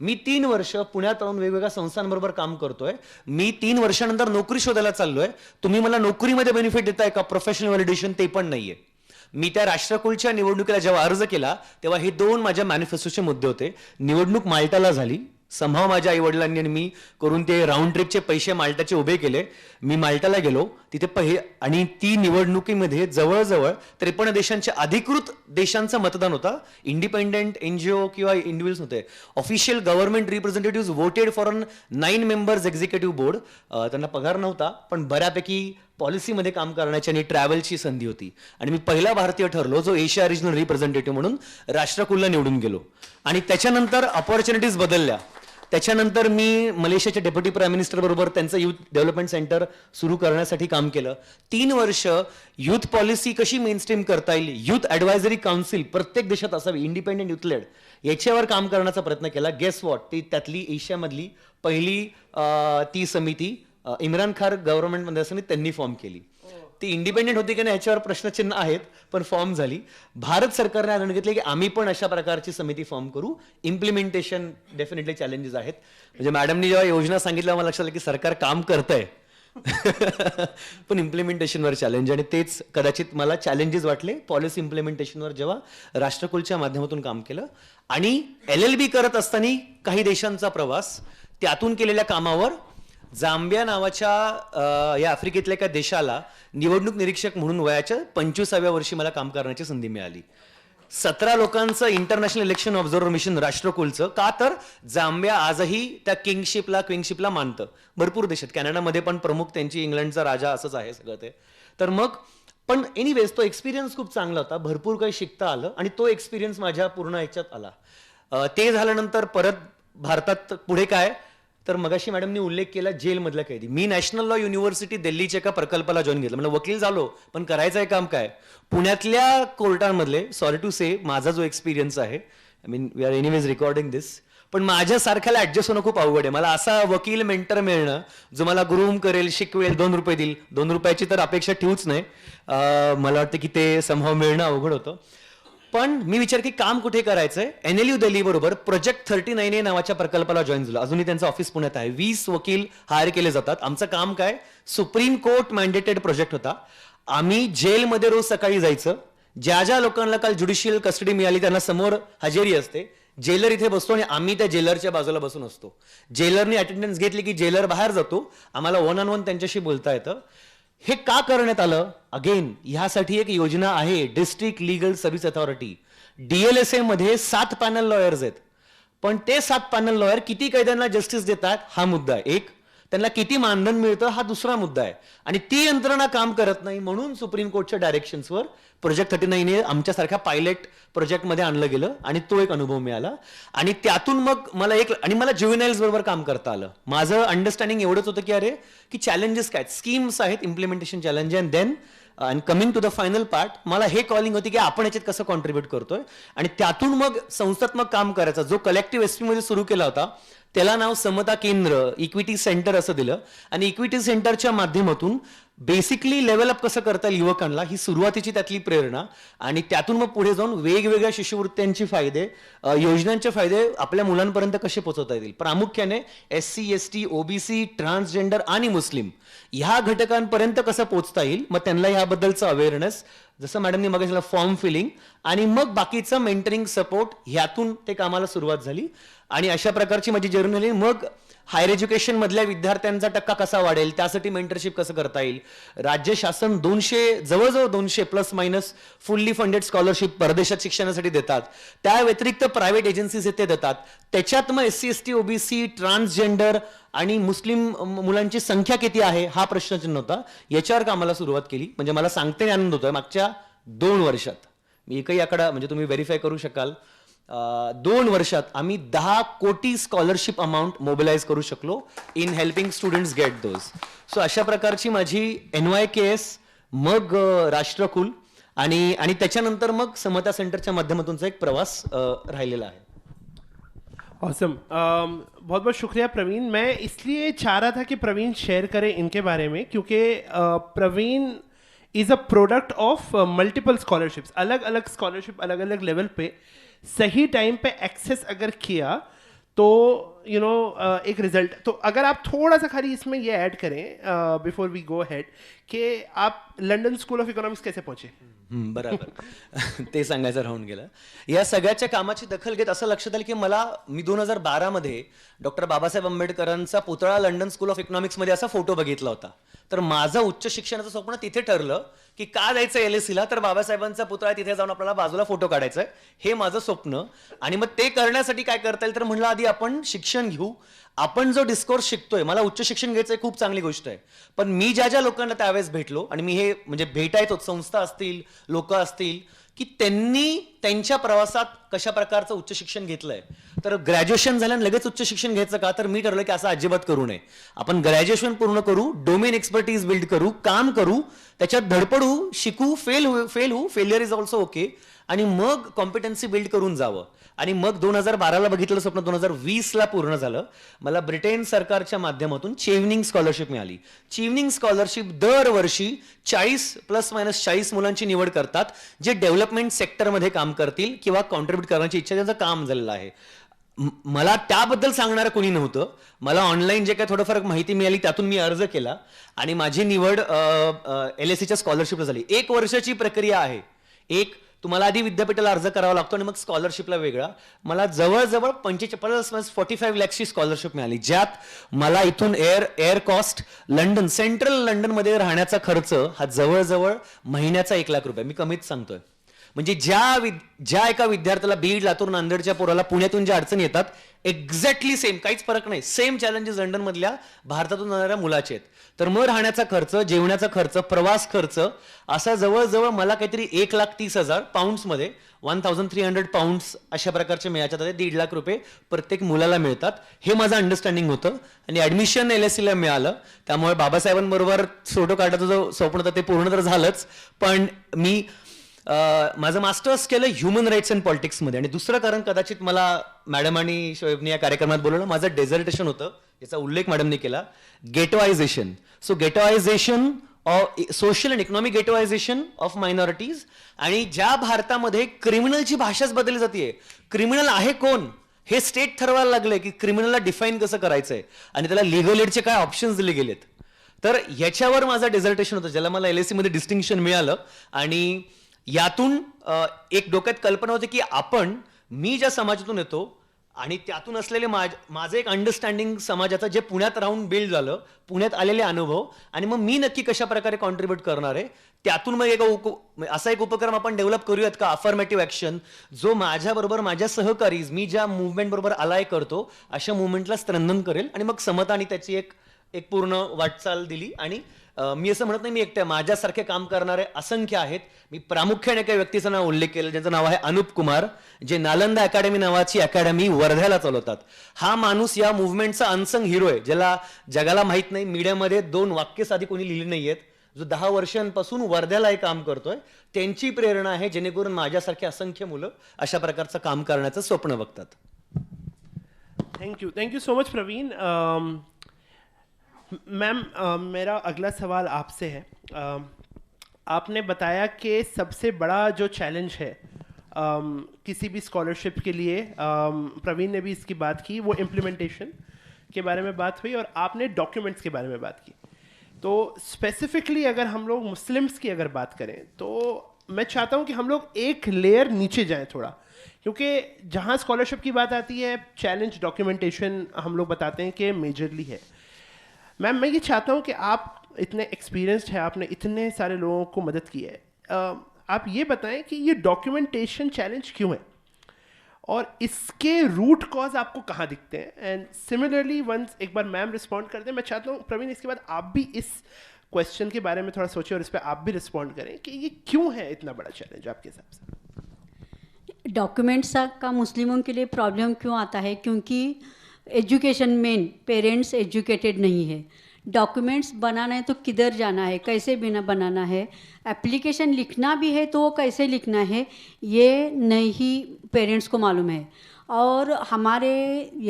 मी 3 वर्ष पुण्यात राहून वेगवेगळ्या संस्थांबरोबर काम करतोय. मी 3 वर्षानंतर नोकरी शोधायला चाललोय. तुम्ही मला नोकरीमध्ये बेनिफिट देताय का? प्रोफेशनल व्हॅलिडेशन ते पण नाहीये. मी त्या राष्ट्रकुलच्या निवडणुकीला जेव्हा अर्ज केला तेव्हा हे 2 माझ्या मॅनिफेस्टोचे मुद्दे होते. निवडणूक माल्टाला झाली, संभाव माझ्या आईवडिलांनी आणि मी करून ते राऊंड ट्रिपचे पैसे माल्टाचे उभे केले. मी माल्टाला गेलो तिथे आणि ती निवडणुकीमध्ये जवळजवळ 53 देशांच्या अधिकृत देशांचं मतदान होतं. इंडिपेंडेंट NGO किंवा इंडिव्हिज्युअल्स नव्हते. Official government representative voted for 9 members executive board. त्यांना पगार नव्हता पण बऱ्यापैकी पॉलिसीमध्ये काम करण्याची आणि ट्रॅव्हलची संधी होती. आणि मी पहिला भारतीय ठरलो जो एशिया रिजनल रिप्रेझेंटेटिव्ह म्हणून राष्ट्रकुलला निवडून गेलो. आणि त्याच्यानंतर ऑपॉर्च्युनिटीज बदलल्या. त्याच्यानंतर मी मलेशियाच्या डेप्युटी प्राईम मिनिस्टर बरोबर त्यांचं युथ डेव्हलपमेंट सेंटर सुरू करण्यासाठी काम केलं. 3 वर्ष युथ पॉलिसी कशी मेनस्ट्रीम करता येईल, युथ ॲडवायझरी काउन्सिल प्रत्येक देशात असावी, इंडिपेंडेंट युथ लेड, याच्यावर काम करण्याचा प्रयत्न केला. गेस वॉट, ती त्यातली एशियामधली पहिली ती समिती इम्रान खान गव्हर्नमेंटमध्ये असताना त्यांनी फॉर्म केली. ती इंडिपेंडेंट होती की नाही ह्याच्यावर प्रश्नचिन्ह आहेत पण फॉर्म झाली. भारत सरकारने निर्णय घेतले की आम्ही पण अशा प्रकारची समिती फॉर्म करू. इम्प्लिमेंटेशन डेफिनेटली चॅलेंजेस आहेत. म्हणजे मॅडमनी जेव्हा योजना सांगितल्या मला लक्षात आलं की सरकार काम करतंय पण इम्प्लिमेंटेशनवर चॅलेंज, आणि तेच कदाचित मला चॅलेंजेस वाटले पॉलिसी इम्प्लिमेंटेशनवर जेव्हा राष्ट्रकुलच्या माध्यमातून काम केलं. आणि LLB करत असताना काही देशांचा प्रवास, त्यातून केलेल्या कामावर झांबिया नावाच्या या आफ्रिकेतल्या एका देशाला निवडणूक निरीक्षक म्हणून वयाच्या 25व्या वर्षी मला काम करण्याची संधी मिळाली. 17 लोकांचं इंटरनॅशनल इलेक्शन ऑब्झर्व्हर मिशन राष्ट्रकुलचं. का तर झांबिया आजही त्या क्विंगशिपला मानतं. भरपूर देशात, कॅनडामध्ये पण प्रमुख त्यांची इंग्लंडचा राजा असंच आहे सगळं ते. तर मग पण एनिवेज तो एक्सपिरियन्स खूप चांगला होता. भरपूर काही शिकता आलं आणि तो एक्सपिरियन्स माझ्या पूर्ण ह्याच्यात आला. ते झाल्यानंतर परत भारतात पुढे काय, तर मगाशी मॅडमनी उल्लेख केला जेलमधला कैदी. मी नॅशनल लॉ युनिव्हर्सिटी दिल्लीच्या एका प्रकल्पाला जॉईन घेतलं. म्हणजे वकील झालो पण करायचं आहे काम काय, पुण्यातल्या कोर्टांमधले. सॉरी टू से माझा जो एक्सपिरियन्स आहे, I mean we are anyways recording this, पण माझ्यासारख्याला ऍडजस्ट होणं खूप अवघड आहे. मला असा वकील मेंटर मिळणं जो मला ग्रूम करेल, शिकवेल, 2 रुपये देईल. 2 रुपयाची तर अपेक्षा ठेवूच नाही. मला वाटतं की ते संभाव मिळणं अवघड होतं. पण मी विचार की काम कुठे करायचंय, NLU दिल्ली बरोबर प्रोजेक्ट 39A नावाच्या प्रकल्पाला जॉईन झालो. अजूनही त्यांचा ऑफिस पुण्यात आहे. 20 वकील हायर केले जातात. आमचं काम काय, सुप्रीम कोर्ट मॅन्डेटेड प्रोजेक्ट होता. आम्ही जेलमध्ये रोज सकाळी जायचं. ज्या ज्या लोकांना काल ज्युडिशियल कस्टडी मिळाली त्यांना समोर हजेरी असते. जेलर इथे बसतो आणि आम्ही त्या जेलरच्या बाजूला बसून असतो. जेलरनी अटेंडन्स घेतली की जेलर बाहेर जातो. आम्हाला 1 on 1 त्यांच्याशी बोलता येतं. हे का करण्यात आलं, अगेन ह्यासाठी एक योजना आहे, district legal service authority. DLSA मध्ये 7 पॅनल लॉयर्स आहेत. पण ते 7 पॅनल लॉयर किती कैद्यांना जस्टिस देतात हा मुद्दा आहे एक. त्यांना किती मानधन मिळतं हा दुसरा मुद्दा आहे. आणि ती यंत्रणा काम करत नाही म्हणून सुप्रीम कोर्टच्या डायरेक्शन्सवर प्रोजेक्ट 39A आमच्यासारख्या पायलट प्रोजेक्टमध्ये आणलं गेलं आणि तो एक अनुभव मिळाला. आणि त्यातून मग मला ज्युव्हेनाइल्स बरोबर काम करता आलं. माझं अंडरस्टँडिंग एवढंच होतं की अरे की चॅलेंजेस काय, स्कीम्स आहेत, implementation challenge, and then and coming to the final part मला हे कॉलिंग होती की आपण याच्यात कसं कॉन्ट्रीब्युट करतोय. आणि त्यातून मग संस्थात्मक काम करायचं. जो कलेक्टिव्ह SP मध्ये सुरू केला होता त्याला नाव समता केंद्र, इक्विटी सेंटर असं दिलं. आणि इक्विटी सेंटरच्या माध्यमातून बेसिकली लेवलअप कसं करता येईल युवकांना, ही सुरुवातीची त्यातली प्रेरणा. आणि त्यातून मग पुढे जाऊन वेगवेगळ्या शिष्यवृत्त्यांचे फायदे, योजनांचे फायदे आपल्या मुलांपर्यंत कसे पोहोचवता येतील. प्रामुख्याने SC ST OBC ट्रान्सजेंडर आणि मुस्लिम ह्या घटकांपर्यंत कसं पोहोचता येईल, मग त्यांना ह्याबद्दलचं अवेअरनेस, जसं मॅडमनी मग फॉर्म फिलिंग आणि मग बाकीचं मेंटरिंग सपोर्ट, ह्यातून ते कामाला सुरुवात झाली. आणि अशा प्रकारची माझी जर्नी झाली. मग हायर एज्युकेशन मधल्या विद्यार्थ्यांचा टक्का कसा वाढेल, त्यासाठी मेंटरशिप कसं करता येईल. राज्य शासन जवळजवळ 200 plus minus fully funded scholarship परदेशात शिक्षणासाठी देतात. त्या व्यतिरिक्त प्रायव्हेट एजन्सीज ते देतात. त्याच्यात मग SC ST OBC ट्रान्सजेंडर आणि मुस्लिम मुलांची संख्या किती आहे हा प्रश्नचिन्ह होता. याच्यावर कामाला सुरुवात केली. म्हणजे मला सांगते आनंद होतोय मागच्या 2 वर्षात मी एकही आकडा म्हणजे तुम्ही व्हेरीफाय करू शकाल, 2 वर्षात आम्ही 10 कोटी स्कॉलरशिप अमाऊंट मोबिलाइज करू शकलो in helping students get those. So अशा प्रकारची माझी NYKS, मग राष्ट्रकुल आणि त्याच्यानंतर मग समता सेंटरच्या माध्यमातूनचा एक प्रवास राहिलेला आहे. ऑसम. बहुत बहुत शुक्रिया प्रवीण. मैं इसलिए चाह रहा था कि प्रवीण शेयर करें इनके बारे में क्योंकि Praveen is a product of multiple scholarships. अलग अलग स्कॉलरशिप अलग अलग लेवल पे सही टाइम पे एक्सेस अगर किया तो एक रिजल्ट. तो अगर आप थोड़ा सा खाली इसमें ये ऐड करें बिफोर वी गो हेड कि आप लंदन स्कूल ऑफ इकोनॉमिक्स कैसे पहुंचे. बरोबर. ते सांगायचं राहून गेलं. या सगळ्याच्या कामाची दखल घेत असं लक्षात आलं की मी 2012 मध्ये डॉक्टर बाबासाहेब आंबेडकरांचा पुतळा लंडन स्कूल ऑफ इकॉनॉमिक्समध्ये असा फोटो बघितला होता. तर माझं उच्च शिक्षणाचं स्वप्न तिथे ठरलं की का जायचं LSE तर बाबासाहेबांचा पुतळा तिथे जाऊन आपल्याला बाजूला फोटो काढायचा आहे, हे माझं स्वप्न. आणि मग ते करण्यासाठी काय करता येईल तर म्हणलं आधी आपण शिक्षण घेऊ. आपण जो डिस्कोर्स शिकतोय, मला उच्च शिक्षण घ्यायचं खूप चांगली गोष्ट आहे, पण मी ज्या लोकांना त्यावेळेस भेटलो आणि मी हे म्हणजे भेटायचो, संस्था असतील, लोक असतील, की त्यांनी त्यांच्या प्रवासात कशा प्रकारचं उच्च शिक्षण घेतलंय. तर ग्रॅज्युएशन झाल्यानं लगेच उच्च शिक्षण घ्यायचं का, तर मी ठरवलं की असं अजिबात करू नये. आपण ग्रॅज्युएशन पूर्ण करू, डोमेन एक्सपर्टीज बिल्ड करू, काम करू, त्याच्यात धडपडू, शिकू, फेल होऊ, फेलियर इज ऑल्सो ओके, आणि मग कॉम्पिटन्सी बिल्ड करून जावं. आणि मग 2012ला बघितलं स्वप्न 2020ला पूर्ण झालं. मला ब्रिटन सरकारच्या माध्यमातून चेवनिंग स्कॉलरशिप मिळाली. चेवनिंग स्कॉलरशिप दरवर्षी 40 मुलांची निवड करतात जे डेव्हलपमेंट सेक्टरमध्ये काम करतील किंवा कॉन्ट्रीब्यूट करण्याची इच्छा त्यांचं काम झालेलं आहे. मला त्याबद्दल सांगणारं कोणी नव्हतं. मला ऑनलाईन जे काही थोडंफार माहिती मिळाली त्यातून मी अर्ज केला आणि माझी निवड LSEच्या स्कॉलरशिपला झाली. 1 वर्षाची प्रक्रिया आहे. तुम्हाला आधी विद्यापीठाला अर्ज करावा लागतो आणि मग स्कॉलरशिपला वेगळा. मला जवळजवळ 45 लॅक्सची स्कॉलरशिप मिळाली, ज्यात मला इथून एअर कॉस्ट लंडन, सेंट्रल लंडनमध्ये राहण्याचा खर्च हा जवळजवळ महिन्याचा 1 लाख रुपये. मी कमीच सांगतोय. म्हणजे ज्या एका विद्यार्थ्याला बीड, लातूर, नांदेडच्या पोराला पुण्यातून ज्या अडचणी येतात, एक्झॅक्टली सेम, काहीच फरक नाही, सेम चॅलेंजेस लंडनमधल्या भारतातून जाणाऱ्या मुलाचे आहेत. तर मग राहण्याचा खर्च, जेवणाचा खर्च, प्रवास खर्च असा जवळजवळ मला काहीतरी 1,30,000 पाऊंड्समध्ये 1,300 पाऊंड्स अशा प्रकारचे मिळायचे. 1.5 लाख रुपये प्रत्येक मुलाला मिळतात, हे माझं अंडरस्टँडिंग होतं. आणि ऍडमिशन LSEला मिळालं. त्यामुळे बाबासाहेबांबरोबर फोटो काढायचं जो स्वप्न होतं ते पूर्ण तर झालंच, पण मी माझं मास्टर्स केलं ह्युमन राईट्स अँड पॉलिटिक्समध्ये. आणि दुसरं कारण कदाचित मला मॅडम आणि शोएबनी या कार्यक्रमात बोलवलं, माझं डेझर्टेशन होतं, याचा उल्लेख मॅडमने केला, ghettoization. So ghettoization of social and economic ghettoization of minorities. आणि ज्या भारतामध्ये क्रिमिनलची भाषाच बदलली जाते. क्रिमिनल आहे कोण हे स्टेट ठरवायला लागलंय की क्रिमिनलला डिफाईन कसं करायचंय आणि त्याला लिगल एडचे काय ऑप्शन्स दिले गेलेत. तर याच्यावर माझं डेझर्टेशन होतं, ज्याला मला LSE मध्ये डिस्टिंक्शन मिळालं. आणि यातून एक डोक्यात कल्पना होती की मी ज्या समाजातून येतो आणि त्यातून असलेले माझं एक अंडरस्टँडिंग समाजाचं, जे पुण्यात राहून बिल्ड झालं, पुण्यात आलेले अनुभव, आणि मग मी नक्की कशा प्रकारे कॉन्ट्रीब्यूट करणार आहे. त्यातून मग असा एक उपक्रम आपण डेव्हलप करूयात का, अफर्मेटिव्ह ॲक्शन, जो माझ्याबरोबर माझ्या सहकारीज, मी ज्या मुवमेंट बरोबर अलाय करतो अशा मुवमेंटला स्त्रंदन करेल. आणि मग समता आणि त्याची एक पूर्ण वाटचाल दिली. आणि मी असं म्हणत नाही मी एकट्या, माझ्यासारखे काम करणारे असंख्य आहेत. मी प्रामुख्याने एका व्यक्तीचं नाव उल्लेख केलं, ज्याचं नाव आहे अनुप कुमार, जे नालंदा अकॅडमी नावाची अकॅडमी वर्ध्याला चालवतात. हा माणूस या मुव्हमेंटचा अनसंग हिरो आहे, ज्याला जगाला माहित नाही, मीडियामध्ये 2 वाक्य साधी कोणी लिहिली नाहीयेत, जो 10 वर्षांपासून वर्ध्याला हे काम करतोय. त्यांची प्रेरणा आहे, जेणेकरून माझ्यासारखे असंख्य मुलं अशा प्रकारचं काम करण्याचं स्वप्न बघतात. Thank you so much Praveen. Ma'am, मेरा अगला सवाल आपसे है. आपने बताया कि सबसे बड़ा जो चैलेंज है किसी भी स्कॉलरशिप के लिए, प्रवीण ने भी इसकी बात की, वो इम्प्लीमेंटेशन के बारे में बात हुई और आपने डॉक्यूमेंट्स के बारे में बात की. तो स्पेसिफिकली अगर हम लोग मुस्लिम्स की अगर बात करें तो मैं चाहता हूँ कि हम लोग एक लेयर नीचे जाएं थोड़ा, क्योंकि जहाँ स्कॉलरशिप की बात आती है, चैलेंज डॉक्यूमेंटेशन हम लोग बताते हैं कि मेजरली है. मैम, मैं ये चाहता हूँ कि आप इतने एक्सपीरियंस्ड हैं, आपने इतने सारे लोगों को मदद की है, आप ये बताएं कि ये डॉक्यूमेंटेशन चैलेंज क्यों है और इसके रूट कॉज आपको कहाँ दिखते हैं. एंड सिमिलरली वंस एक बार मैम रिस्पॉन्ड कर दें, मैं चाहता हूँ प्रवीण इसके बाद आप भी इस क्वेश्चन के बारे में थोड़ा सोचें और इस पर आप भी रिस्पॉन्ड करें कि ये क्यों है इतना बड़ा चैलेंज आपके हिसाब से. डॉक्यूमेंट्स का मुस्लिमों के लिए प्रॉब्लम क्यों आता है, क्योंकि एजुकेशन मेन, पेरेंट्स एजुकेटेड नहीं है. डॉक्यूमेंट्स बनाना है तो किधर जाना है, कैसे बिना बनाना है, एप्लीकेशन लिखना भी है तो वो कैसे लिखना है, ये नहीं पेरेंट्स को मालूम है. और हमारे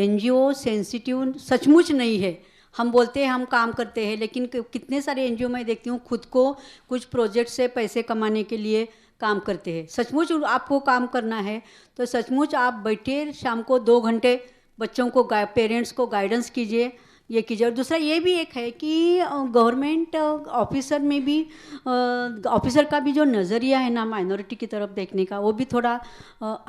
NGO सेंसिटिव सचमुच नहीं है. हम बोलते हैं हम काम करते हैं, लेकिन कितने सारे NGO मैं देखती हूँ खुद को कुछ प्रोजेक्ट से पैसे कमाने के लिए काम करते हैं. सचमुच आपको काम करना है तो सचमुच आप बैठिए, शाम को 2 घंटे बच्चों को पेरेंट्स को गाइडेंस कीजिए ये कीजिए। और दूसरा ये भी एक है कि गवर्नमेंट ऑफिसर में भी ऑफिसर का भी जो नज़रिया है ना माइनॉरिटी की तरफ देखने का, वो भी थोड़ा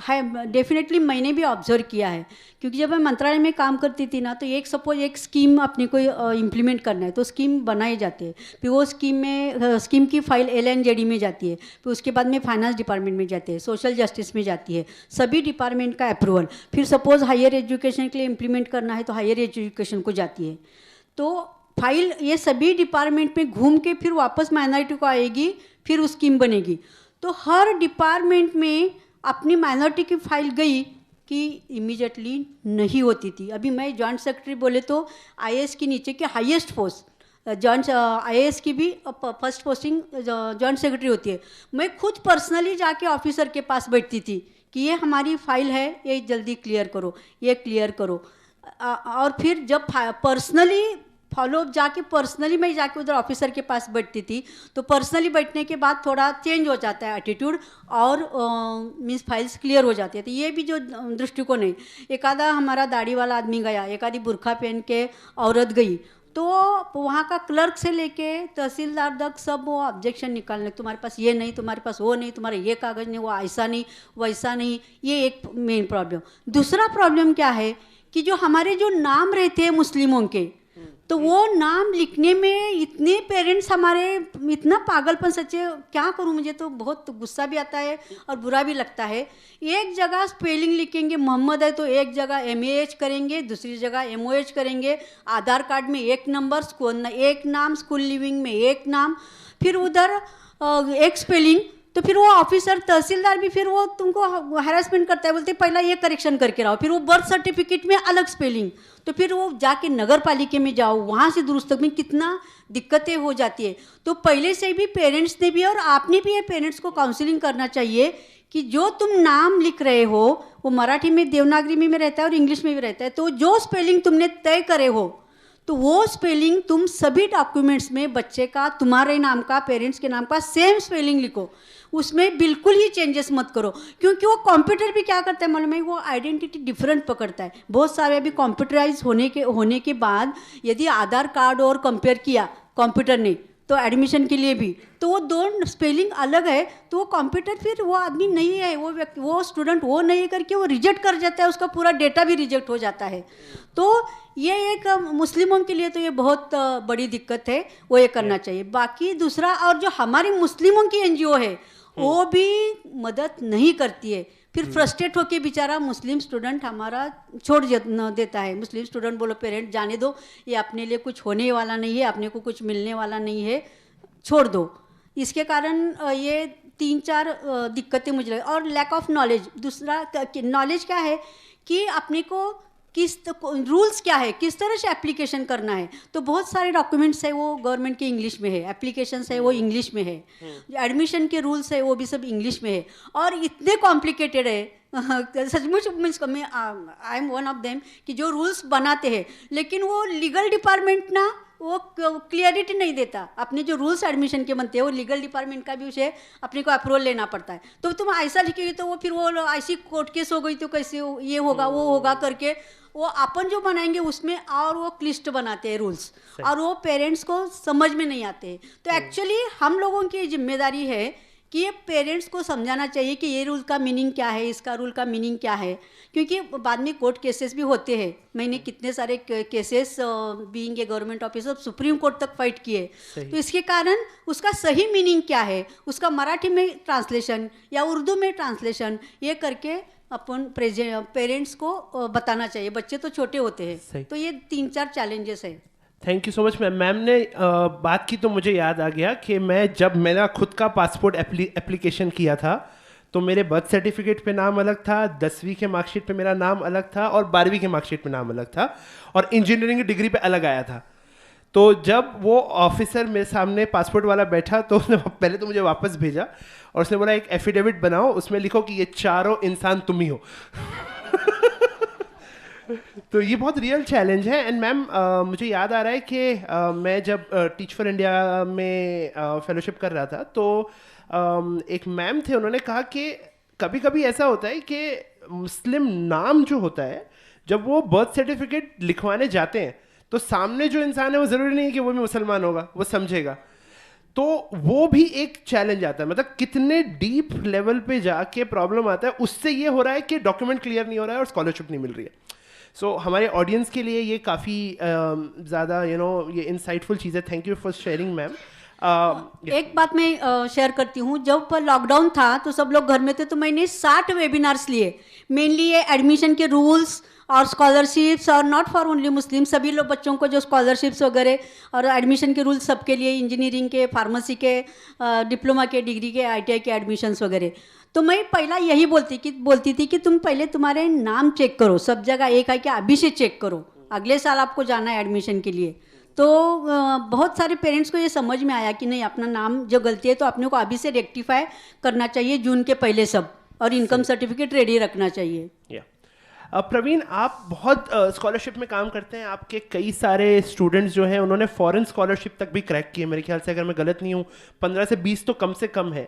है। डेफिनेटली मैंने भी ऑब्जर्व किया है, क्योंकि जब मैं मंत्रालय में काम करती थी ना, तो सपोज एक स्कीम अपने को इम्प्लीमेंट करना है तो स्कीम बनाई जाती है, फिर वो स्कीम की फाइल LNJD में जाती है, फिर उसके बाद में फाइनेंस डिपार्टमेंट में जाती है, सोशल जस्टिस में जाती है, सभी डिपार्टमेंट का अप्रूवल, फिर सपोज हायर एजुकेशन के लिए इम्प्लीमेंट करना है तो हायर एजुकेशन को जाती है। तो फाइल ये सभी डिपार्टमेंट में घूम के फिर वापस माइनॉरिटी को आएगी, फिर वो स्कीम बनेगी। तो हर डिपार्टमेंट में अपनी माइनॉरिटी की फाइल गई कि इमीडिएटली नहीं होती थी। अभी मैं जॉइंट सेक्रेटरी बोले तो IAS की नीचे की हाईएस्ट पोस्ट जॉइंट IAS की भी फर्स्ट पोस्टिंग जॉइंट सेक्रेटरी होती है। मैं खुद पर्सनली जाके ऑफिसर के पास बैठती थी कि ये हमारी फाइल है, ये जल्दी क्लियर करो, ये क्लियर करो। और फिर जब पर्सनली फॉलोअप जाके पर्सनली मैं जाके उधर ऑफिसर के पास बैठती थी, तो पर्सनली बैठने के बाद थोड़ा चेंज हो जाता है एटीट्यूड, और मीन्स फाइल्स क्लियर हो जाती है। तो ये भी जो दृष्टिकोण है, एक आधा हमारा दाढ़ी वाला आदमी गया, एक आधी बुर्खा पहन के औरत गई, तो वहाँ का क्लर्क से लेके तहसीलदार तक सब वो ऑब्जेक्शन निकालने, तुम्हारे पास ये नहीं, तुम्हारे पास वो नहीं, तुम्हारे ये कागज़ नहीं, वो ऐसा नहीं, वैसा नहीं। ये एक मेन प्रॉब्लम। दूसरा प्रॉब्लम क्या है कि जो हमारे जो नाम रहते हैं मुस्लिमों के, तो वो नाम लिखने में इतने पेरेंट्स हमारे इतना पागलपन, सच्चे क्या करूँ, मुझे तो बहुत गुस्सा भी आता है और बुरा भी लगता है। एक जगह स्पेलिंग लिखेंगे, मोहम्मद है तो एक जगह MAH करेंगे, दूसरी जगह MOH करेंगे, आधार कार्ड में एक नंबर, एक नाम, स्कूल लिविंग में एक नाम, फिर उधर एक स्पेलिंग। तो फिर वो ऑफिसर तहसीलदार भी फिर वो तुमको हैरेसमेंट करता है, बोलते पहला ये करेक्शन करके रहो, फिर वो बर्थ सर्टिफिकेट में अलग स्पेलिंग, तो फिर वो जाके नगर पालिका में जाओ, वहाँ से दुरुस्त में कितना दिक्कतें हो जाती है। तो पहले से भी पेरेंट्स ने भी और आपने भी ये पेरेंट्स को काउंसलिंग करना चाहिए कि जो तुम नाम लिख रहे हो वो मराठी में देवनागरी में रहता है और इंग्लिश में भी रहता है, तो जो स्पेलिंग तुमने तय करे हो तो वो स्पेलिंग तुम सभी डॉक्यूमेंट्स में बच्चे का, तुम्हारे नाम का, पेरेंट्स के नाम का सेम स्पेलिंग लिखो, उसमें बिल्कुल ही चेंजेस मत करो। क्योंकि वो कंप्यूटर भी क्या करता है मालूम है, वो आइडेंटिटी डिफरेंट पकड़ता है। बहुत सारे अभी कंप्यूटराइज होने के बाद यदि आधार कार्ड और कंपेयर किया कंप्यूटर ने, तो एडमिशन के लिए भी, तो वो दो स्पेलिंग अलग है, तो वो कंप्यूटर फिर वो आदमी नहीं है, वो स्टूडेंट वो नहीं करके वो रिजेक्ट कर जाता है, उसका पूरा डेटा भी रिजेक्ट हो जाता है। तो ये एक मुस्लिमों के लिए तो ये बहुत बड़ी दिक्कत है, वो ये करना चाहिए। बाकी दूसरा, और जो हमारी मुस्लिमों की NGO है वो भी मदद नहीं करती है, फिर फ्रस्ट्रेट होके बेचारा मुस्लिम स्टूडेंट हमारा छोड़ देता है। मुस्लिम स्टूडेंट बोलो पेरेंट जाने दो, ये अपने लिए कुछ होने वाला नहीं है, अपने को कुछ मिलने वाला नहीं है, छोड़ दो। इसके कारण ये 3-4 दिक्कतें मुझे लगी। और लैक ऑफ नॉलेज, दूसरा नॉलेज क्या है कि अपने को रूल्स क्या है, किस तरह से एप्लीकेशन करना है। तो बहुत सारे डॉक्यूमेंट्स है वो गवर्नमेंट के इंग्लिश में है, एप्लीकेशंस है वो इंग्लिश में है, एडमिशन के रूल्स है वो भी सब इंग्लिश में है, और इतने कॉम्प्लिकेटेड है सचमुच। Means I am one of them कि जो रूल्स बनाते हैं, लेकिन वो लीगल डिपार्टमेंट ना वो क्लियरिटी नहीं देता। अपने जो रूल्स एडमिशन के बनते हैं वो लीगल डिपार्टमेंट का भी उसे अपने को अप्रूवल लेना पड़ता है। तो तुम ऐसा लिखेगी तो वो फिर वो ऐसी कोर्ट केस हो गई तो कैसे ये होगा वो होगा करके वो अपन जो बनाएंगे उसमें और वो क्लिष्ट बनाते हैं रूल्स, और वो पेरेंट्स को समझ में नहीं आते। तो एक्चुअली हम लोगों की जिम्मेदारी है कि ये पेरेंट्स को समझाना चाहिए कि ये रूल का मीनिंग क्या है, इसका रूल का मीनिंग क्या है, क्योंकि बाद में कोर्ट केसेस भी होते हैं। मैंने कितने सारे cases being a government officer supreme court तक फाइट किए। तो इसके कारण उसका सही मीनिंग क्या है, उसका मराठी में ट्रांसलेशन या उर्दू में ट्रांसलेशन ये करके अपन पेरेंट्स को बताना चाहिए। बच्चे तो छोटे होते हैं, तो ये 3-4 चैलेंजेस है। Thank you so much ma'am. Ma'am ने बात की तो मुझे याद आ गया कि मैं जब मेरा खुद का पासपोर्ट एप्लीकेशन किया था तो मेरे बर्थ सर्टिफिकेट पे नाम अलग था, 10वीं के मार्कशीट पे मेरा नाम अलग था और 12वीं के मार्कशीट पे नाम अलग था, और इंजीनियरिंग की डिग्री पे अलग आया था। तो जब वो ऑफिसर मेरे सामने पासपोर्ट वाला बैठा तो उसने पहले तो मुझे वापस भेजा और उसने बोला एक एफिडेविट बनाओ, उसमें लिखो कि ये चारों इंसान तुम ही हो। तो ये बहुत रियल चैलेंज है। एंड मैम मुझे याद आ रहा है कि मैं जब टीच फॉर इंडिया में फेलोशिप कर रहा था तो एक मैम थे, उन्होंने कहा कि कभी कभी ऐसा होता है कि मुस्लिम नाम जो होता है जब वो बर्थ सर्टिफिकेट लिखवाने जाते हैं तो सामने जो इंसान है वो ज़रूरी नहीं है कि वो भी मुसलमान होगा, वो समझेगा, तो वो भी एक चैलेंज आता है। मतलब कितने डीप लेवल पे जाके प्रॉब्लम आता है, उससे ये हो रहा है कि डॉक्यूमेंट क्लियर नहीं हो रहा है और स्कॉलरशिप नहीं मिल रही है। सो हमारे ऑडियंस के लिए ये काफ़ी ज़्यादा ये इंसाइटफुल चीज़ है। Thank you for sharing ma'am. एक बात मैं शेयर करती हूँ, जब लॉकडाउन था तो सब लोग घर में थे, तो मैंने 60 वेबिनार्स लिए, मेनली ये एडमिशन के रूल्स और स्कॉलरशिप्स, और नॉट फॉर ओनली मुस्लिम, सभी लोग बच्चों को जो स्कॉलरशिप्स वगैरह और एडमिशन के रूल्स सबके लिए, इंजीनियरिंग के, फार्मेसी के, डिप्लोमा के, डिग्री के, ITI के एडमिशन्स वगैरह। तो मैं पहला यही बोलती थी कि तुम पहले तुम्हारे नाम चेक करो, सब जगह एक है कि अभी से चेक करो, अगले साल आपको जाना है एडमिशन के लिए। तो बहुत सारे पेरेंट्स को ये समझ में आया कि नहीं, अपना नाम जो गलती है तो अपने को अभी से रेक्टिफाई करना चाहिए, जून के पहले सब, और इनकम सर्टिफिकेट रेडी रखना चाहिए। प्रवीण, आप बहुत स्कॉलरशिप में काम करते हैं, आपके कई सारे स्टूडेंट्स जो हैं उन्होंने फॉरेन स्कॉलरशिप तक भी क्रैक की है मेरे ख्याल से, अगर मैं गलत नहीं हूँ 15 से 20 तो कम से कम है,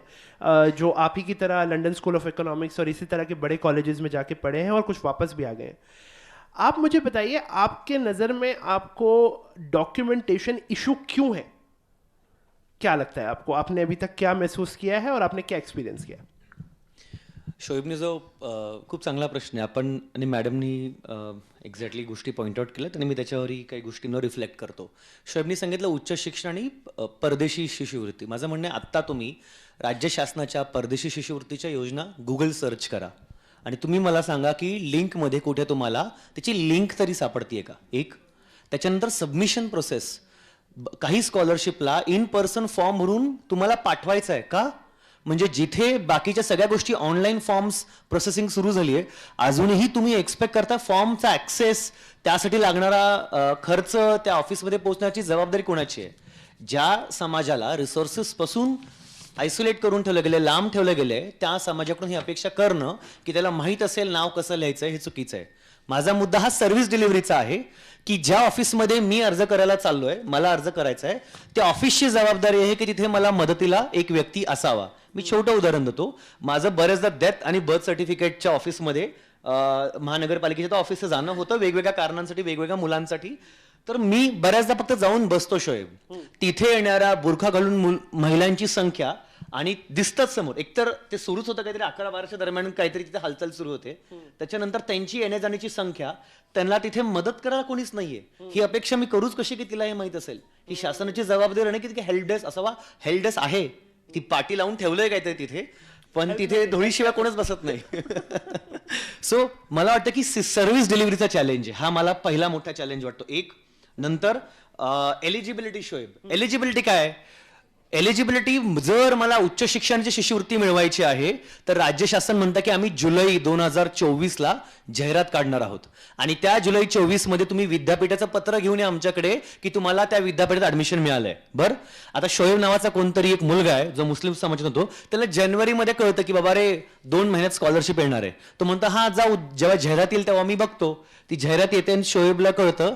जो आप ही की तरह लंदन स्कूल ऑफ इकोनॉमिक्स और इसी तरह के बड़े कॉलेजेस में जाके पढ़े हैं और कुछ वापस भी आ गए हैं। आप मुझे बताइए, आपके नज़र में आपको डॉक्यूमेंटेशन इशू क्यों है? क्या लगता है आपको? आपने अभी तक क्या महसूस किया है और आपने क्या एक्सपिरियन्स किया? शोएबने जो खूप चांगला प्रश्न आहे, आपण आणि मॅडमनी एक्झॅक्टली गोष्टी पॉईंट आउट केल्यात आणि मी त्याच्यावरही काही गोष्टींवर रिफ्लेक्ट करतो. शोएबनी सांगितलं उच्च शिक्षण आणि परदेशी शिष्यवृत्ती. माझं म्हणणं आहे, आत्ता तुम्ही राज्य शासनाच्या परदेशी शिष्यवृत्तीच्या योजना गुगल सर्च करा आणि तुम्ही मला सांगा की लिंकमध्ये कुठे तुम्हाला त्याची लिंक तरी सापडतीये का. एक, त्याच्यानंतर सबमिशन प्रोसेस, काही स्कॉलरशिपला इन पर्सन फॉर्म भरून तुम्हाला पाठवायचं आहे का, म्हणजे जिथे बाकीच्या सगळ्या गोष्टी ऑनलाईन फॉर्म्स प्रोसेसिंग सुरू झाली आहे, अजूनही तुम्ही एक्सपेक्ट करता फॉर्मचा ॲक्सेस, त्यासाठी लागणारा खर्च, त्या ऑफिसमध्ये पोहोचण्याची जबाबदारी कोणाची आहे? ज्या समाजाला रिसोर्सेसपासून आयसोलेट करून ठेवलं गेलं, लांब ठेवलं गेलं आहे, त्या समाजाकडून ही अपेक्षा करणं की त्याला माहीत असेल नाव कसं लिहायचं, हे चुकीचं आहे. माझा मुद्दा हा सर्व्हिस डिलिव्हरीचा आहे की ज्या ऑफिसमध्ये मी अर्ज करायला चाललोय, मला अर्ज करायचा आहे, त्या ऑफिसची जबाबदारी आहे की तिथे मला मदतीला एक व्यक्ती असावा. मी छोटं उदाहरण देतो. माझं बऱ्याचदा डेथ आणि बर्थ सर्टिफिकेटच्या ऑफिसमध्ये, महानगरपालिकेच्या ऑफिसचं जाणं होतं वेगवेगळ्या कारणांसाठी, वेगवेगळ्या मुलांसाठी. तर मी बऱ्याचदा फक्त जाऊन बसतो शोएब. तिथे येणाऱ्या बुरखा घालून महिलांची संख्या आणि दिसतात समोर, एकतर ते सुरूच होतं काहीतरी 11-12च्या दरम्यान काहीतरी तिथे हालचाल सुरू होते, त्याच्यानंतर त्यांची येण्या जाण्याची संख्या, त्यांना तिथे मदत करायला कोणीच नाहीये. ही अपेक्षा मी करूच कशी की तिला हे माहित असेल. ही शासनाची जबाबदारी नाही की हेल्प डेस्क असावा. हेल्प डेस्क आहे, ती पाटी लावून ठेवलंय काहीतरी तिथे, पण तिथे धुळीशिवाय कोणच बसत नाही. सो मला वाटतं की सर्व्हिस डिलिव्हरीचा चॅलेंज हा मला पहिला मोठा चॅलेंज वाटतो. एक, नंतर एलिजिबिलिटी. शोएब, एलिजिबिलिटी काय? एलिजिबिलिटी, जर मला उच्च शिक्षणाची शिष्यवृत्ती मिळवायची आहे तर राज्य शासन म्हणतं की आम्ही जुलै 2024ला जाहिरात काढणार आहोत आणि त्या जुलै 24 मध्ये तुम्ही विद्यापीठाचं पत्र घेऊन या आमच्याकडे की तुम्हाला त्या विद्यापीठात ऍडमिशन मिळालंय. बरं, आता शोएब नावाचा कोणतरी एक मुलगा आहे जो मुस्लिम समाजात होतो, त्याला जानेवारीमध्ये कळतं की बाबा रे 2 महिन्यात स्कॉलरशिप येणार आहे. तो म्हणतो हा जाऊ, जेव्हा जाहिरात येईल तेव्हा मी बघतो. ती जाहिरात येते आणि शोएबला कळतं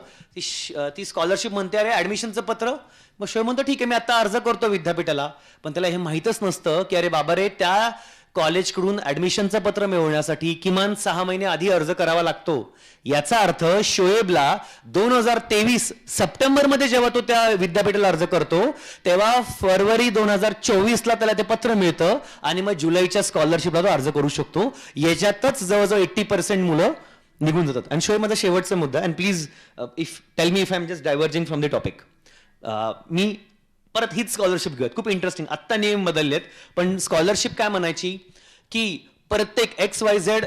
ती स्कॉलरशिप म्हणते अरे ऍडमिशनचं पत्र. मग शोएब म्हणतो ठीक आहे, मी आता अर्ज करतो विद्यापीठाला. पण त्याला हे माहीतच नसतं की अरे बाबा रे, त्या कॉलेजकडून ऍडमिशनचं पत्र मिळवण्यासाठी किमान 6 महिने आधी अर्ज करावा लागतो. याचा अर्थ शोएबला 2023 सप्टेंबरमध्ये जेव्हा तो त्या विद्यापीठाला अर्ज करतो तेव्हा फरवरी 2024ला त्याला ते पत्र मिळतं आणि मग जुलैच्या स्कॉलरशिपला तो अर्ज करू शकतो. याच्यातच जवळजवळ 80% मुलं निघून जातात. आणि शोएब, माझा शेवटचा मुद्दा, and please tell me if I am just diverging from the topic. मी परत हीच स्कॉलरशिप घेऊयात, खूप इंटरेस्टिंग, आत्ता नियम बदललेत, पण स्कॉलरशिप काय म्हणायची की प्रत्येक XYZ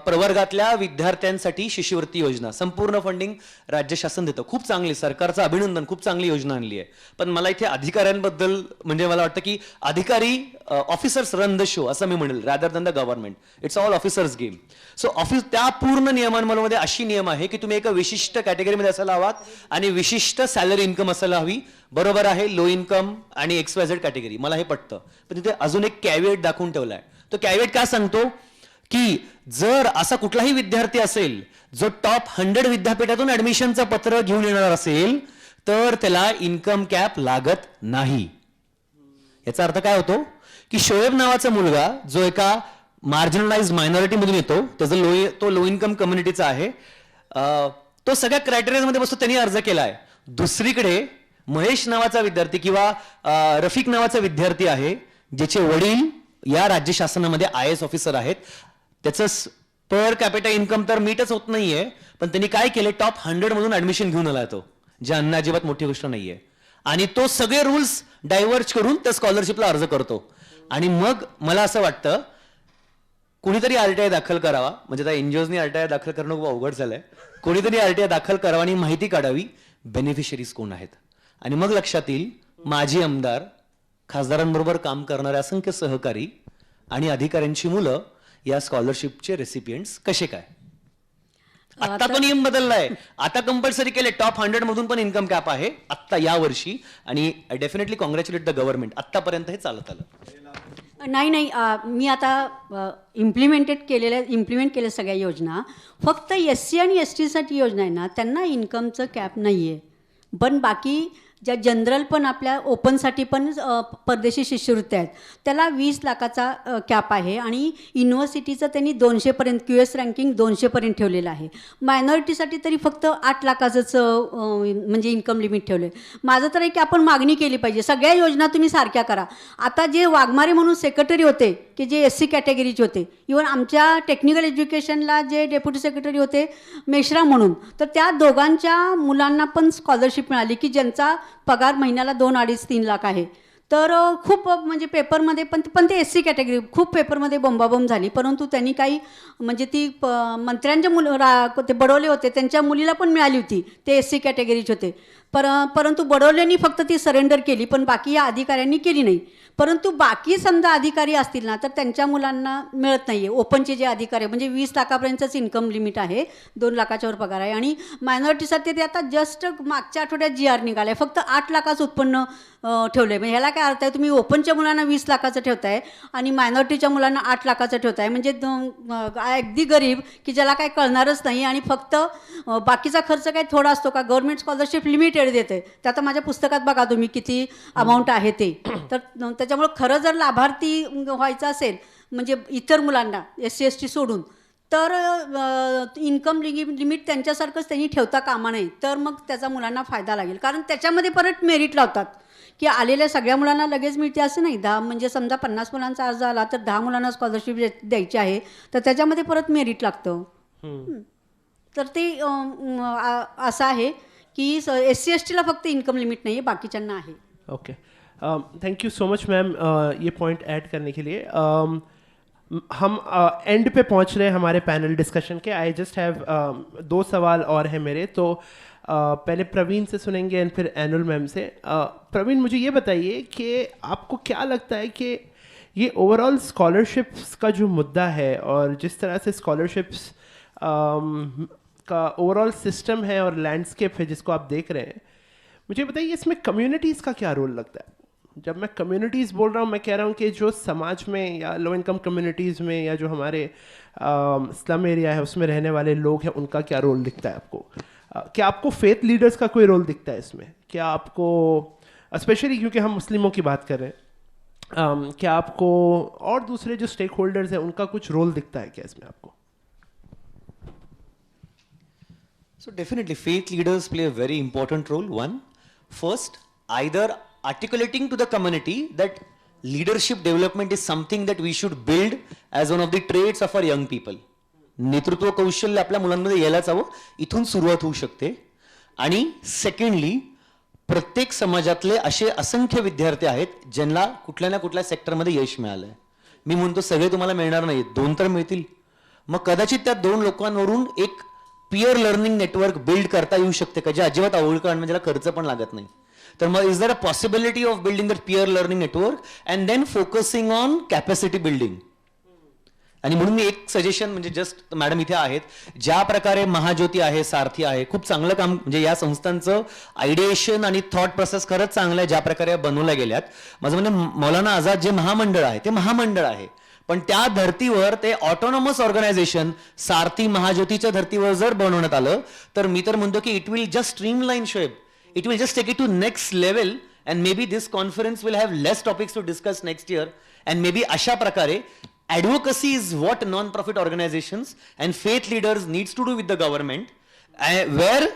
प्रवर्गातल्या विद्यार्थ्यांसाठी शिष्यवृत्ती योजना, संपूर्ण फंडिंग राज्य शासन देतं. खूप चांगली, सरकारचं अभिनंदन, खूप चांगली योजना आणली आहे. पण मला इथे अधिकाऱ्यांबद्दल, म्हणजे मला वाटतं की अधिकारी, ऑफिसर्स रन द शो असं मी म्हणेल, rather than the government. It's all officers game. So office, त्या पूर्ण नियमांमध्ये अशी नियम आहे की तुम्ही एका विशिष्ट कॅटेगरीमध्ये असायला हवात आणि विशिष्ट सॅलरी इन्कम असायला हवी. बरोबर आहे, लो इन्कम आणि XYZ कॅटेगरी, मला हे पटतं. पण तिथे अजून एक कॅव्हिएट दाखवून ठेवलाय. तो कॅव्हिएट काय सांगतो की जर असा कुठलाही विद्यार्थी असेल जो टॉप 100 विद्यापीठातून ऍडमिशनचं पत्र घेऊन येणार असेल तर त्याला इन्कम कॅप लागत नाही. याचा अर्थ काय होतो की शोएब नावाचा मुलगा जो एका मार्जिनलाइज मायनॉरिटी मधून येतो, तो लो इन्कम कम्युनिटीचा आहे, तो सगळ्या क्रायटेरियामध्ये बसतो, त्यांनी अर्ज केला आहे. दुसरीकडे महेश नावाचा विद्यार्थी किंवा रफिक नावाचा विद्यार्थी आहे, ज्याचे वडील या राज्य शासनामध्ये IAS ऑफिसर आहेत. त्याचं पर कॅपिटा इन्कम तर मीटच होत नाहीये, पण त्यांनी काय केले, टॉप 100 मधून ऍडमिशन घेऊन आलाय तो, जे अन्ना अजिबात मोठी गोष्ट नाहीये. आणि तो सगळे रूल्स डायव्हर्ज करून त्या स्कॉलरशिपला अर्ज करतो. आणि मग मला असं वाटतं कोणीतरी RTI दाखल करावा, म्हणजे त्या एनजीओजनी RTI दाखल करणं खूप अवघड झालंय. कोणीतरी RTI दाखल करावा आणि माहिती काढावी बेनिफिशरीज कोण आहेत. आणि मग लक्षात येईल माजी आमदार, खासदारांबरोबर काम करणारे असंख्य सहकारी आणि अधिकाऱ्यांची मुलं या स्कॉलरशिपचे रेसिपियंट्स कसे काय. आता तो नियम बदललाय, आता कंपल्सरी केले, टॉप 100 मधून पण इन्कम कॅप आहे आता या वर्षी. आणि I definitely congratulate the government, आतापर्यंत हे चालत आलं. नाही, मी आता इम्प्लिमेंट केल्या सगळ्या योजना. फक्त SC आणि ST योजना आहे ना, त्यांना इन्कमचं कॅप नाही आहे. पण बाकी ज्या जनरल पण आपल्या ओपनसाठी पण परदेशी शिष्यवृत्त्या आहेत, त्याला 20 लाखाचा कॅप आहे. आणि युनिव्हर्सिटीचं त्यांनी 200पर्यंत QS रँकिंग 200पर्यंत ठेवलेलं आहे. मायनॉरिटीसाठी तरी फक्त 8 लाखाचंच म्हणजे इन्कम लिमिट ठेवलं आहे. माझं तर आहे की आपण मागणी केली पाहिजे, सगळ्या योजना तुम्ही सारख्या करा. आता जे वाघमारे म्हणून सेक्रेटरी होते की जे SC कॅटेगरीचे होते, इव्हन आमच्या टेक्निकल एज्युकेशनला जे डेप्युटी सेक्रेटरी होते मेश्राम म्हणून, तर त्या दोघांच्या मुलांना पण स्कॉलरशिप मिळाली की ज्यांचा पगार महिन्याला 2, 2.5, 3 लाख आहे. तर खूप म्हणजे पेपरमध्ये पण ते SC कॅटेगरी खूप पेपरमध्ये बोंबाबोंब झाली. परंतु त्यांनी काही म्हणजे ती मंत्र्यांच्या ते बडोले होते त्यांच्या मुलीला पण मिळाली होती, ते SC कॅटेगरीचे होते. परंतु बडोलेंनी फक्त ती सरेंडर केली, पण बाकी या अधिकाऱ्यांनी केली नाही. परंतु बाकी समजा अधिकारी असतील ना, तर त्यांच्या मुलांना मिळत नाही आहे. ओपनचे जे अधिकारी म्हणजे 20 लाखापर्यंतच इन्कम लिमिट आहे, 2 लाखाच्या वर पगार आहे. आणि मायनॉरिटीसाठी ते आता जस्ट मागच्या आठवड्यात GR निघाला आहे, फक्त 8 लाखाचं उत्पन्न ठेवलं आहे. म्हणजे ह्याला काय अर्थ आहे, तुम्ही ओपनच्या मुलांना 20 लाखाचं ठेवताय आणि मायनॉरिटीच्या मुलांना 8 लाखाचं ठेवताय. म्हणजे अगदी गरीब की ज्याला काय कळणारच नाही. आणि फक्त बाकीचा खर्च काय थोडा असतो का, गव्हर्नमेंट स्कॉलरशिप लिमिटेड देते. ते आता माझ्या पुस्तकात बघा तुम्ही किती अमाऊंट आहे ते. तर त्याच्यामुळे खरं जर लाभार्थी व्हायचं असेल म्हणजे इतर मुलांना SC ST सोडून, तर इन्कम लिमिट त्यांच्यासारखंच त्यांनी ठेवता कामा नये, तर मग त्याचा मुलांना फायदा लागेल. कारण त्याच्यामध्ये परत मेरिट लावतात की आलेल्या सगळ्या मुलांना लगेच मिळते असं नाही. 10 म्हणजे समजा 50 मुलांचा अर्ज आला तर 10 मुलांना स्कॉलरशिप द्यायची आहे, तर त्याच्यामध्ये परत मेरिट लागतं. तर ते असं आहे की SC STला फक्त इन्कम लिमिट नाही आहे, बाकीच्यांना आहे. Okay, thank you so much ma'am ये पॉइंट ऐड करने के लिए. हम एंड पे पहुंच रहे हैं हमारे panel discussion K. I just have 2 सवाल और हैं मेरे. तो पहले प्रवीण से सुनेंगे एंड फिर एनुल मैम से. प्रवीण, मुझे ये बताइए कि आपको क्या लगता है कि ये ओवरऑल स्कॉलरशिप्स का जो मुद्दा है और जिस तरह से स्कॉलरशिप्स का ओवरऑल सिस्टम है और लैंडस्केप है जिसको आप देख रहे हैं, मुझे बताइए इसमें कम्युनिटीज़ का क्या रोल लगता है. जब मैं कम्युनिटीज़ बोल रहा हूँ, मैं कह रहा हूँ कि जो समाज में या लो इनकम कम्युनिटीज़ में या जो हमारे स्लम एरिया है उसमें रहने वाले लोग हैं, उनका क्या रोल दिखता है आपको. क्या आपको फेथ लीडर्स का कोई रोल दिखता है इसमें? क्या आपको स्पेशली क्योंकि हम मुस्लिमों की बात कर रहे हैं, क्या आपको और दूसरे जो स्टेक होल्डर्स हैं उनका कुछ रोल दिखता है क्या इसमें आपको? So definitely faith leaders play a very important role. One, first, either articulating to the community that leadership development is something that we should build as one of the traits of our young people. नेतृत्व कौशल्य आपल्या मुलांमध्ये यायलाच हवं, इथून सुरुवात होऊ शकते. आणि सेकंडली, प्रत्येक समाजातले असे असंख्य विद्यार्थी आहेत ज्यांना कुठल्या ना कुठल्या सेक्टरमध्ये यश मिळालंय. मी म्हणतो सगळे तुम्हाला मिळणार नाहीत, 2 तर मिळतील. मग कदाचित त्या 2 लोकांवरून एक पियर लर्निंग नेटवर्क बिल्ड करता येऊ शकते का, जे अजिबात अवघड म्हणजे ज्याला खर्च पण लागत नाही. तर मग is there a possibility of building that peer learning network and then focusing on capacity building. आणि म्हणून मी एक सजेशन म्हणजे जस्ट मॅडम इथे आहेत, ज्या प्रकारे महाज्योती आहे, सारथी आहे, खूप चांगलं काम म्हणजे या संस्थांचं आयडिएशन आणि थॉट प्रोसेस खरंच चांगलं आहे ज्या प्रकारे बनवल्या गेल्यात. माझं म्हणजे मौलाना आझाद जे महामंडळ आहे ते महामंडळ आहे, पण त्या धर्तीवर ते ऑटोनॉमस ऑर्गनायझेशन सारथी महाज्योतीच्या धर्तीवर जर बनवण्यात आलं तर मी तर म्हणतो की it will just streamline Shoaib, it will just take it to next level. And maybe this conference will have less topics to discuss next year. And maybe अशा प्रकारे advocacy is what non-profit organizations and faith leaders needs to do with the government. Where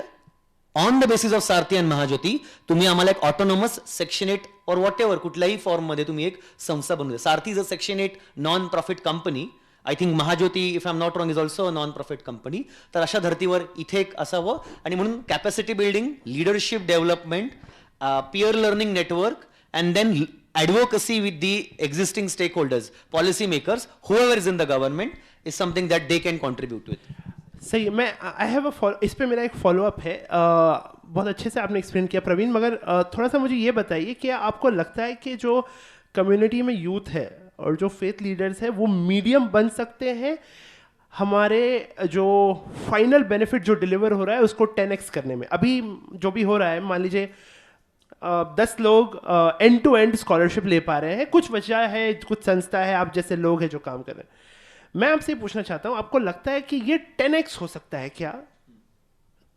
on the basis of Sarathi and Mahajyoti तुम्ही आम्हाला एक ऑटोनॉमस सेक्शन 8 और वॉट एव्हर कुठल्याही फॉर्ममध्ये तुम्ही एक संस्था बनवू द्या. Sarthi is a section 8 non profit company. I think Mahajyoti if I am not wrong is also a non profit company. तर अशा धर्तीवर इथे एक असावं आणि म्हणून capacity building, leadership development, peer learning network, and then advocacy with the existing stakeholders, policy makers, whoever is in the government, is something that they can contribute with. सही. मैं आई हैव इस पे मेरा एक फॉलोअप है. बहुत अच्छे से आपने एक्सप्लेन किया प्रवीण, मगर थोड़ा सा मुझे ये बताइए कि आपको लगता है कि जो कम्युनिटी में यूथ है और जो फेथ लीडर्स है वो मीडियम बन सकते हैं हमारे जो फाइनल बेनिफिट जो डिलीवर हो रहा है उसको 10x करने में? अभी जो भी हो रहा है, मान लीजिए 10 लोग एंड टू एंड स्कॉलरशिप ले पा रहे हैं, कुछ वजह है, कुछ संस्था है, आप जैसे लोग हैं जो काम कर रहे हैं. मैं आपसे पूछना चाहता हूं, आपको लगता है कि ये 10x हो सकता है क्या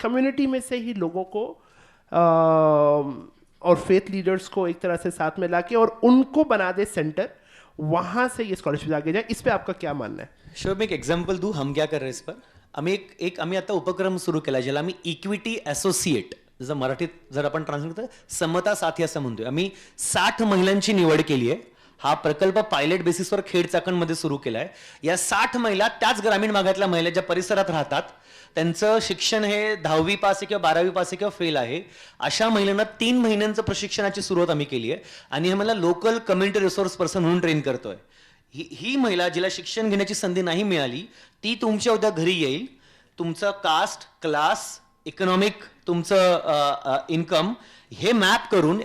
कम्युनिटी में से ही लोगों को और फेथ लीडर्स को एक तरह से साथ में लाके और उनको बना दे सेंटर, वहां से ये स्कॉलरशिप आगे जाए? इस पे आपका क्या मानना है? शुअर. मी एक एक्झाम्पल देऊ हम क्या कर रहे इस पर. आम्ही आता उपक्रम सुरू केला ज्याला आम्ही इक्विटी असोसिएट, जर मराठीत जर आपण ट्रान्सलेट तर समता साथी असं म्हणतोय. आम्ही 60 महिलांची निवड केली आहे. हा प्रकल्प पायलट बेसिसवर खेड चाकणमध्ये सुरू केला आहे. या 60 महिला त्याच ग्रामीण भागातल्या महिला ज्या परिसरात राहतात, त्यांचं शिक्षण हे 10वी पास आहे किंवा 12वी पास आहे किंवा फेल आहे, अशा महिलांना 3 महिन्यांचं प्रशिक्षणाची सुरुवात आम्ही केली आहे आणि हे मला लोकल कम्युनिटी रिसोर्स पर्सन म्हणून ट्रेन करतोय. ही महिला जिला शिक्षण घेण्याची संधी नाही मिळाली, ती तुमच्या उद्या घरी येईल. तुमचं कास्ट, क्लास, इकॉनॉमिक, तुमचं इन्कम हे मॅप करून,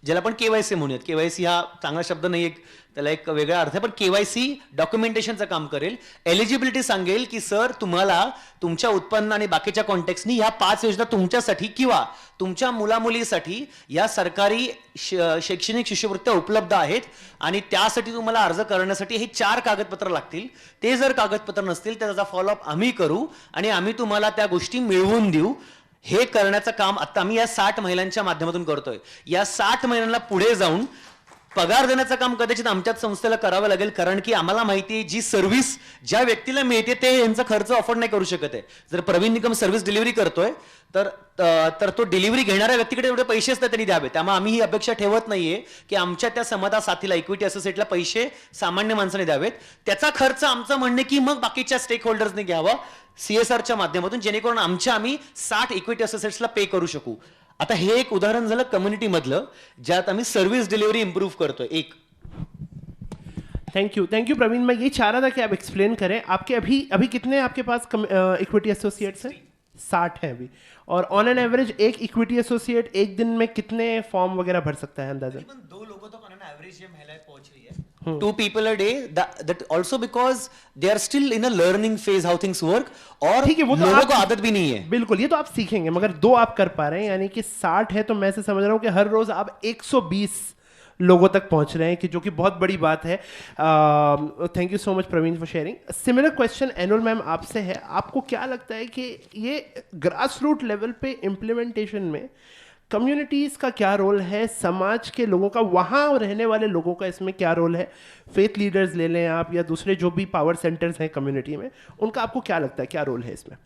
ज्याला आपण केवायसी म्हणूयात, केवायसी हा चांगला शब्द नाही, त्याला एक वेगळा अर्थ आहे, पण केवायसी डॉक्युमेंटेशनचं काम करेल. एलिजिबिलिटी सांगेल की सर तुम्हाला तुमच्या उत्पन्न आणि बाकीच्या कॉन्टेक्सनी ह्या 5 योजना तुमच्यासाठी किंवा तुमच्या मुलामुलीसाठी या सरकारी शैक्षणिक शिष्यवृत्त्या उपलब्ध आहेत आणि त्यासाठी तुम्हाला अर्ज करण्यासाठी हे 4 कागदपत्र लागतील. ते जर कागदपत्र नसतील तर त्याचा फॉलोअप आम्ही करू आणि आम्ही तुम्हाला त्या गोष्टी मिळवून देऊ. हे करण्याचं काम आता आम्ही या 60 महिलांच्या माध्यमातून करतोय. या 60 महिलांना पुढे जाऊन पगार देण्याचं काम कदाचित आमच्याच संस्थेला करावं लागेल, कारण की आम्हाला माहिती आहे जी सर्व्हिस ज्या व्यक्तीला मिळते ते यांचा खर्च अफोर्ड नाही करू शकत आहे. जर प्रवीण निकम सर्व्हिस डिलिव्हरी करतोय तर तो डिलिव्हरी घेणाऱ्या व्यक्तीकडे एवढे पैसेच त्यांनी द्यावे. त्यामुळे आम्ही ही अपेक्षा ठेवत नाहीये की आमच्या त्या समता साथीला, इक्विटी असोसिएटला पैसे सामान्य माणसाने द्यावेत. त्याचा खर्च आमचं म्हणणे की मग बाकीच्या स्टेक होल्डर्सने घ्यावा CSRच्या माध्यमातून, जेणेकरून आम्ही 60 इक्विटी असोसिएट्सला पे करू शकू. आता हे एक उदाहरण झालं कम्युनिटी मधलं, ज्यात आम्ही सर्व्हिस डिलिव्हरी इंप्रूव्ह करतोय. एक थैंक यू प्रवीण. मैं ये चाह रहा था कि आप एक्सप्लेन करें, आपके अभी कितने आपके पास इक्विटी एसोसिएट्स हैं? 60 हैं अभी. और ऑन एन एवरेज एक इक्विटी एसोसिएट एक दिन में कितने फॉर्म वगैरह भर सकता है अंदाजा? 2 लोगों तक ऑन एन एवरेज ये महिलाएं पहुंच रही है. 2 people a day, that also because they are still in a learning phase how things work. और ठीक है, वो तो लोगों आप- को आदत भी नहीं है. बिल्कुल, ये तो आप सीखेंगे, मगर 2 आप कर पा रहे हैं, यानी कि 60 है तो मैं से समझ रहा हूँ कि हर रोज आप 120 लोगों तक पहुंच रहे हैं, कि जो कि बहुत बड़ी बात है. Thank you so much Praveen for sharing. Similar question Anul ma'am आपसे है. आपको क्या लगता है कि ये ग्रास रूट लेवल पे इम्प्लीमेंटेशन में कम्युनिटीज़ का क्या रोल है, समाज के लोगों का, वहाँ रहने वाले लोगों का इसमें क्या रोल है? फेथ लीडर्स ले लें आप या दूसरे जो भी पावर सेंटर्स हैं कम्युनिटी में, उनका आपको क्या लगता है क्या रोल है इसमें?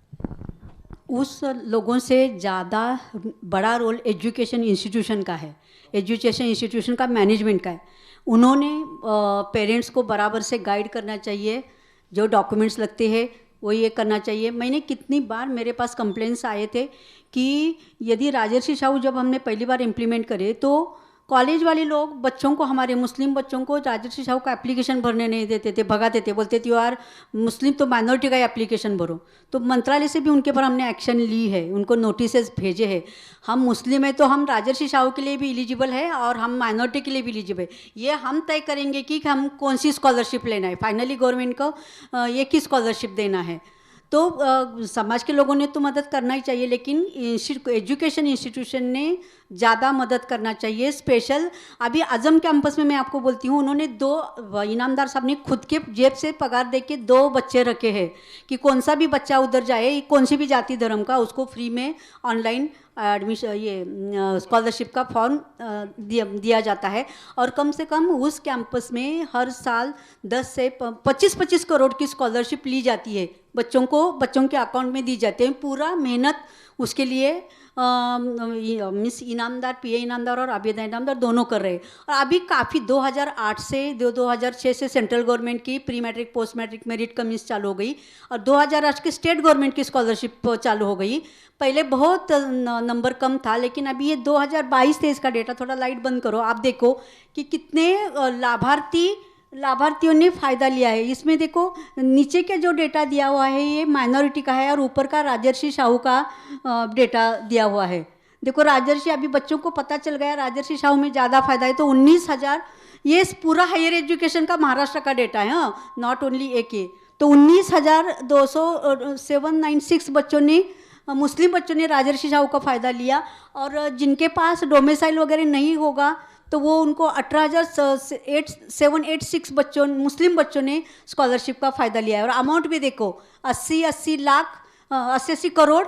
उस लोगों से ज़्यादा बड़ा रोल एजुकेशन इंस्टीट्यूशन का है, एजुकेशन इंस्टीट्यूशन का, मैनेजमेंट का है. उन्होंने पेरेंट्स को बराबर से गाइड करना चाहिए. जो डॉक्यूमेंट्स लगते हैं वो ये करना चाहिए. मैंने कितनी बार, मेरे पास कंप्लेंट्स आए थे कि यदि राजर्षि शाहू जब हमने पहली बार इम्प्लीमेंट करे तो कॉलेज वाले लोग बच्चों को, हमारे मुस्लिम बच्चों को राजर्षि शाहू का एप्लीकेशन भरने नहीं देते थे, भगाते थे, बोलते थे यार मुस्लिम तो माइनॉरिटी का एप्लीकेशन भरो. तो मंत्रालय से भी उनके पर हमने एक्शन ली है, उनको नोटिसेस भेजे हैं. हम मुस्लिम हैं तो हम राजर्षि शाहू के लिए भी एलिजिबल है और हम माइनॉरिटी के लिए भी एलिजिबल है. ये हम तय करेंगे कि हम कौन सी स्कॉलरशिप लेना है. फाइनली गवर्नमेंट को ये की स्कॉलरशिप देना है. तो समाज के लोगों ने तो मदद करना ही चाहिए, लेकिन एजुकेशन इंस्टीट्यूशन ने ज़्यादा मदद करना चाहिए। स्पेशल अभी आजम कैंपस में मैं आपको बोलती हूँ, उन्होंने 2 इनामदार साहब ने खुद के जेब से पगार दे के 2 बच्चे रखे हैं कि कौन सा भी बच्चा उधर जाए, कौन सी भी जाति धर्म का, उसको फ्री में ऑनलाइन एडमिशन ये स्कॉलरशिप का फॉर्म दिया जाता है। और कम से कम उस कैंपस में हर साल 10 से 25 करोड़ की स्कॉलरशिप ली जाती है, बच्चों के अकाउंट में दी जाती है। पूरा मेहनत उसके लिए मिस इनामदार, पीए इनामदार और आबिदा इनामदार दोनों कर रहे हैं। और अभी काफ़ी 2008 से 2006 से सेंट्रल गवर्नमेंट की pre matric post matric merit कमीज चालू हो गई और 2008 के स्टेट गवर्नमेंट की स्कॉलरशिप चालू हो गई। पहले बहुत नंबर कम था, लेकिन अभी ये 2022-23 का डेटा, थोड़ा लाइट बंद करो, आप देखो कि कितने लाभार्थियों ने फ़ायदा लिया है। इसमें देखो नीचे के जो डेटा दिया हुआ है ये माइनॉरिटी का है और ऊपर का राजर्षि साहू का डेटा दिया हुआ है। देखो राजर्षि, अभी बच्चों को पता चल गया राजर्षि साहू में ज़्यादा फायदा है, तो 19,000, ये पूरा हायर एजुकेशन का महाराष्ट्र का डेटा है, हाँ, नॉट ओनली AK। तो 19,796 बच्चों ने, मुस्लिम बच्चों ने राजर्षि साहू का फ़ायदा लिया। और जिनके पास डोमिसाइल वगैरह नहीं होगा तो वो उनको 18,786 बच्चों, मुस्लिम बच्चों ने स्कॉलरशिप का फ़ायदा लिया है। और अमाउंट भी देखो 80 करोड़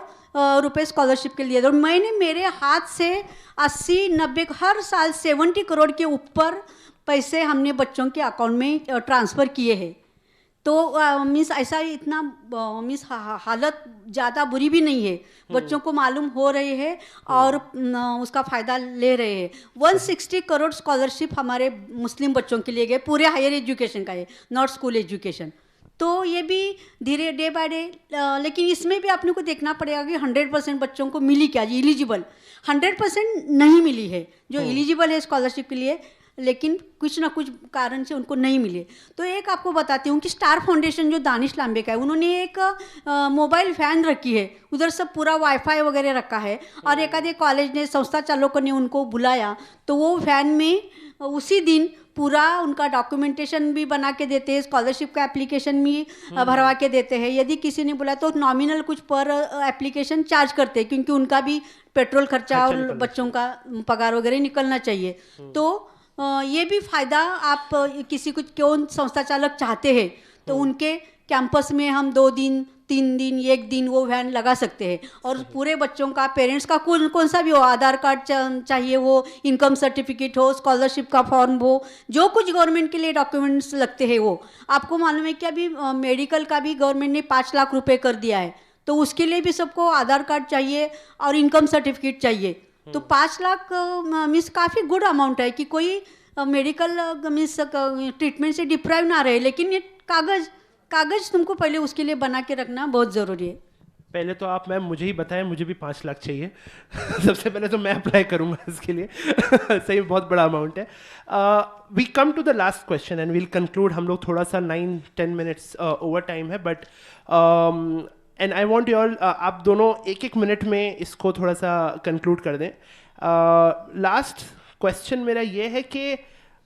रुपए स्कॉलरशिप के लिए। और मैंने मेरे हाथ से 80-90 हर साल 70 करोड़ के ऊपर पैसे हमने बच्चों के अकाउंट में ट्रांसफ़र किए हैं। तो मीन्स ऐसा इतना मीन्स हालत ज़्यादा बुरी भी नहीं है, बच्चों को मालूम हो रहे हैं और उसका फ़ायदा ले रहे हैं। 160 करोड़ स्कॉलरशिप हमारे मुस्लिम बच्चों के लिए गए, पूरे हायर एजुकेशन का है, नॉट स्कूल एजुकेशन। तो ये भी धीरे डे बाय डे, लेकिन इसमें भी अपने को देखना पड़ेगा कि 100% बच्चों को मिली क्या जी, एलिजिबल 100% नहीं मिली है जो एलिजिबल है स्कॉलरशिप के लिए, लेकिन कुछ ना कुछ कारण से उनको नहीं मिले। तो एक आपको बताती हूँ कि स्टार फाउंडेशन जो दानिश लांबे का है, उन्होंने एक मोबाइल वैन रखी है, उधर सब पूरा वाईफाई वगैरह रखा है। और एक आधे कॉलेज ने, संस्था चालकों ने उनको बुलाया, तो वो वैन में उसी दिन पूरा उनका डॉक्यूमेंटेशन भी बना के देते हैं, स्कॉलरशिप का एप्लीकेशन भी भरवा के देते हैं। यदि किसी ने बोला तो नॉमिनल कुछ पर एप्लीकेशन चार्ज करते हैं, क्योंकि उनका भी पेट्रोल खर्चा और बच्चों का पगार वगैरह निकलना चाहिए। तो ये भी फ़ायदा आप किसी को, कौन संस्था चालक चाहते हैं तो उनके कैंपस में हम 2 दिन 3 दिन 1 दिन वो वैन लगा सकते हैं। और पूरे बच्चों का, पेरेंट्स का कौन सा भी हो, आधार कार्ड चाहिए हो, इनकम सर्टिफिकेट हो, स्कॉलरशिप का फॉर्म हो, जो कुछ गवर्नमेंट के लिए डॉक्यूमेंट्स लगते हैं वो। आपको मालूम है कि अभी मेडिकल का भी गवर्नमेंट ने 5 लाख रुपए कर दिया है, तो उसके लिए भी सबको आधार कार्ड चाहिए और इनकम सर्टिफिकेट चाहिए। तो 5 लाख मीन्स काफ़ी गुड अमाउंट है कि कोई मेडिकल मीन्स ट्रीटमेंट से डिप्राइव ना रहे, लेकिन ये कागज़ तुमको पहले उसके लिए बना के रखना बहुत ज़रूरी है। पहले तो आप मैम मुझे ही बताएं, मुझे भी 5 लाख चाहिए सबसे पहले तो मैं अप्लाई करूंगा इसके लिए सही बहुत बड़ा अमाउंट है। We come to the last question and we'll conclude. हम लोग थोड़ा सा 9-10 मिनट्स ओवर टाइम है, but and I want you all, आप दोनों 1-1 मिनट में इसको थोड़ा सा कंक्लूड कर दें। लास्ट क्वेश्चन मेरा ये है कि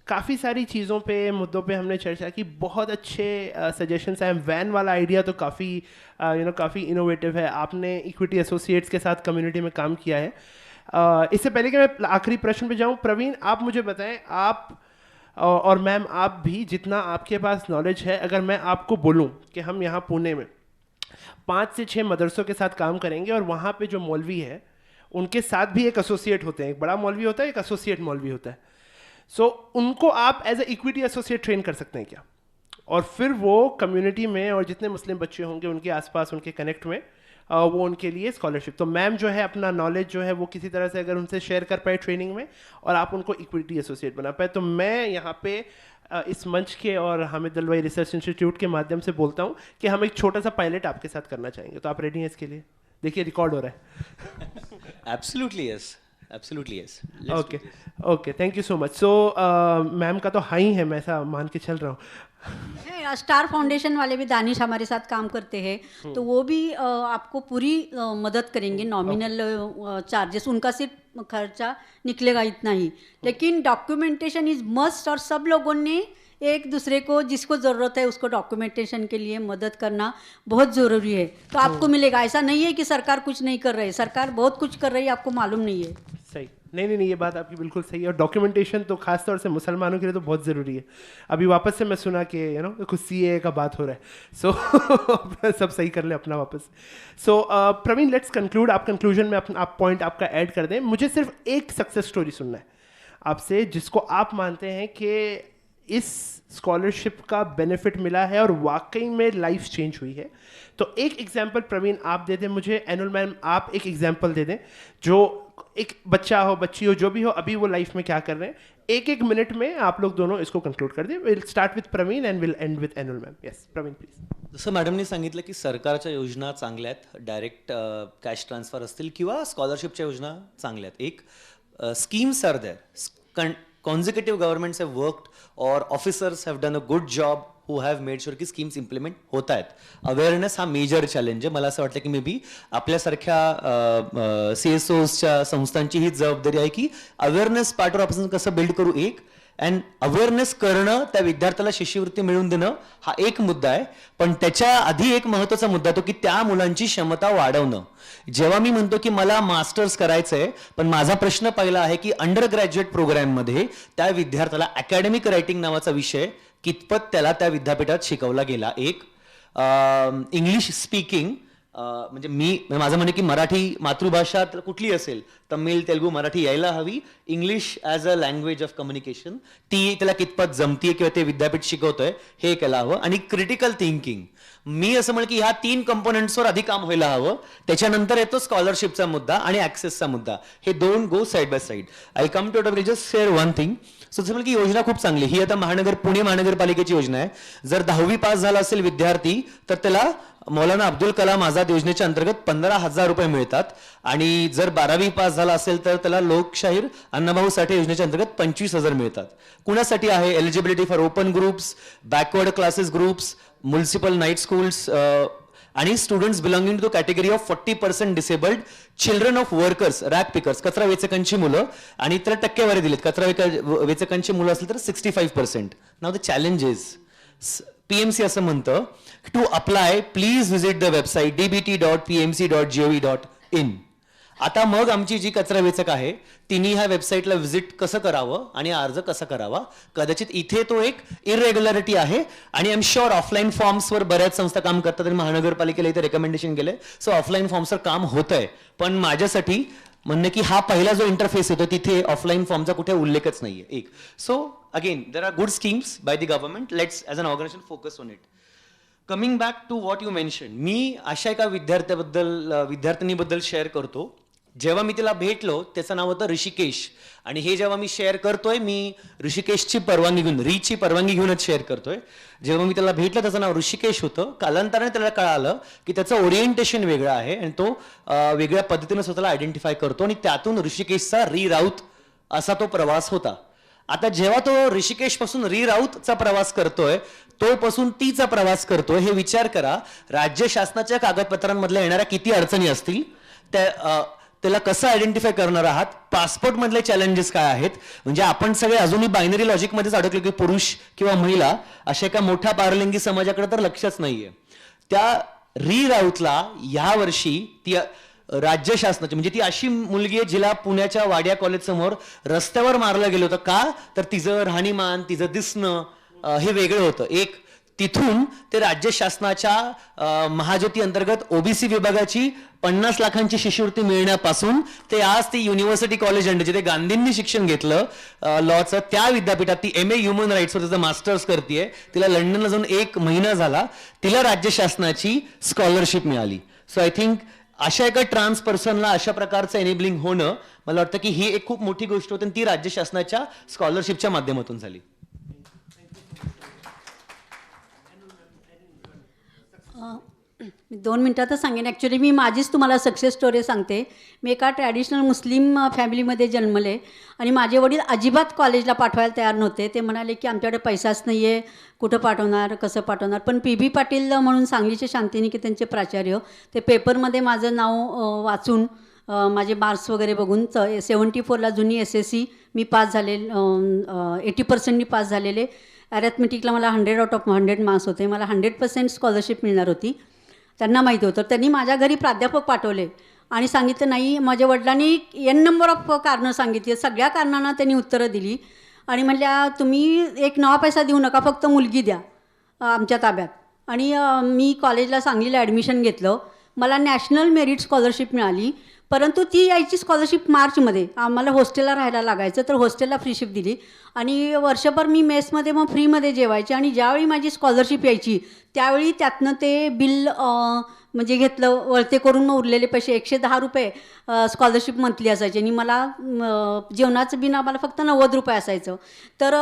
काफ़ी सारी चीज़ों पे, मुद्दों पे हमने चर्चा की, बहुत अच्छे सजेशंस आए। वैन वाला आइडिया तो काफ़ी काफ़ी इनोवेटिव है। आपने इक्विटी एसोसिएट्स के साथ कम्युनिटी में काम किया है। इससे पहले कि मैं आखिरी प्रश्न पे जाऊँ, प्रवीण आप मुझे बताएं, आप और मैम आप भी, जितना आपके पास नॉलेज है, अगर मैं आपको बोलूँ कि हम यहाँ पुणे में 5 से 6 मदरसों के साथ काम करेंगे और वहाँ पे जो मौलवी है उनके साथ भी एक एसोसिएट होते हैं, एक बड़ा मौलवी होता है, एक एसोसिएट मौलवी होता है। सो उनको आप as a equity associate train कर सकते हैं क्या? और फिर वो कम्युनिटी में और जितने मुस्लिम बच्चे होंगे उनके आसपास, उनके कनेक्ट में, वो उनके लिए स्कॉलरशिप। तो मैम जो है अपना नॉलेज जो है वो किसी तरह से अगर उनसे शेयर कर पाए ट्रेनिंग में और आप उनको इक्विटी एसोसिएट बना पाए, तो मैं यहाँ पे इस मंच के और हामिद दलवाई रिसर्च इंस्टीट्यूट के माध्यम से बोलता हूँ कि हम एक छोटा सा पायलट आपके साथ करना चाहेंगे। तो आप रेडी हैं इसके लिए? देखिए रिकॉर्ड हो रहा है। Absolutely yes, absolutely yes. Okay okay, thank you so much. So ma'am का तो हाई है, मैं ऐसा मान के चल रहा हूँ। स्टार फाउंडेशन वाले भी दानिश हमारे साथ काम करते हैं, तो वो भी आपको पूरी मदद करेंगे। नॉमिनल चार्जेस, उनका सिर्फ खर्चा निकलेगा इतना ही, लेकिन डॉक्यूमेंटेशन इज मस्ट। और सब लोगों ने एक दूसरे को, जिसको ज़रूरत है उसको डॉक्यूमेंटेशन के लिए मदद करना बहुत ज़रूरी है। तो आपको मिलेगा। ऐसा नहीं है कि सरकार कुछ नहीं कर रही है, सरकार बहुत कुछ कर रही है, आपको मालूम नहीं है। सही, नहीं, ये बात आपकी बिल्कुल सही है, और डॉक्यूमेंटेशन तो खास तौर से मुसलमानों के लिए तो बहुत ज़रूरी है। अभी वापस से मैं सुना कि कुछ CAA का बात हो रहा है, सो सब सही कर ले अपना वापस। So Praveen, let's conclude. आप कंक्लूजन में आप पॉइंट आपका ऐड कर दें। मुझे सिर्फ एक सक्सेस स्टोरी सुनना है आपसे, जिसको आप मानते हैं कि इस स्कॉलरशिप का बेनिफिट मिला है और वाकई में लाइफ चेंज हुई है। तो एक एग्जांपल प्रवीण आप दे दें मुझे, एनुअल मैम आप एक एग्जांपल दे दें, जो एक बच्चा हो, बच्ची हो, जो भी हो, अभी वो लाइफ में क्या कर रहे हैं, एक मिनट में आप लोग दोनों इसको कंक्लूड कर दें। Will start with Praveen and will end with Anul ma'am. Yes Praveen please. जसं मॅडमनी सांगितलं की सरकारच्या योजना चांगल्या आहेत, डायरेक्ट कॅश ट्रान्सफर असतील किंवा स्कॉलरशिपच्या योजना चांगल्या आहेत. एक schemes are there. Consecutive governments have worked or officers have done a good job who have made sure की स्कीम्स इम्प्लिमेंट होत आहेत. अवेअरनेस हा मेजर चॅलेंज आहे. मला असं वाटतं की मे बी आपल्यासारख्या CSOsच्या संस्थांची ही जबाबदारी आहे की अवेअरनेस पार्टवर आपण कसं बिल्ड करू एक, अँड अवेअरनेस करणं, त्या विद्यार्थ्याला शिष्यवृत्ती मिळवून देणं हा एक मुद्दा आहे. पण त्याच्या आधी एक महत्त्वाचा मुद्दा तो की त्या मुलांची क्षमता वाढवणं. जेव्हा मी म्हणतो की मला मास्टर्स करायचंय, पण माझा प्रश्न पहिला आहे की अंडर ग्रॅज्युएट प्रोग्राममध्ये त्या विद्यार्थ्याला अकॅडमिक रायटिंग नावाचा विषय कितपत त्याला त्या विद्यापीठात शिकवला गेला. एक इंग्लिश स्पीकिंग, म्हणजे माझं म्हणणं की मराठी मातृभाषा कुठली असेल, तमिळ, तेलुगू, मराठी यायला हवी. English as a language of communication ती त्याला कितपत जमतीये किंवा ते विद्यापीठ शिकवतोय हे केला हवं. आणि क्रिटिकल थिंकिंग, मी असं म्हणेन की ह्या 3 कंपोनेंट्सवर आधी काम व्हायला हवं. त्याच्यानंतर येतो स्कॉलरशिपचा मुद्दा आणि ॲक्सेसचा मुद्दा. हे दोन go side by side. I come to just share one thing. So जसं की योजना खूप चांगली, ही आता पुणे महानगरपालिकेची योजना आहे. जर 10वी पास झाला असेल विद्यार्थी तर त्याला मौलाना अब्दुल कलाम आझाद योजनेच्या अंतर्गत 15,000 रुपये मिळतात. आणि जर 12वी पास झाला असेल तर त्याला लोकशाहीर अण्णाभाऊ साठे योजनेच्या अंतर्गत 25,000 मिळतात. कुणासाठी आहे? Eligibility for open groups, backward classes groups, municipal night schools आणि students belonging to category of 40% disabled, children of workers, rag pickers, कचरा वेचकांची मुलं, आणि त्याला टक्केवारी दिलीत. कचरा वेचकांची मुलं असतील तर 65%. Now the challenge is, PMC असं म्हणतं, to apply please visit the website dbt.pmc.gov.in. आता मग आमची जी कचरा वेचक आहे तिने ह्या वेबसाईटला व्हिजिट कसं करावं आणि अर्ज कसा करावा. कदाचित इथे तो एक इरेग्युलरिटी आहे आणि आय एम शुअर ऑफलाईन फॉर्म्सवर बऱ्याच संस्था काम करतात आणि महानगरपालिकेला इथे रेकमेंडेशन गेले. सो ऑफलाईन फॉर्म्सवर काम होतंय, पण माझ्यासाठी म्हणणं की हा पहिला जो इंटरफेस येतो तिथे ऑफलाईन फॉर्मचा कुठे उल्लेखच नाहीये. एक, so again there are good schemes by the government. Let's as an organization focus on it. Coming back to what you mention, मी अशा एका विद्यार्थिनीबद्दल शेअर करतो. जेव्हा मी तिला भेटलो त्याचं नाव होतं ऋषिकेश, आणि हे जेव्हा मी शेअर करतोय मी ऋषिकेशची परवानगी घेऊन, रीची परवानगी घेऊनच शेअर करतोय. जेव्हा मी त्याला भेटलं त्याचं नाव ऋषिकेश होतं. कालांतराने त्याला कळालं की त्याचं ओरिएंटेशन वेगळं आहे आणि तो वेगळ्या पद्धतीने स्वतःला आयडेंटिफाय करतो, आणि त्यातून ऋषिकेशचा री राऊत असा तो प्रवास होता. आता जेव्हा तो ऋषिकेश पासून री राऊतचा प्रवास करतोय, तो पासून तीचा प्रवास करतोय, हे विचार करा. राज्य शासनाच्या कागदपत्रांमधल्या येणाऱ्या किती अडचणी असतील, त्याला कसं आयडेंटिफाय करणार आहात. पासपोर्ट मधले चॅलेंजेस काय आहेत, म्हणजे आपण सगळे अजूनही बायनरी लॉजिकमध्येच अडकलो की पुरुष किंवा महिला, अशा एका मोठ्या पारलिंगी समाजाकडे तर लक्षच नाहीये. त्या री राऊतला या वर्षी ती राज्य शासनाची, म्हणजे ती अशी मुलगी आहे जिला पुण्याच्या वाडिया कॉलेज समोर रस्त्यावर मारलं गेलं होतं. का तर तिचं राहणीमान, तिचं दिसणं हे वेगळं होतं. एक, तिथून ते राज्य शासनाच्या महाज्योती अंतर्गत ओबीसी विभागाची 50 लाखांची शिष्यवृत्ती मिळण्यापासून ते आज ती युनिव्हर्सिटी कॉलेज अंडर, जिथे गांधींनी शिक्षण घेतलं लॉचं, त्या विद्यापीठात ती MA ह्युमन राईट्सवर त्याचं मास्टर्स करतेय. तिला लंडनला जाऊन 1 महिना झाला. तिला राज्य शासनाची स्कॉलरशिप मिळाली. सो आय थिंक अशा एका ट्रान्स पर्सनला अशा प्रकारचं एनेबलिंग होणं, मला वाटतं की ही एक खूप मोठी गोष्ट होती, आणि ती राज्य शासनाच्या स्कॉलरशिपच्या माध्यमातून झाली. मी 2 मिनिटातच सांगेन. ॲक्च्युली मी माझीच तुम्हाला सक्सेस स्टोरी सांगते. मी एका ट्रॅडिशनल मुस्लिम फॅमिलीमध्ये जन्मले आणि माझे वडील अजिबात कॉलेजला पाठवायला तयार नव्हते. ते म्हणाले की आमच्याकडे पैसाच नाही आहे, कुठं पाठवणार, कसं पाठवणार. पण PB पाटील म्हणून सांगलीचे शांतिनिकेतनचे त्यांचे प्राचार्य, ते पेपरमध्ये माझं नाव वाचून माझे मार्क्स वगैरे बघून 74ला जुनी SSC मी पास झाले, 80% पास झालेले. ॲरेथमेटिकला मला 100 आउट ऑफ 100 मार्क्स होते. मला 100% स्कॉलरशिप मिळणार होती. त्यांना माहिती होतं. त्यांनी माझ्या घरी प्राध्यापक पाठवले. आणि सांगितलं नाही. माझ्या वडिलांनी एन नंबर ऑफ कारणं सांगितली, सगळ्या कारणांना त्यांनी उत्तरं दिली आणि म्हणल्या तुम्ही एक नवा पैसा देऊ नका, फक्त मुलगी द्या आमच्या ताब्यात. आणि मी कॉलेजला सांगलीला ॲडमिशन घेतलं. मला नॅशनल मेरिट स्कॉलरशिप मिळाली, परंतु ती यायची स्कॉलरशिप मार्चमध्ये. आम्हाला हॉस्टेलला राहायला लागायचं, तर हॉस्टेलला फ्रीशिप दिली आणि वर्षभर मी मेसमध्ये मग फ्रीमध्ये जेवायचे. आणि ज्यावेळी माझी स्कॉलरशिप यायची त्यावेळी त्यातनं ते बिल म्हणजे घेतलं वळते करून, मग उरलेले पैसे ₹110 स्कॉलरशिप मंथली असायची आणि मला जेवणाचं बिल आम्हाला फक्त ₹90 असायचं. तर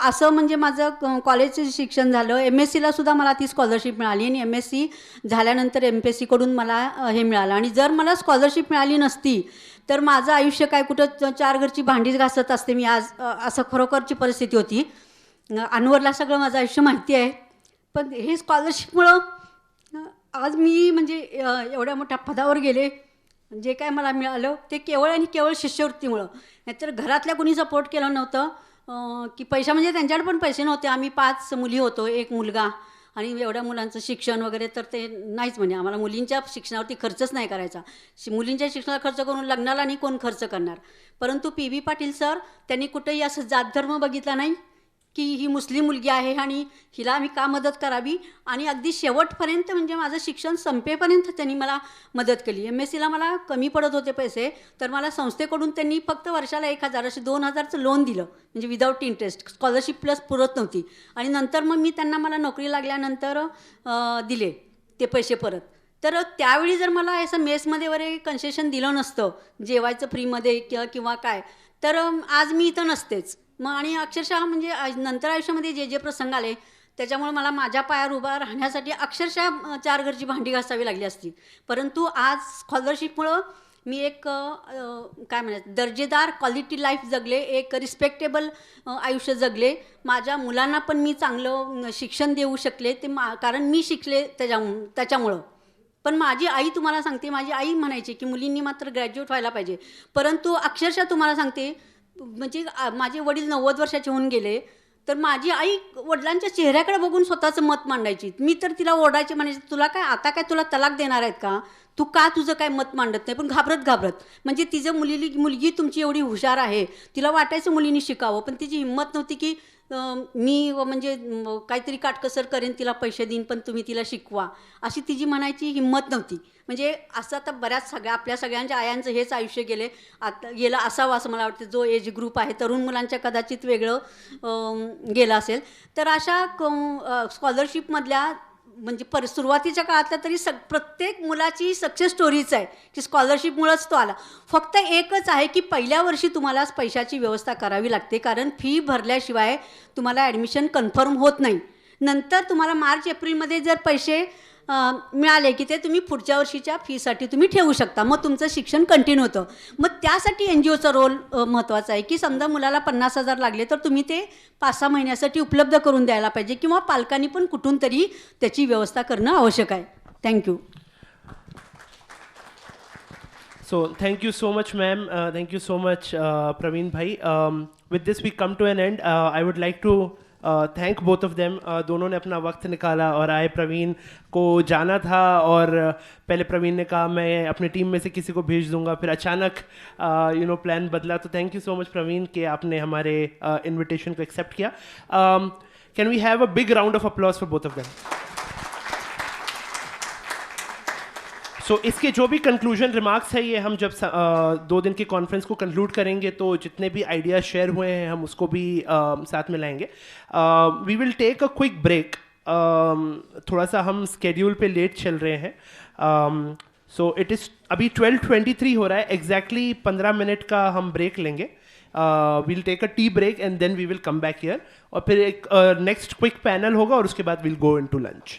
असं म्हणजे माझं कॉलेजचं शिक्षण झालं. MScला सुद्धा मला ती स्कॉलरशिप मिळाली आणि MSc झाल्यानंतर MPSCकडून मला हे मिळालं. आणि जर मला स्कॉलरशिप मिळाली नसती तर माझं आयुष्य काय, कुठं 4 घरची भांडीच घासत असते मी आज, असं खरोखरची परिस्थिती होती. अनवरला सगळं माझं आयुष्य माहिती आहे. पण हे स्कॉलरशिपमुळं आज मी म्हणजे एवढ्या मोठ्या पदावर गेले. जे काय मला मिळालं ते केवळ आणि केवळ शिष्यवृत्तीमुळं. नाहीतर घरातल्या कोणी सपोर्ट केलं नव्हतं की पैसा, म्हणजे त्यांच्याकडे पण पैसे नव्हते. आम्ही 5 मुली होतो, 1 मुलगा, आणि एवढ्या मुलांचं शिक्षण वगैरे तर ते नाहीच. म्हणजे आम्हाला मुलींच्या शिक्षणावरती खर्चच नाही करायचा. मुलींच्या शिक्षणाला खर्च करून लग्नाला नाही कोण खर्च करणार. परंतु PB पाटील सर त्यांनी कुठेही असं जातधर्म बघितला नाही की ही मुस्लिम मुलगी आहे आणि हिला आम्ही का मदत करावी. आणि अगदी शेवटपर्यंत म्हणजे माझं शिक्षण संपेपर्यंत त्यांनी मला मदत केली. MScला मला कमी पडत होते पैसे, तर मला संस्थेकडून त्यांनी फक्त वर्षाला 1,000 असे 2,000चं लोन दिलं, म्हणजे विदाऊट इंटरेस्ट. स्कॉलरशिप प्लस पुरत नव्हती. आणि नंतर मग मी त्यांना मला नोकरी लागल्यानंतर दिले ते पैसे परत. तर त्यावेळी जर मला असं मेसमध्ये वगैरे कन्सेशन दिलं नसतं जेवायचं फ्रीमध्ये किंवा काय, तर आज मी इथं नसतेच. मग आणि अक्षरशः म्हणजे नंतर आयुष्यामध्ये जे प्रसंग आले त्याच्यामुळे मला माझ्या पायावर उभा राहण्यासाठी अक्षरशः 4 घरची भांडी घासावी लागली असती. परंतु आज स्कॉलरशिपमुळं मी एक काय म्हणायचं, दर्जेदार क्वालिटी लाईफ जगले, एक रिस्पेक्टेबल आयुष्य जगले. माझ्या मुलांना पण मी चांगलं शिक्षण देऊ शकले ते कारण मी शिकले त्याच्यामुळं. पण माझी आई, तुम्हाला सांगते, माझी आई म्हणायची की मुलींनी मात्र ग्रॅज्युएट व्हायला पाहिजे. परंतु अक्षरशः तुम्हाला सांगते, म्हणजे माझे वडील 90 वर्षाचे होऊन गेले, तर माझी आई वडिलांच्या चेहऱ्याकडे बघून स्वतःचं मत मांडायची. मी तर तिला ओरडायचे, म्हणायचे तुला काय आता काय तुला तलाक देणार आहेत का, तू का तुझं काय मत मांडत नाही. पण घाबरत म्हणजे तिचं मुलगी तुमची एवढी हुशार आहे, तिला वाटायचं मुलींनी शिकावं, पण तिची हिंमत नव्हती की मी म्हणजे काहीतरी काटकसर करेन, तिला पैसे देईन, पण तुम्ही तिला शिकवा, अशी तिची म्हणायची हिंमत नव्हती. म्हणजे असं आता बऱ्याच आपल्या सगळ्यांच्या आयांचं हेच आयुष्य गेलं असावं असं मला वाटतं. जो एज ग्रुप आहे तरुण मुलांच्या कदाचित वेगळं गेलं असेल. तर अशा स्कॉलरशिपमधल्या म्हणजे सुरुवातीच्या काळातल्या तरी प्रत्येक मुलाची सक्सेस स्टोरीच आहे की स्कॉलरशिपमुळंच तो आला. फक्त एकच आहे की पहिल्या वर्षी तुम्हाला पैशाची व्यवस्था करावी लागते, कारण फी भरल्याशिवाय तुम्हाला ॲडमिशन कन्फर्म होत नाही. नंतर तुम्हाला मार्च एप्रिलमध्ये जर पैसे मिळाले की ते तुम्ही पुढच्या वर्षीच्या फीसाठी तुम्ही ठेवू शकता, मग तुमचं शिक्षण कंटिन्यू होतं. मग त्यासाठी NGOचा रोल महत्त्वाचा आहे की समजा मुलाला 50,000 लागले तर तुम्ही ते 5-6 महिन्यासाठी उपलब्ध करून द्यायला पाहिजे, किंवा पालकांनी पण कुठून तरी त्याची व्यवस्था करणं आवश्यक आहे. Thank you. So thank you so much, ma'am. Thank you so much, Praveen bhai. With this we come to an end. I would like to thank both of them. दोनों ने अपना वक्त निकाला और आए. प्रवीण को जाना था और पहले प्रवीण ने कहा मैं अपनी टीम में से किसी को भेज दूंगा, फिर अचानक प्लान बदला. तो thank you so much Praveen कि आपने हमारे इनविटेशन को एक्सेप्ट किया. Can we have a big round of applause for both of them. So इसके जो भी कंक्लूजन रिमार्क्स है ये हम जब 2 दिन की कॉन्फ्रेंस को कंक्लूड करेंगे तो जितने भी आइडियाज शेयर हुए हैं हम उसको भी साथ में लाएंगे. We will take a quick break. थोड़ा सा हम स्केड्यूल पे लेट चल रहे हैं. सो इट इज़ अभी 12:23 हो रहा है. एग्जैक्टली 15 मिनट का हम ब्रेक लेंगे. We'll take a tea break and then we will come back here. और फिर एक नेक्स्ट क्विक पैनल होगा और उसके बाद वील गो इनटू लंच.